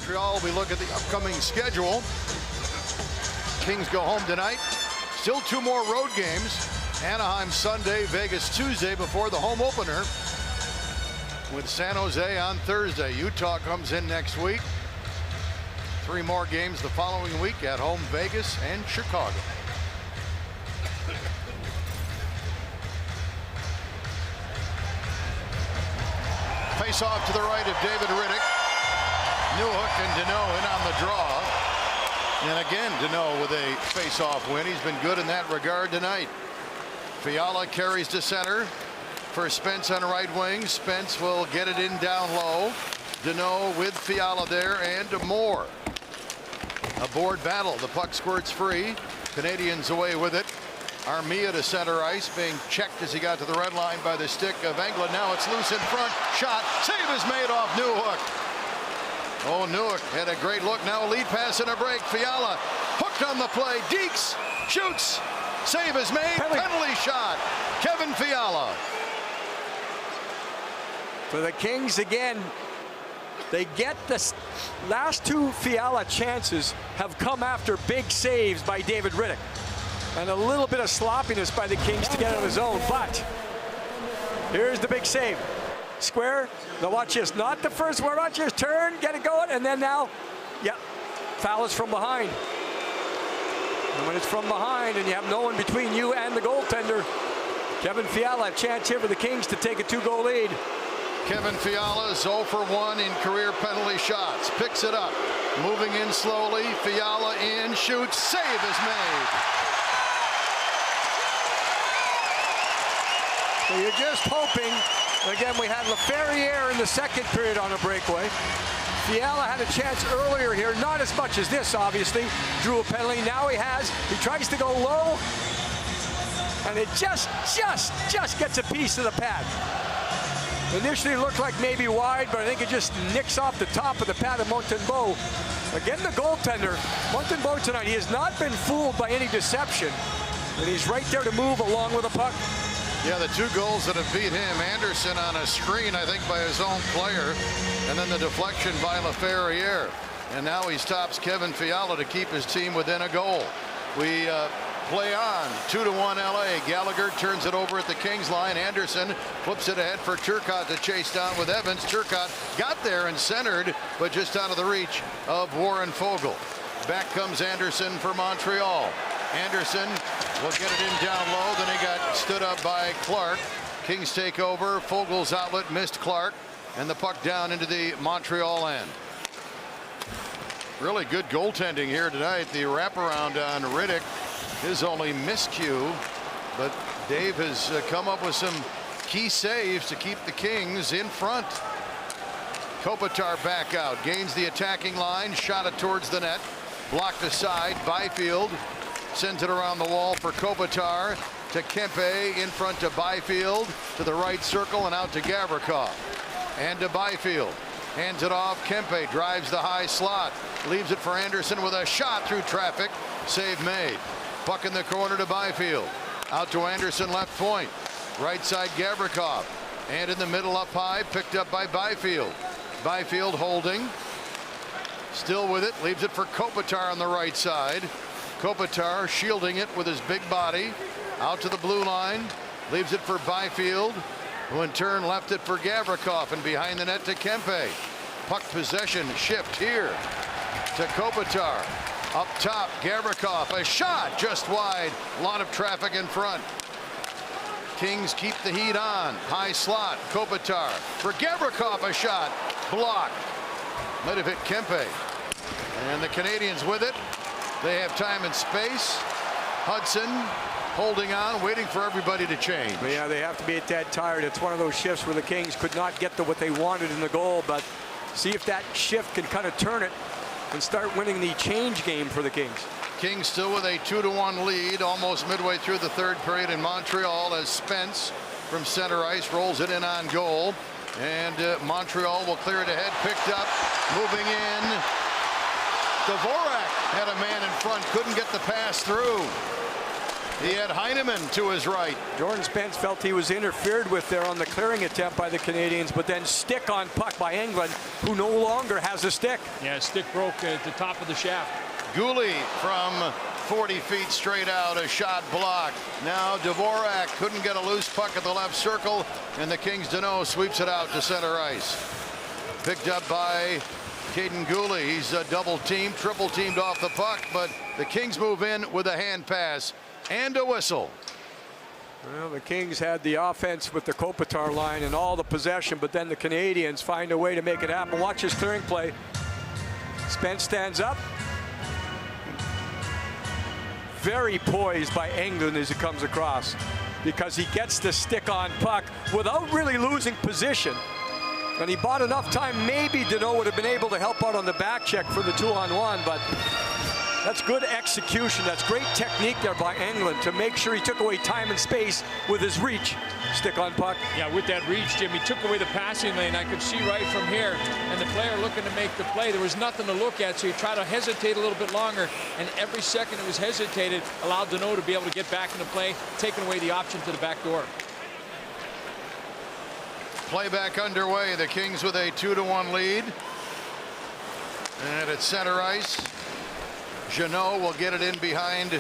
Montreal, we look at the upcoming schedule. Kings go home tonight. Still 2 more road games. Anaheim Sunday, Vegas Tuesday before the home opener with San Jose on Thursday. Utah comes in next week. 3 more games the following week at home, Vegas and Chicago. Face off to the right of David Rittich. Newhook and Danault in on the draw. And again, Danault with a face-off win. He's been good in that regard tonight. Fiala carries to center for Spence on right wing. Spence will get it in down low. Danault with Fiala there and more. A board battle. The puck squirts free. Canadians away with it. Armia to center ice, being checked as he got to the red line by the stick of Englund. Now it's loose in front. Shot. Save is made off Newhook. Oh, Newhook had a great look. Now a lead pass and a break. Fiala hooked on the play. Deeks shoots. Save is made. Penalty shot. Kevin Fiala. For the Kings again, they get the last 2 Fiala chances have come after big saves by David Rittich. And a little bit of sloppiness by the Kings to get on his own. But here's the big save. Square. Now watch this. Not the first one. Watch this. Turn. Get it going. And then now, yeah, foul is from behind. And when it's from behind and you have no one between you and the goaltender, Kevin Fiala, a chance here for the Kings to take a 2-goal lead. Kevin Fiala is 0 for 1 in career penalty shots. Picks it up. Moving in slowly. Fiala in. Shoots. Save is made. So you're just hoping. Again, we had LaFerriere in the second period on a breakaway. Fiala had a chance earlier here, not as much as this, obviously. Drew a penalty. Now he tries to go low, and it just gets a piece of the pad. Initially it looked like maybe wide, but I think it just nicks off the top of the pad of Montembeault. Again, the goaltender, Montembeault tonight, he has not been fooled by any deception, and he's right there to move along with the puck. Yeah, the 2 goals that have beat him, Anderson on a screen, I think, by his own player, and then the deflection by LaFerriere. And now he stops Kevin Fiala to keep his team within a goal. We play on. 2-1 LA. Gallagher turns it over at the Kings line. Anderson flips it ahead for Turcotte to chase down with Evans. Turcotte got there and centered, but just out of the reach of Warren Foegele. Back comes Anderson for Montreal. Anderson will get it in down low. Then he got stood up by Clark. Kings take over. Fogel's outlet missed Clark, and the puck down into the Montreal end. Really good goaltending here tonight. The wraparound on Rittich, his only miscue, but Dave has come up with some key saves to keep the Kings in front. Kopitar back out, gains the attacking line, shot it towards the net, blocked aside. Byfield sends it around the wall for Kopitar to Kempe, in front to Byfield, to the right circle and out to Gavrikov, and to Byfield. Hands it off. Kempe drives the high slot, leaves it for Anderson with a shot through traffic. Save made. Puck in the corner to Byfield. Out to Anderson, left point. Right side Gavrikov, and in the middle up high, picked up by Byfield. Byfield holding, still with it, leaves it for Kopitar on the right side. Kopitar shielding it with his big body. Out to the blue line, leaves it for Byfield, who in turn left it for Gavrikov, and behind the net to Kempe. Puck possession shift here to Kopitar. Up top, Gavrikov, a shot just wide. A lot of traffic in front. Kings keep the heat on. High slot, Kopitar for Gavrikov, a shot blocked. Might have hit Kempe. And the Canadians with it. They have time and space. Hudson holding on, waiting for everybody to change. But yeah, they have to be dead tired. It's one of those shifts where the Kings could not get to what they wanted in the goal, but see if that shift can kind of turn it and start winning the change game for the Kings. Kings still with a 2-1 lead, almost midway through the third period in Montreal, as Spence from center ice rolls it in on goal. And Montreal will clear it ahead, picked up, moving in. Dvorak had a man in front, couldn't get the pass through. He had Heineman to his right. Jordan Spence felt he was interfered with there on the clearing attempt by the Canadians, but then stick on puck by Englund, who no longer has a stick. Yeah, stick broke at the top of the shaft. Gooley from 40 feet straight out, a shot blocked. Now Dvorak couldn't get a loose puck at the left circle, and the Kings Deneau sweeps it out to center ice. Picked up by Caden Gooley. He's double teamed, triple teamed off the puck, but the Kings move in with a hand pass and a whistle. Well, the Kings had the offense with the Kopitar line and all the possession, but then the Canadians find a way to make it happen. Watch his clearing play. Spence stands up. Very poised by Englund as he comes across, because he gets the stick on puck without really losing position. And he bought enough time. Maybe Deneau would have been able to help out on the back check for the 2-on-1, but that's good execution. That's great technique there by Englund to make sure he took away time and space with his reach. Stick on puck. Yeah, with that reach, Jim, he took away the passing lane. I could see right from here, and the player looking to make the play. There was nothing to look at, so he tried to hesitate a little bit longer, and every second it was hesitated allowed Deneau to be able to get back into play, taking away the option to the back door. Play back underway. The Kings with a 2-1 lead. And at center ice, Jeannot will get it in behind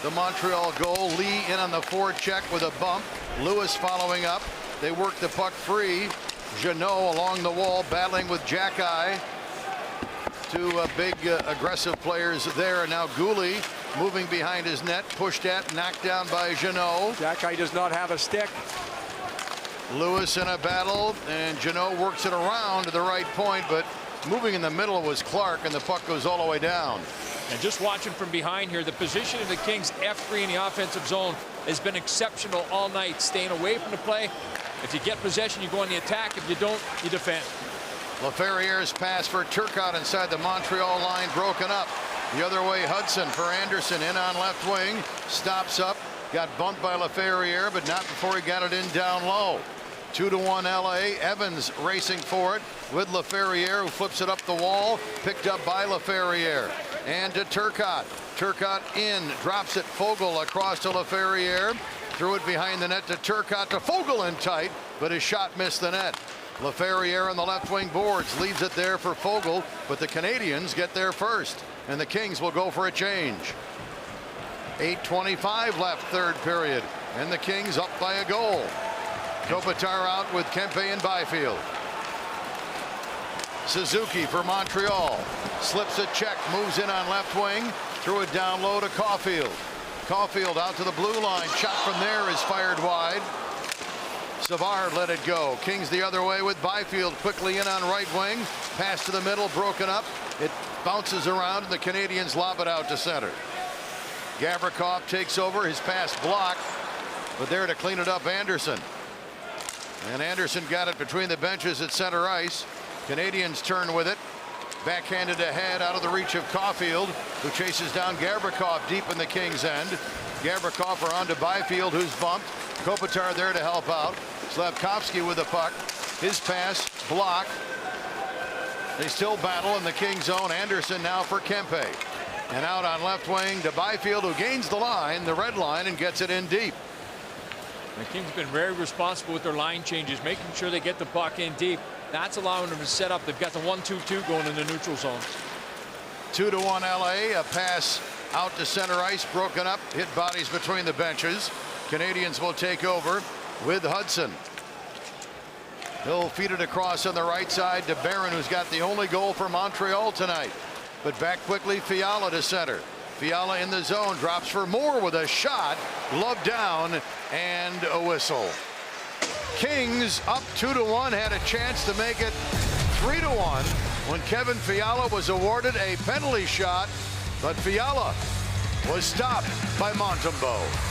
the Montreal goal. Lee in on the forecheck with a bump. Lewis following up. They work the puck free. Jeannot along the wall battling with Jack-Eye. Two big aggressive players there. And now Gooley moving behind his net, pushed at, knocked down by Jeannot. Jack-Eye does not have a stick. Lewis in a battle, and Jeannot works it around to the right point, but moving in the middle was Clark, and the puck goes all the way down. And just watching from behind here, the position of the Kings F3 in the offensive zone has been exceptional all night, staying away from the play. If you get possession, you go on the attack. If you don't, you defend. Laferriere's pass for Turcotte inside the Montreal line, broken up. The other way, Hudson for Anderson in on left wing, stops up, got bumped by Laferriere, but not before he got it in down low. 2-1 LA. Evans racing for it with Laferriere, who flips it up the wall, picked up by Laferriere. And to Turcotte. Turcotte in, drops it. Fogle across to Laferriere, threw it behind the net to Turcotte, to Fogle in tight, but his shot missed the net. Laferriere on the left wing boards, leaves it there for Fogle, but the Canadians get there first, and the Kings will go for a change. 8:25 left, third period, and the Kings up by a goal. Kopitar out with Kempe and Byfield. Suzuki for Montreal. Slips a check, moves in on left wing, threw it down low to Caulfield. Caulfield out to the blue line. Shot from there is fired wide. Savard let it go. Kings the other way with Byfield quickly in on right wing. Pass to the middle, broken up. It bounces around, and the Canadians lob it out to center. Gavrikov takes over, his pass blocked, but there to clean it up, Anderson. And Anderson got it between the benches at center ice. Canadians turn with it. Backhanded ahead out of the reach of Caulfield, who chases down Gavrikov deep in the Kings end. Gavrikov around to Byfield, who's bumped. Kopitar there to help out. Slavkovsky with the puck. His pass blocked. They still battle in the Kings zone. Anderson now for Kempe. And out on left wing to Byfield, who gains the line, the red line, and gets it in deep. The Kings have been very responsible with their line changes, making sure they get the puck in deep. That's allowing them to set up. They've got the 1-2-2 going in the neutral zone. 2-1 LA. A pass out to center ice, broken up, hit bodies between the benches. Canadians will take over with Hudson. He'll feed it across on the right side to Barron, who's got the only goal for Montreal tonight. But back quickly, Fiala to center. Fiala in the zone, drops for Moore with a shot, glove down, and a whistle. Kings up 2-1, had a chance to make it 3-1 when Kevin Fiala was awarded a penalty shot, but Fiala was stopped by Montembeault.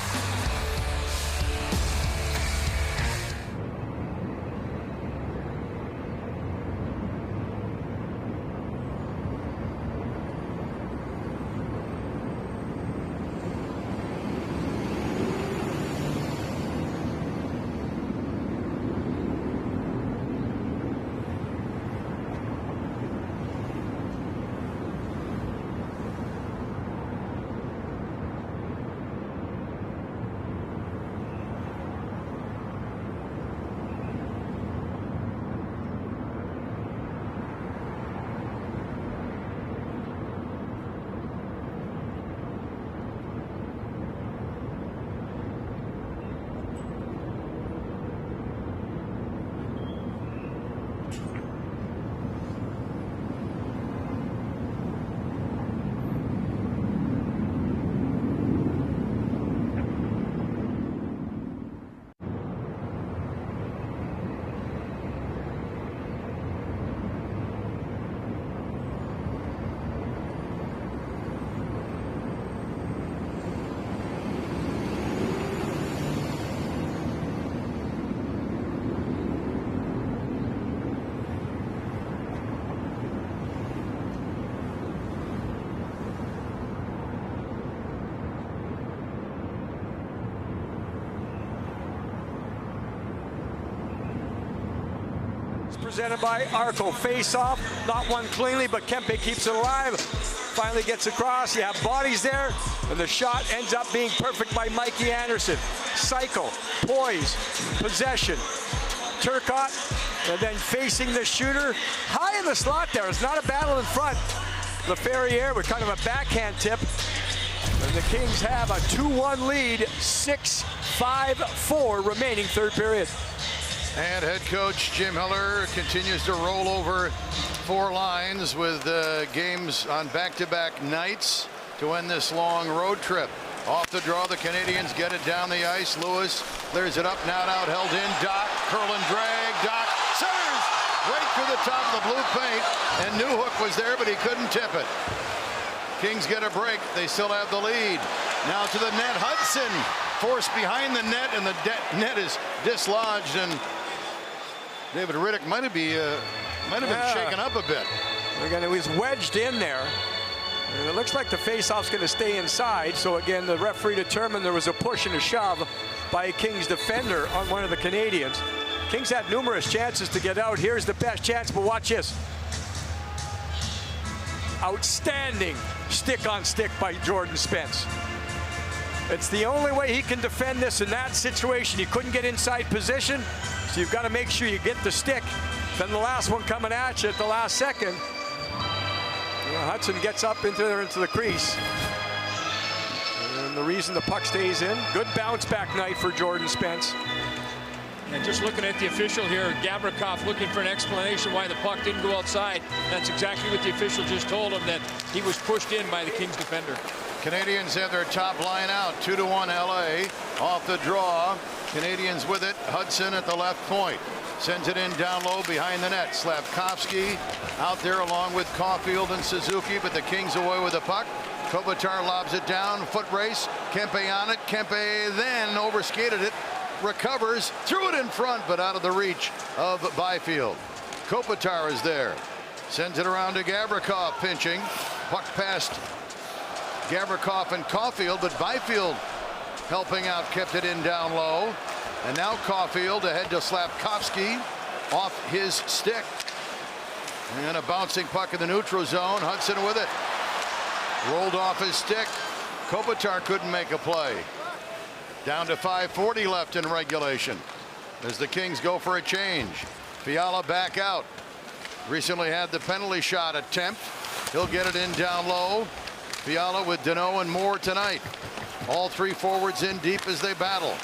It's presented by Arco. Face off, not one cleanly, but Kempe keeps it alive. Finally gets across. You have bodies there, and the shot ends up being perfect by Mikey Anderson. Cycle, poise, possession. Turcotte, and then facing the shooter. High in the slot there. It's not a battle in front. LaFerriere with kind of a backhand tip. And the Kings have a 2-1 lead, 6-5-4 remaining third period. And head coach Jim Hiller continues to roll over 4 lines with games on back-to-back nights to end this long road trip. Off the draw, the Canadians get it down the ice. Lewis clears it up, now out, held in. Doc, curl and drag. Doc centers right through the top of the blue paint. And Newhook was there, but he couldn't tip it. Kings get a break. They still have the lead. Now to the net. Hudson forced behind the net, and the net is dislodged. And David Rittich might have been shaken up a bit. Again, it was wedged in there. And it looks like the faceoff's going to stay inside. So again, the referee determined there was a push and a shove by a Kings defender on one of the Canadians. Kings had numerous chances to get out. Here's the best chance, but watch this. Outstanding stick on stick by Jordan Spence. It's the only way he can defend this in that situation. He couldn't get inside position, so you've got to make sure you get the stick. Then the last one coming at you at the last second. Hudson gets up into the crease. And the reason the puck stays in, good bounce back night for Jordan Spence. And just looking at the official here, Gavrikov looking for an explanation why the puck didn't go outside. That's exactly what the official just told him, that he was pushed in by the Kings defender. Canadians have their top line out, 2-1 LA. Off the draw, Canadians with it. Hudson at the left point. Sends it in down low behind the net. Slavkovsky out there along with Caulfield and Suzuki, but the Kings away with the puck. Kopitar lobs it down, foot race. Kempe on it. Kempe then overskated it. Recovers, threw it in front, but out of the reach of Byfield. Kopitar is there. Sends it around to Gavrikov, pinching. Puck past Gavrikov and Caulfield, but Byfield helping out, kept it in down low. And now Caulfield ahead to Slavkovsky off his stick. And a bouncing puck in the neutral zone. Hudson with it. Rolled off his stick. Kopitar couldn't make a play. Down to 5:40 left in regulation as the Kings go for a change. Fiala back out. Recently had the penalty shot attempt. He'll get it in down low. Fiala with Deneau and Moore tonight. All 3 forwards in deep as they battle.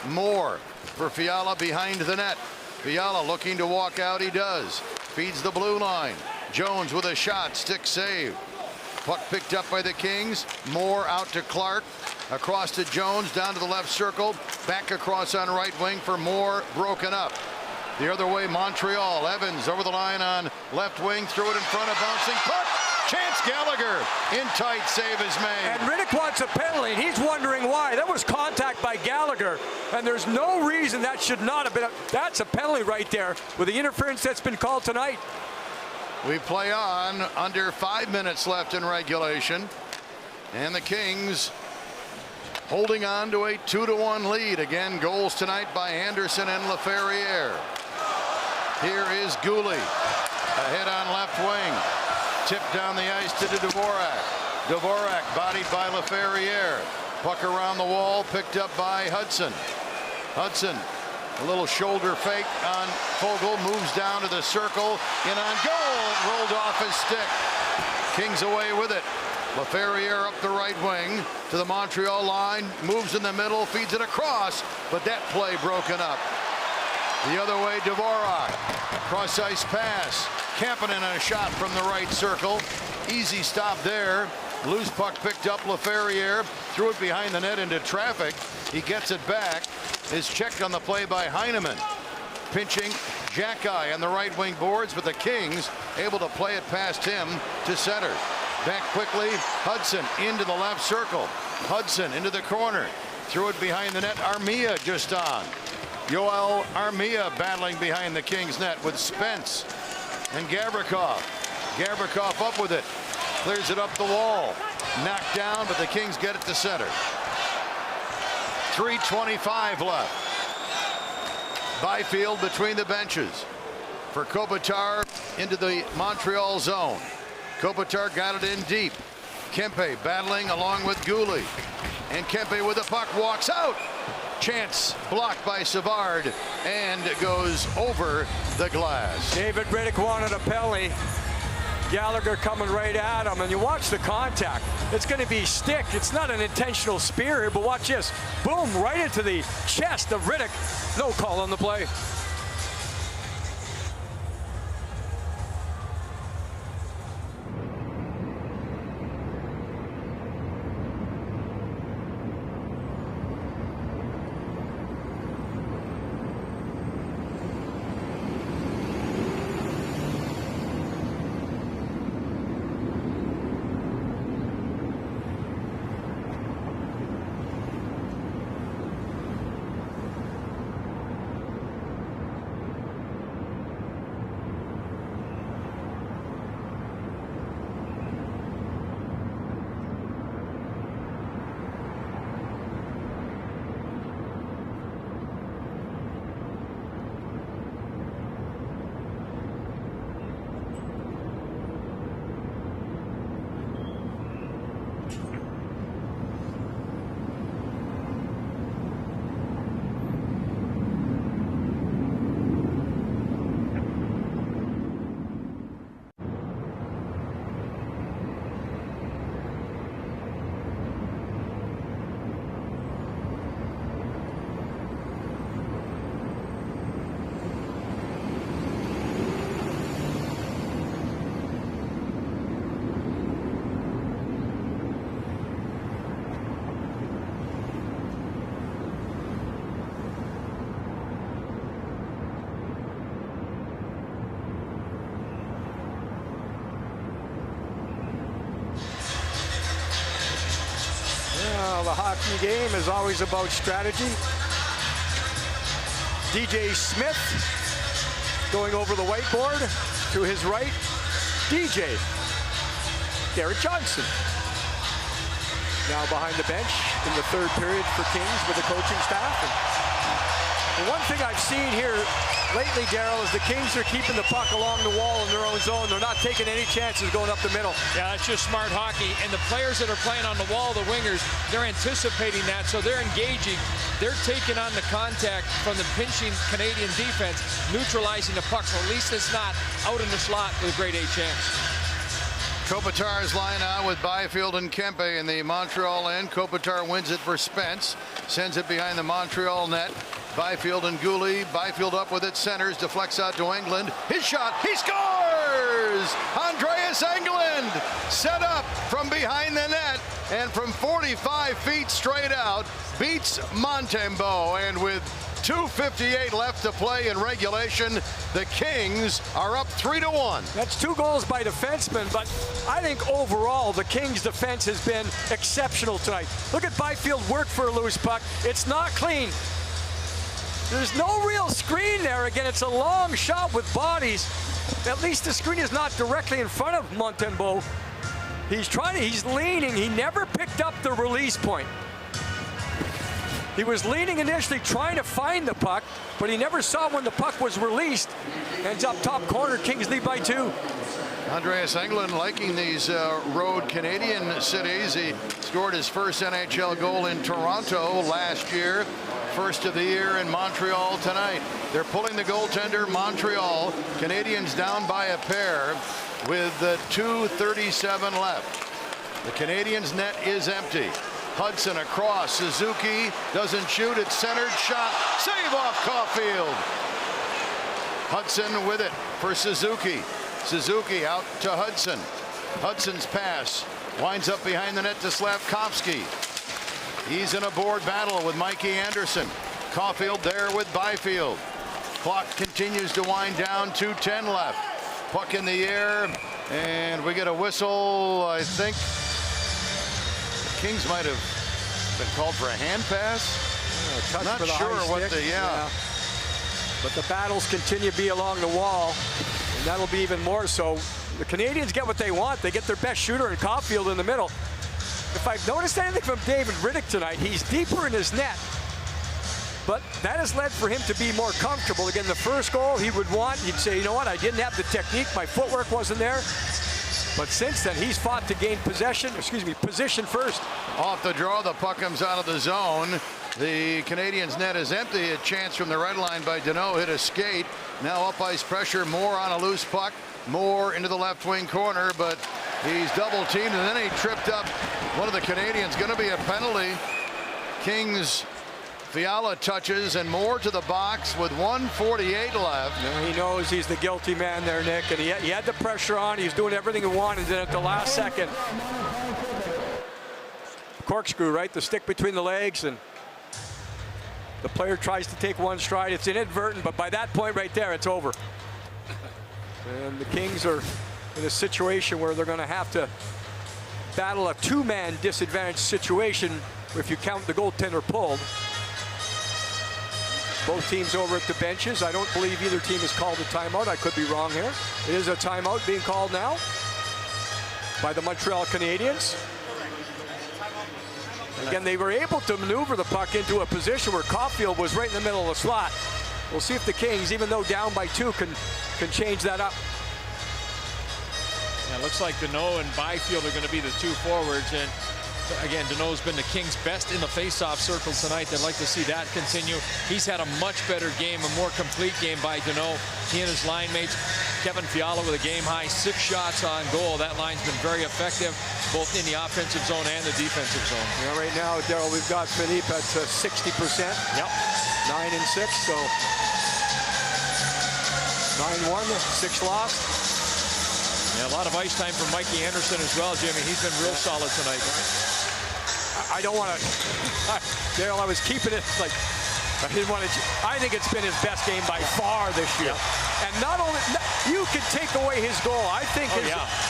Moore for Fiala behind the net. Fiala looking to walk out. He does. Feeds the blue line. Jones with a shot. Stick save. Puck picked up by the Kings. Moore out to Clark. Across to Jones, down to the left circle. Back across on right wing for Moore. Broken up. The other way, Montreal. Evans over the line on left wing. Threw it in front of bouncing puck. Chance Gallagher in tight, save is made. And Rittich wants a penalty, and he's wondering why. That was contact by Gallagher, and there's no reason that should not have been. That's a penalty right there with the interference that's been called tonight. We play on, under 5 minutes left in regulation, and the Kings holding on to a 2-1 lead. Again, goals tonight by Anderson and LaFerriere. Here is Gouli ahead on left wing. Tipped down the ice to Dvorak. Dvorak bodied by LaFerriere. Puck around the wall, picked up by Hudson. Hudson, a little shoulder fake on Foegele, moves down to the circle, in on goal. It rolled off his stick. Kings away with it. LaFerriere up the right wing to the Montreal line, moves in the middle, feeds it across, but that play broken up. The other way, Dvorak. Cross ice pass. Kampanen a shot from the right circle. Easy stop there. Loose puck picked up. LaFerriere threw it behind the net into traffic. He gets it back. Is checked on the play by Heineman. Pinching Xhekaj on the right wing boards, but the Kings able to play it past him to center. Back quickly. Hudson into the left circle. Hudson into the corner. Threw it behind the net. Armia just on. Yoel Armia battling behind the Kings net with Spence and Gavrikov. Gavrikov up with it. Clears it up the wall. Knocked down, but the Kings get it to center. 3:25 left. Byfield between the benches. for Kopitar into the Montreal zone. Kopitar got it in deep. Kempe battling along with Gouli. And Kempe with the puck walks out. Chance blocked by Savard and goes over the glass. David Riddick wanted a penalty. Gallagher coming right at him, and you watch the contact. It's going to be stick. It's not an intentional spear here, but watch this. Boom, right into the chest of Riddick. No call on the play. The hockey game is always about strategy. DJ Smith going over the whiteboard to his right. DJ Garrett Johnson now behind the bench in the third period for Kings with the coaching staff. And one thing I've seen here lately, Daryl, is the Kings are keeping the puck along the wall in their own zone. They're not taking any chances going up the middle. Yeah, that's just smart hockey. And the players that are playing on the wall, the wingers, they're anticipating that, so they're engaging. They're taking on the contact from the pinching Canadian defense, neutralizing the puck, so at least it's not out in the slot with a grade A chance. Kopitar's line out with Byfield and Kempe in the Montreal end. Kopitar wins it for Spence, sends it behind the Montreal net. Byfield and Gouli. Byfield up with it, centers, deflects out to Englund. His shot, he scores! Andreas Englund set up from behind the net and from 45 feet straight out beats Montembeault. And with 2:58 left to play in regulation, the Kings are up 3-1. That's 2 goals by defensemen, but I think overall the Kings defense has been exceptional tonight. Look at Byfield work for a loose puck. It's not clean. There's no real screen there. Again, it's a long shot with bodies. At least the screen is not directly in front of Montembeault. He's leaning. He never picked up the release point. He was leaning initially trying to find the puck, but he never saw when the puck was released. Ends up top corner, Kings lead by 2. Andreas Englund liking these road Canadian cities. He scored his first NHL goal in Toronto last year. First of the year in Montreal tonight. They're pulling the goaltender, Montreal. Canadians down by a pair with 2:37 left. The Canadians' net is empty. Hudson across. Suzuki doesn't shoot. It's centered shot. Save off Caulfield. Hudson with it for Suzuki. Suzuki out to Hudson. Hudson's pass winds up behind the net to Slavkovsky. He's in a board battle with Mikey Anderson. Caulfield there with Byfield. Clock continues to wind down. 2:10 left. Puck in the air, and we get a whistle. I think the Kings might have been called for a hand pass. Not sure what the But the battles continue to be along the wall, and that'll be even more so. The Canadians get what they want. They get their best shooter in Caulfield in the middle. If I've noticed anything from David Riddick tonight, he's deeper in his net. But that has led for him to be more comfortable. Again, the first goal he'd say, you know what, I didn't have the technique, my footwork wasn't there. But since then, he's fought to gain position first. Off the draw, the puck comes out of the zone. The Canadiens' net is empty. A chance from the red line by Danault, hit a skate. Now up ice pressure, more on a loose puck, more into the left wing corner, but he's double teamed, and then he tripped up one of the Canadiens. Going to be a penalty. Kings Fiala touches and more to the box with 1:48 left. He knows he's the guilty man there, Nick, and he had the pressure on. He's doing everything he wanted, and then at the last second, corkscrew, right? The stick between the legs, and the player tries to take one stride. It's inadvertent, but by that point right there, it's over. And the Kings are in a situation where they're going to have to battle a two-man disadvantage situation if you count the goaltender pulled. Both teams over at the benches. I don't believe either team has called a timeout. I could be wrong here. It is a timeout being called now by the Montreal Canadiens. Again, they were able to maneuver the puck into a position where Caulfield was right in the middle of the slot. We'll see if the Kings, even though down by 2, can change that up. Yeah, it looks like Danault and Byfield are going to be the 2 forwards, and again, Danault's been the Kings' best in the face-off circle tonight. They'd like to see that continue. He's had a much better game, a more complete game by Danault. He and his line mates, Kevin Fiala with a game-high 6 shots on goal. That line's been very effective, both in the offensive zone and the defensive zone. Yeah, right now, Daryl, we've got Philippe at 60%. Yep. 9 and 6, so 9-1, 6 lost. Yeah, a lot of ice time for Mikey Anderson as well, Jimmy. He's been real solid tonight. I don't want to, Daryl, I was keeping it like, I didn't want to, I think it's been his best game by far this year. Yeah. And not only, you can take away his goal. I think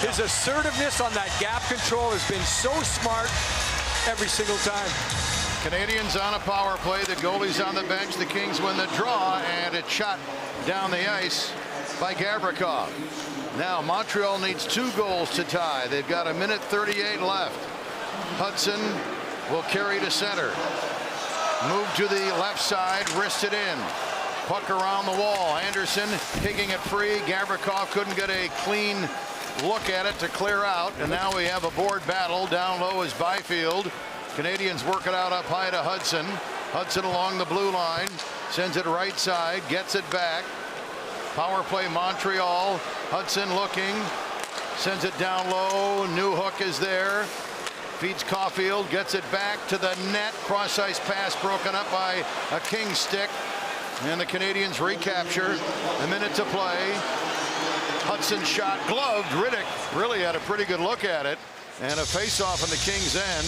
his assertiveness on that gap control has been so smart every single time. Canadiens on a power play. The goalie's on the bench. The Kings win the draw, and it's shot down the ice by Gavrikov. Now Montreal needs 2 goals to tie. They've got 1:38 left. Hudson will carry to center. Move to the left side, wrist it in. Puck around the wall. Anderson kicking it free. Gavrikov couldn't get a clean look at it to clear out. And now we have a board battle. Down low is Byfield. Canadiens work it out up high to Hudson. Hudson along the blue line. Sends it right side. Gets it back. Power play Montreal. Hudson looking. Sends it down low. Newhook is there. Feeds Caulfield. Gets it back to the net. Cross ice pass broken up by a King stick. And the Canadiens recapture. A minute to play. Hudson shot gloved. Riddick really had a pretty good look at it. And a face-off on the Kings' end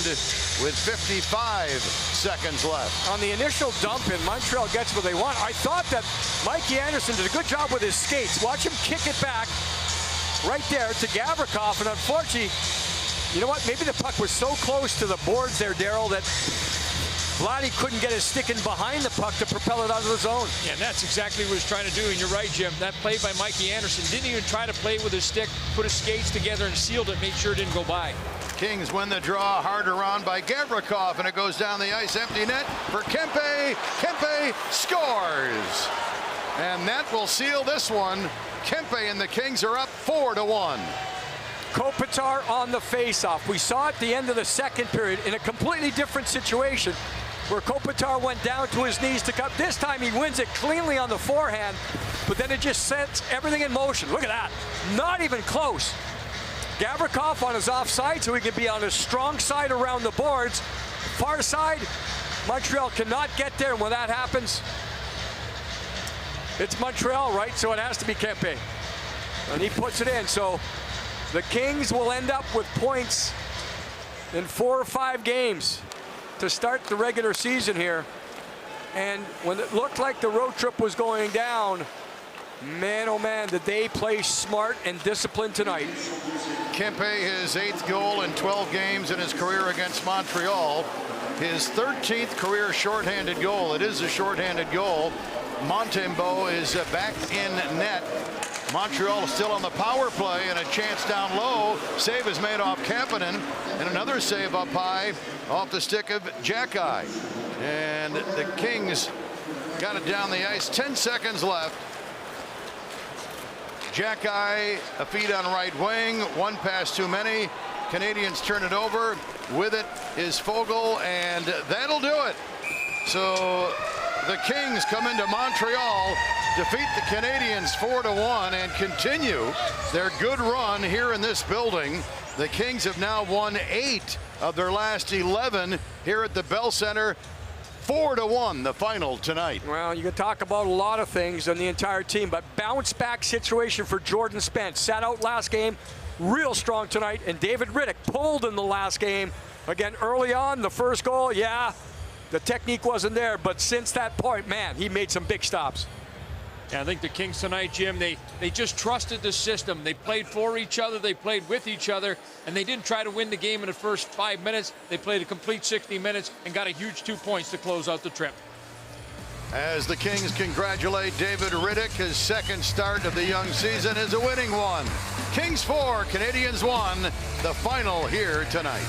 with 55 seconds left. On the initial dump in, Montreal gets what they want. I thought that Mikey Anderson did a good job with his skates. Watch him kick it back right there to Gavrikov. And unfortunately, you know what? Maybe the puck was so close to the boards there, Daryl, that Vladdy couldn't get his stick in behind the puck to propel it out of the zone. Yeah, and that's exactly what he's trying to do. And you're right, Jim. That play by Mikey Anderson didn't even try to play with his stick, put his skates together and sealed it, made sure it didn't go by. Kings win the draw, hard around by Gavrikov, and it goes down the ice. Empty net for Kempe. Kempe scores. And that will seal this one. Kempe and the Kings are up 4-1. Kopitar on the face-off. We saw at the end of the second period in a completely different situation where Kopitar went down to his knees to cut. This time he wins it cleanly on the forehand, but then it just sets everything in motion. Look at that. Not even close. Gavrikov on his offside so he can be on his strong side around the boards. Far side, Montreal cannot get there, and when that happens, it's Montreal, right? So it has to be Kempe. And he puts it in. So the Kings will end up with points in 4 or 5 games to start the regular season here. And when it looked like the road trip was going down, man, oh man, did they play smart and disciplined tonight. Kempe, his 8th goal in 12 games in his career against Montreal. His 13th career shorthanded goal. It is a shorthanded goal. Montembeault is back in net. Montreal is still on the power play, and a chance down low. Save is made off Kapanen, and another save up high off the stick of Jacky. And the Kings got it down the ice. 10 seconds left. Jack-eye, a feed on right wing. One pass too many. Canadians turn it over. With it is Fogle, and that'll do it. So the Kings come into Montreal, defeat the Canadiens 4-1, and continue their good run here in this building. The Kings have now won 8 of their last 11 here at the Bell Center. 4-1 the final tonight. Well, you can talk about a lot of things on the entire team, but bounce back situation for Jordan Spence. Sat out last game, real strong tonight, and David Riddick pulled in the last game. Again, early on, the first goal, yeah, the technique wasn't there, but since that point, man, he made some big stops. Yeah, I think the Kings tonight, Jim, they just trusted the system. They played for each other, they played with each other, and they didn't try to win the game in the first 5 minutes. They played a complete 60 minutes and got a huge 2 points to close out the trip. As the Kings congratulate David Riddick, his second start of the young season is a winning one. Kings 4, Canadians 1, the final here tonight.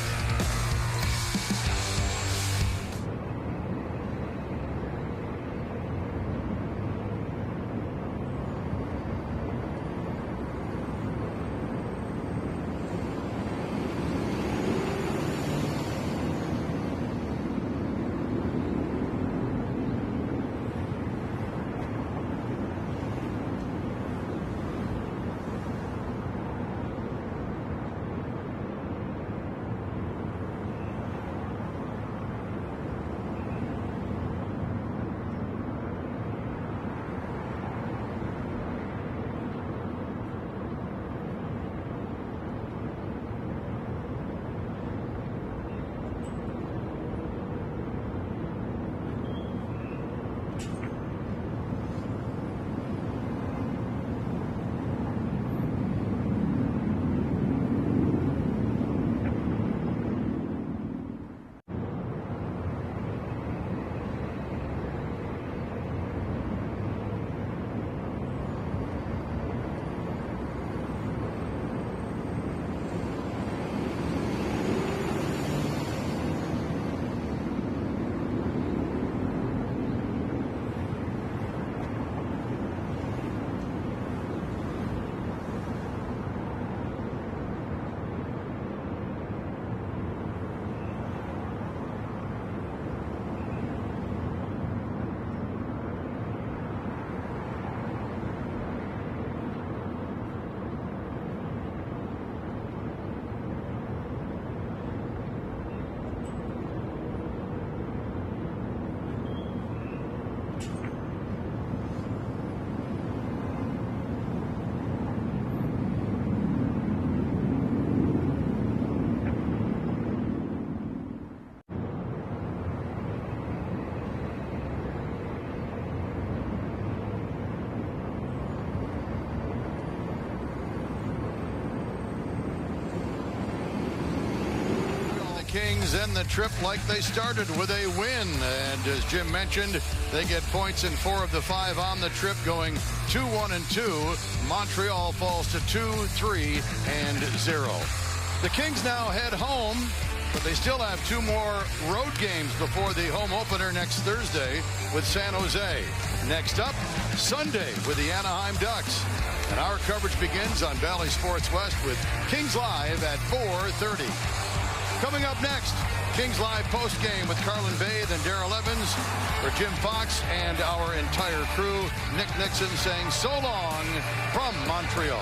Kings end the trip like they started, with a win. And as Jim mentioned, they get points in 4 of the 5 on the trip, going 2-1-2. Montreal falls to 2-3-0. The Kings now head home, but they still have 2 more road games before the home opener next Thursday with San Jose. Next up, Sunday with the Anaheim Ducks. And our coverage begins on Bally Sports West with Kings Live at 4:30. Coming up next, Kings Live postgame with Carlin Bathe and Darrell Evans. For Jim Fox and our entire crew, Nick Nixon saying so long from Montreal.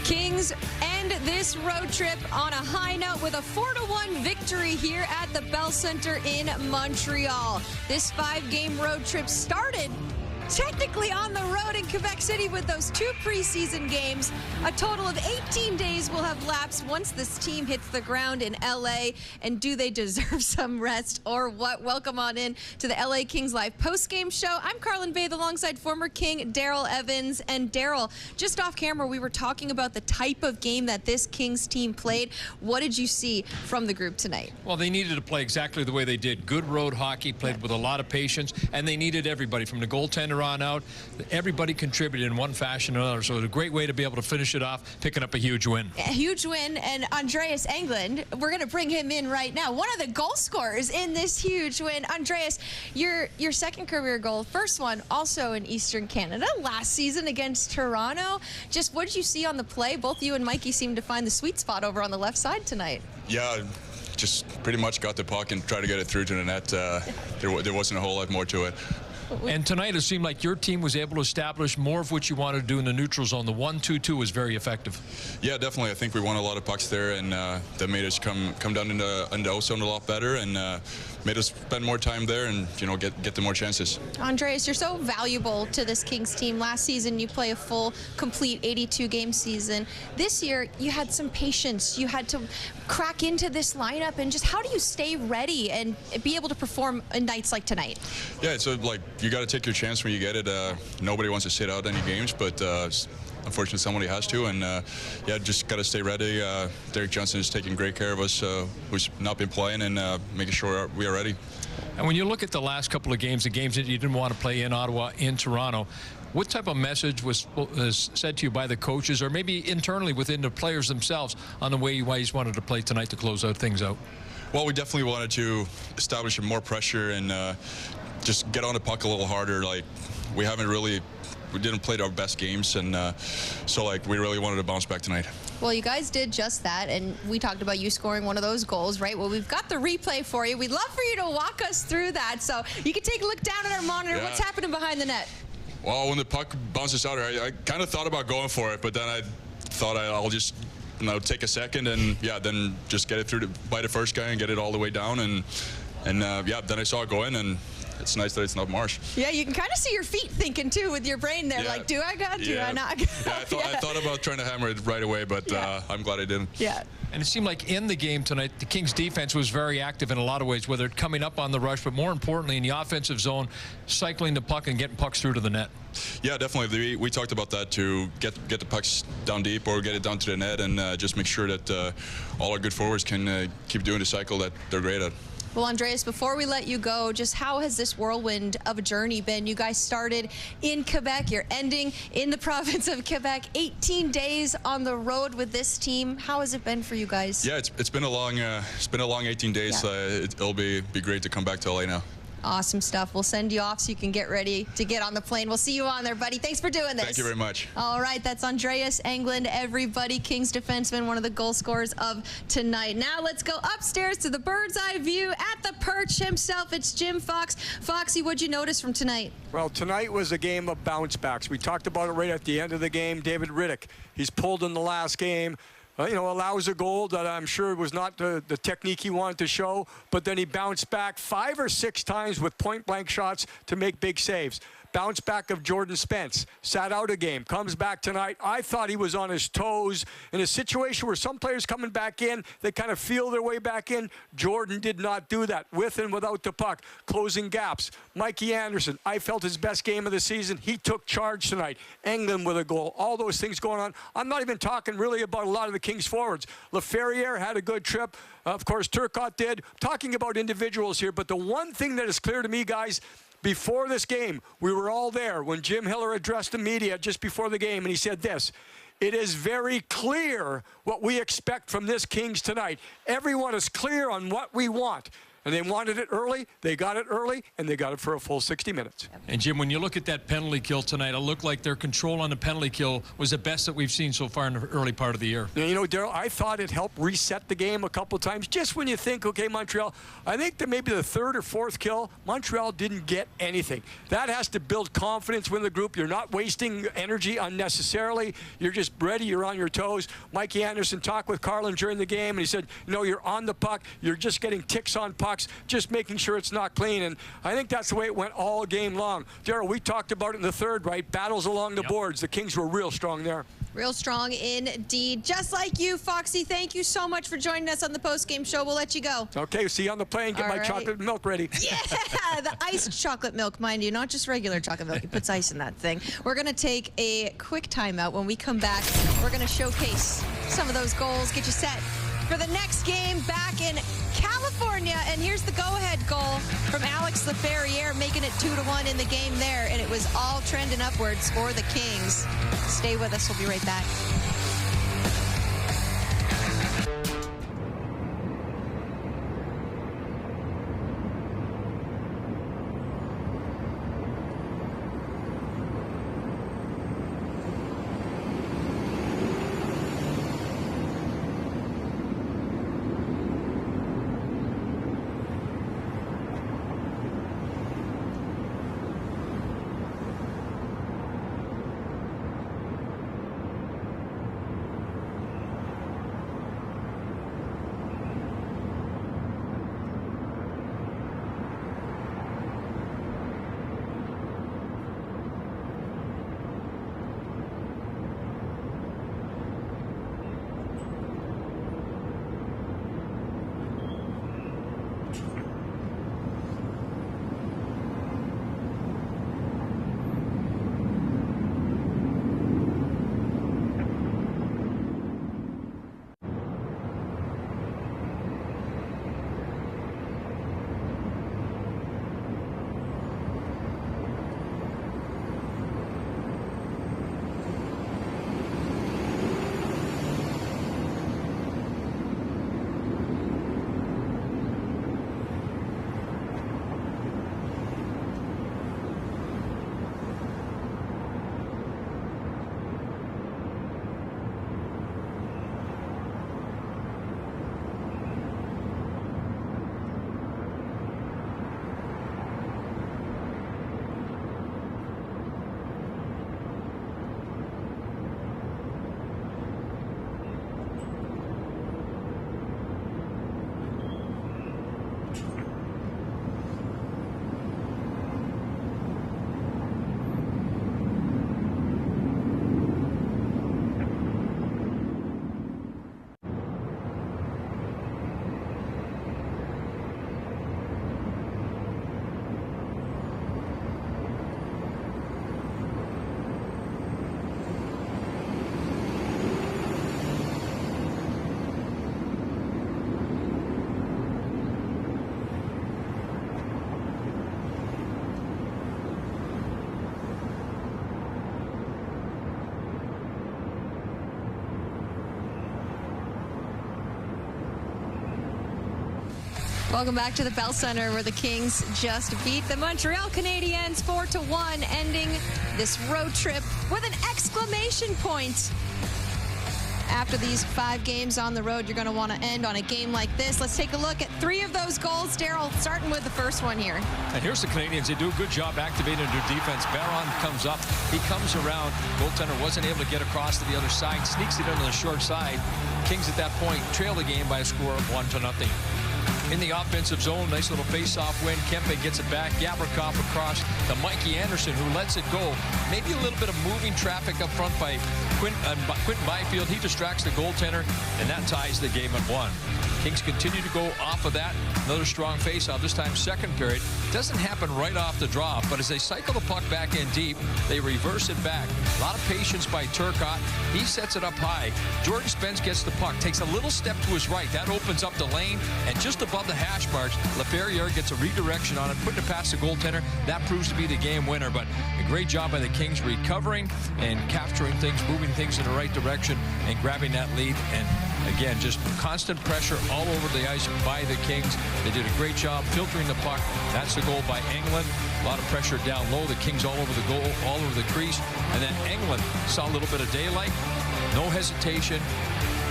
Kings end this road trip on a high note with a 4-1 victory here at the Bell Center in Montreal. This 5-game road trip started technically on the road in Quebec City with those 2 preseason games. A total of 18 days will have lapsed once this team hits the ground in LA. And do they deserve some rest or what? Welcome on in to the LA Kings Live post-game show. I'm Carlin Baith alongside former King Daryl Evans. And Daryl, just off camera, we were talking about the type of game that this Kings team played. What did you see from the group tonight? Well, they needed to play exactly the way they did. Good road hockey, played with a lot of patience, and they needed everybody from the goaltender on out. Everybody contributed in one fashion or another, so it was a great way to be able to finish it off, picking up a huge win. A huge win, and Andreas Englund, we're going to bring him in right now. One of the goal scorers in this huge win. Andreas, your second career goal, first one also in Eastern Canada last season against Toronto. Just what did you see on the play? Both you and Mikey seemed to find the sweet spot over on the left side tonight. Yeah, just pretty much got the puck and tried to get it through to the net. There wasn't a whole lot more to it. And tonight it seemed like your team was able to establish more of what you wanted to do in the neutral zone. The 1-2-2 was very effective. Yeah, definitely. I think we won a lot of pucks there, and that made us come down into O zone a lot better, and made us spend more time there and get the more chances. Andreas, you're so valuable to this Kings team. Last season you play a full, complete 82-game season. This year you had some patience. You had to crack into this lineup, and just how do you stay ready and be able to perform in nights like tonight? Yeah, so like you got to take your chance when you get it. Nobody wants to sit out any games, but unfortunately somebody has to, and yeah, just got to stay ready. Derek Johnson is taking great care of us, who's not been playing, and making sure we are ready. And when you look at the last couple of games, the games that you didn't want to play in Ottawa, in Toronto, what type of message was said to you by the coaches, or maybe internally within the players themselves, on the way you guys wanted to play tonight to close out things out? Well, we definitely wanted to establish more pressure and just get on the puck a little harder. Like, we didn't play our best games, and so like we really wanted to bounce back tonight. Well, you guys did just that, and we talked about you scoring one of those goals, right? Well, we've got the replay for you. We'd love for you to walk us through that, so you can take a look down at our monitor. Yeah. What's happening behind the net? Well, when the puck bounces out, I kind of thought about going for it, but then I thought I'll just take a second and then just get it through by the first guy and get it all the way down, and yeah, then I saw it go in, and it's nice that it's not Marsh. Yeah, you can kind of see your feet thinking too with your brain there, like, do I go, do I not go? Yeah, I thought about trying to hammer it right away, but I'm glad I didn't. Yeah. And it seemed like in the game tonight, the Kings defense was very active in a lot of ways, whether coming up on the rush, but more importantly in the offensive zone, cycling the puck and getting pucks through to the net. Yeah, definitely. We talked about that, to get the pucks down deep or get it down to the net, and just make sure that all our good forwards can keep doing the cycle that they're great at. Well, Andreas, before we let you go, just how has this whirlwind of a journey been? You guys started in Quebec. You're ending in the province of Quebec. 18 days on the road with this team. How has it been for you guys? Yeah, it's been a long 18 days. Yeah. It'll be great to come back to LA now. Awesome stuff. We'll send you off so you can get ready to get on the plane. We'll see you on there, buddy. Thanks for doing this. Thank you very much. All right, that's Andreas Englund, everybody, Kings defenseman, one of the goal scorers of tonight. Now let's go upstairs to the bird's eye view at the perch himself. It's Jim Fox. Foxy, what'd you notice from tonight? Well, tonight was a game of bounce backs. We talked about it right at the end of the game. David Riddick, he's pulled in the last game. Allows a goal that I'm sure was not the technique he wanted to show, but then he bounced back 5 or 6 times with point-blank shots to make big saves. Bounce back of Jordan Spence, sat out a game, comes back tonight. I thought he was on his toes in a situation where some players coming back in, they kind of feel their way back in. Jordan did not do that, with and without the puck, closing gaps. Mikey Anderson, I felt his best game of the season. He took charge tonight. Englund with a goal, all those things going on. I'm not even talking really about a lot of the Kings forwards. LaFerriere had a good trip. Of course, Turcotte did. Talking about individuals here, but the one thing that is clear to me, guys, before this game, we were all there when Jim Hiller addressed the media just before the game, and he said this: it is very clear what we expect from this Kings tonight. Everyone is clear on what we want. And they wanted it early, they got it early, and they got it for a full 60 minutes. And Jim, when you look at that penalty kill tonight, it looked like their control on the penalty kill was the best that we've seen so far in the early part of the year. You know, Daryl, I thought it helped reset the game a couple times. Just when you think, okay, Montreal, I think that maybe the third or fourth kill, Montreal didn't get anything. That has to build confidence within the group. You're not wasting energy unnecessarily. You're just ready. You're on your toes. Mikey Anderson talked with Carlin during the game, and he said, no, you're on the puck. You're just getting ticks on pucks, just making sure it's not clean. And I think that's the way it went all game long. Daryl, we talked about it in the third, right? Battles along the boards. The Kings were real strong there. Real strong indeed. Just like you, Foxy. Thank you so much for joining us on the post-game show. We'll let you go. Okay, see you on the plane. Get my chocolate milk ready. Yeah, the iced chocolate milk, mind you, not just regular chocolate milk. He puts ice in that thing. We're going to take a quick timeout. When we come back, we're going to showcase some of those goals, get you set for the next game back in California. And here's the go-ahead goal from Alex Laferriere, making it 2-1 in the game there. And it was all trending upwards for the Kings. Stay with us. We'll be right back. Welcome back to the Bell Center, where the Kings just beat the Montreal Canadiens 4-1, ending this road trip with an exclamation point. After these 5 games on the road, you're going to want to end on a game like this. Let's take a look at 3 of those goals. Daryl, starting with the first one here. And here's the Canadiens. They do a good job activating their defense. Barron comes up. He comes around. Goaltender wasn't able to get across to the other side. Sneaks it into the short side. Kings at that point trail the game by a score of 1-0. In the offensive zone, nice little face-off win. Kempe gets it back. Gavrikov across to Mikey Anderson, who lets it go. Maybe a little bit of moving traffic up front by Quinton Byfield. He distracts the goaltender, and that ties the game at 1. Kings continue to go off of that. Another strong face-off, this time second period. Doesn't happen right off the draw, but as they cycle the puck back in deep, they reverse it back. A lot of patience by Turcotte. He sets it up high. Jordan Spence gets the puck, takes a little step to his right. That opens up the lane, and just above above the hash marks. LaFerriere gets a redirection on it, putting it past the goaltender. That proves to be the game winner. But a great job by the Kings recovering and capturing things, moving things in the right direction, and grabbing that lead. And again, just constant pressure all over the ice by the Kings. They did a great job filtering the puck. That's the goal by Engelland. A lot of pressure down low. The Kings all over the goal, all over the crease. And then Engelland saw a little bit of daylight. No hesitation.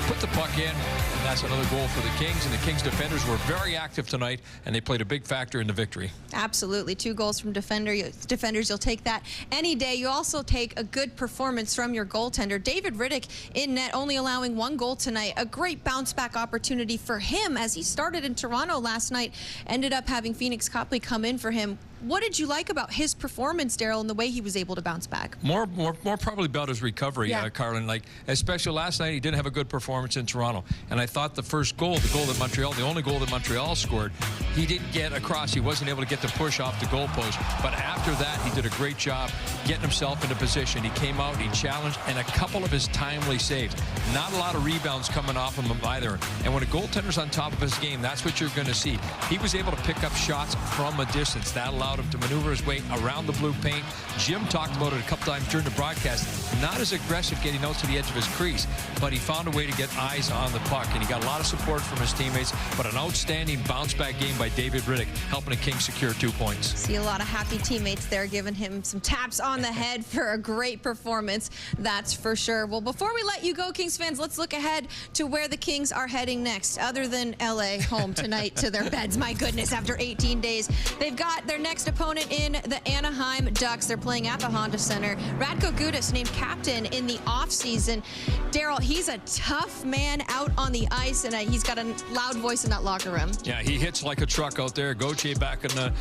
Put the puck in, and that's another goal for the Kings. And the Kings defenders were very active tonight, and they played a big factor in the victory. Absolutely. 2 goals from defenders. You'll take that any day. You also take a good performance from your goaltender. David Rittich in net, only allowing 1 goal tonight. A great bounce-back opportunity for him as he started in Toronto last night. Ended up having Phoenix Copley come in for him. What did you like about his performance, Daryl, and the way he was able to bounce back? More probably about his recovery, Carlin. Like, especially last night, he didn't have a good performance in Toronto. And I thought the first goal, the only goal that Montreal scored, he didn't get across. He wasn't able to get the push off the goalpost. But after that, he did a great job getting himself into position. He came out, he challenged, and a couple of his timely saves. Not a lot of rebounds coming off of him either. And when a goaltender's on top of his game, that's what you're going to see. He was able to pick up shots from a distance. That allowed him to maneuver his way around the blue paint. Jim talked about it a couple times during the broadcast. Not as aggressive getting out to the edge of his crease, but he found a way to get eyes on the puck, and he got a lot of support from his teammates. But an outstanding bounce-back game by David Rittich, helping the Kings secure 2 points. See a lot of happy teammates there giving him some taps on the head for a great performance, that's for sure. Well, before we let you go, Kings fans, let's look ahead to where the Kings are heading next, other than LA home tonight to their beds. My goodness, after 18 days. They've got their next opponent in the Anaheim Ducks. They're playing at the Honda Center. Radko Gudas named captain in the offseason. Daryl, he's a tough man out on the ice, and he's got a loud voice in that locker room. Yeah, he hits like a truck out there. Gauthier back in the,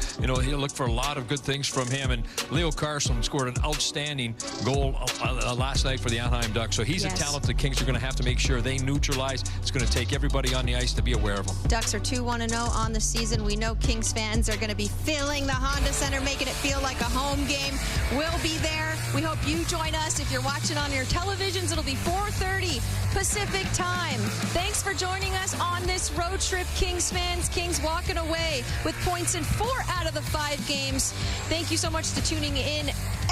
he'll look for a lot of good things from him. And Leo Carlson scored an outstanding goal last night for the Anaheim Ducks. So he's a talent the Kings are going to have to make sure they neutralize. It's going to take everybody on the ice to be aware of him. Ducks are 2-1-0 on the season. We know Kings fans are going to be filling the Honda Center, making it feel like a home game. We'll be there. We hope you join us. If you're watching on your televisions, it'll be 4:30 Pacific time. Thanks for joining us on this road trip, Kings fans. Kings walking away with points in 4 out of the 5 games. Thank you so much for tuning in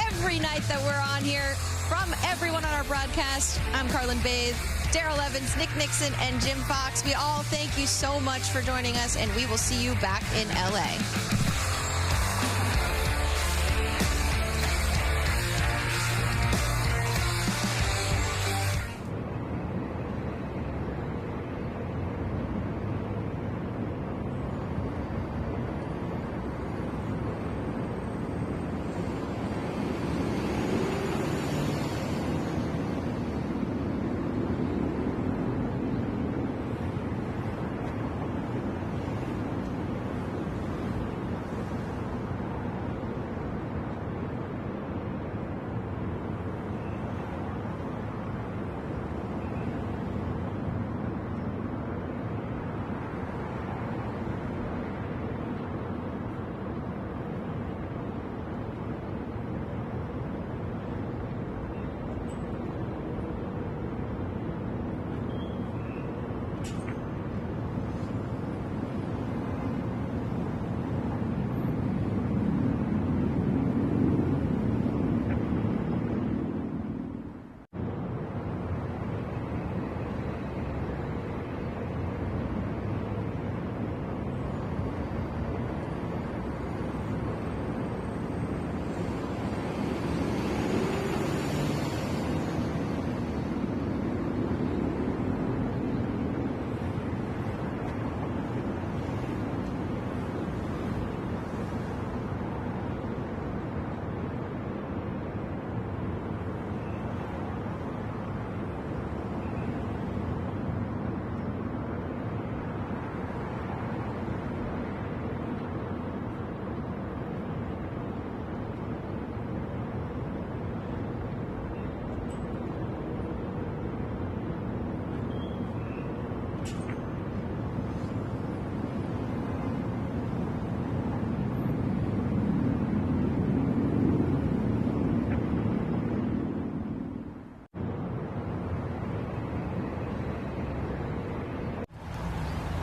every night that we're on here. From everyone on our broadcast, I'm Carlin Bathe, Daryl Evans, Nick Nixon, and Jim Fox. We all thank you so much for joining us, and we will see you back in LA.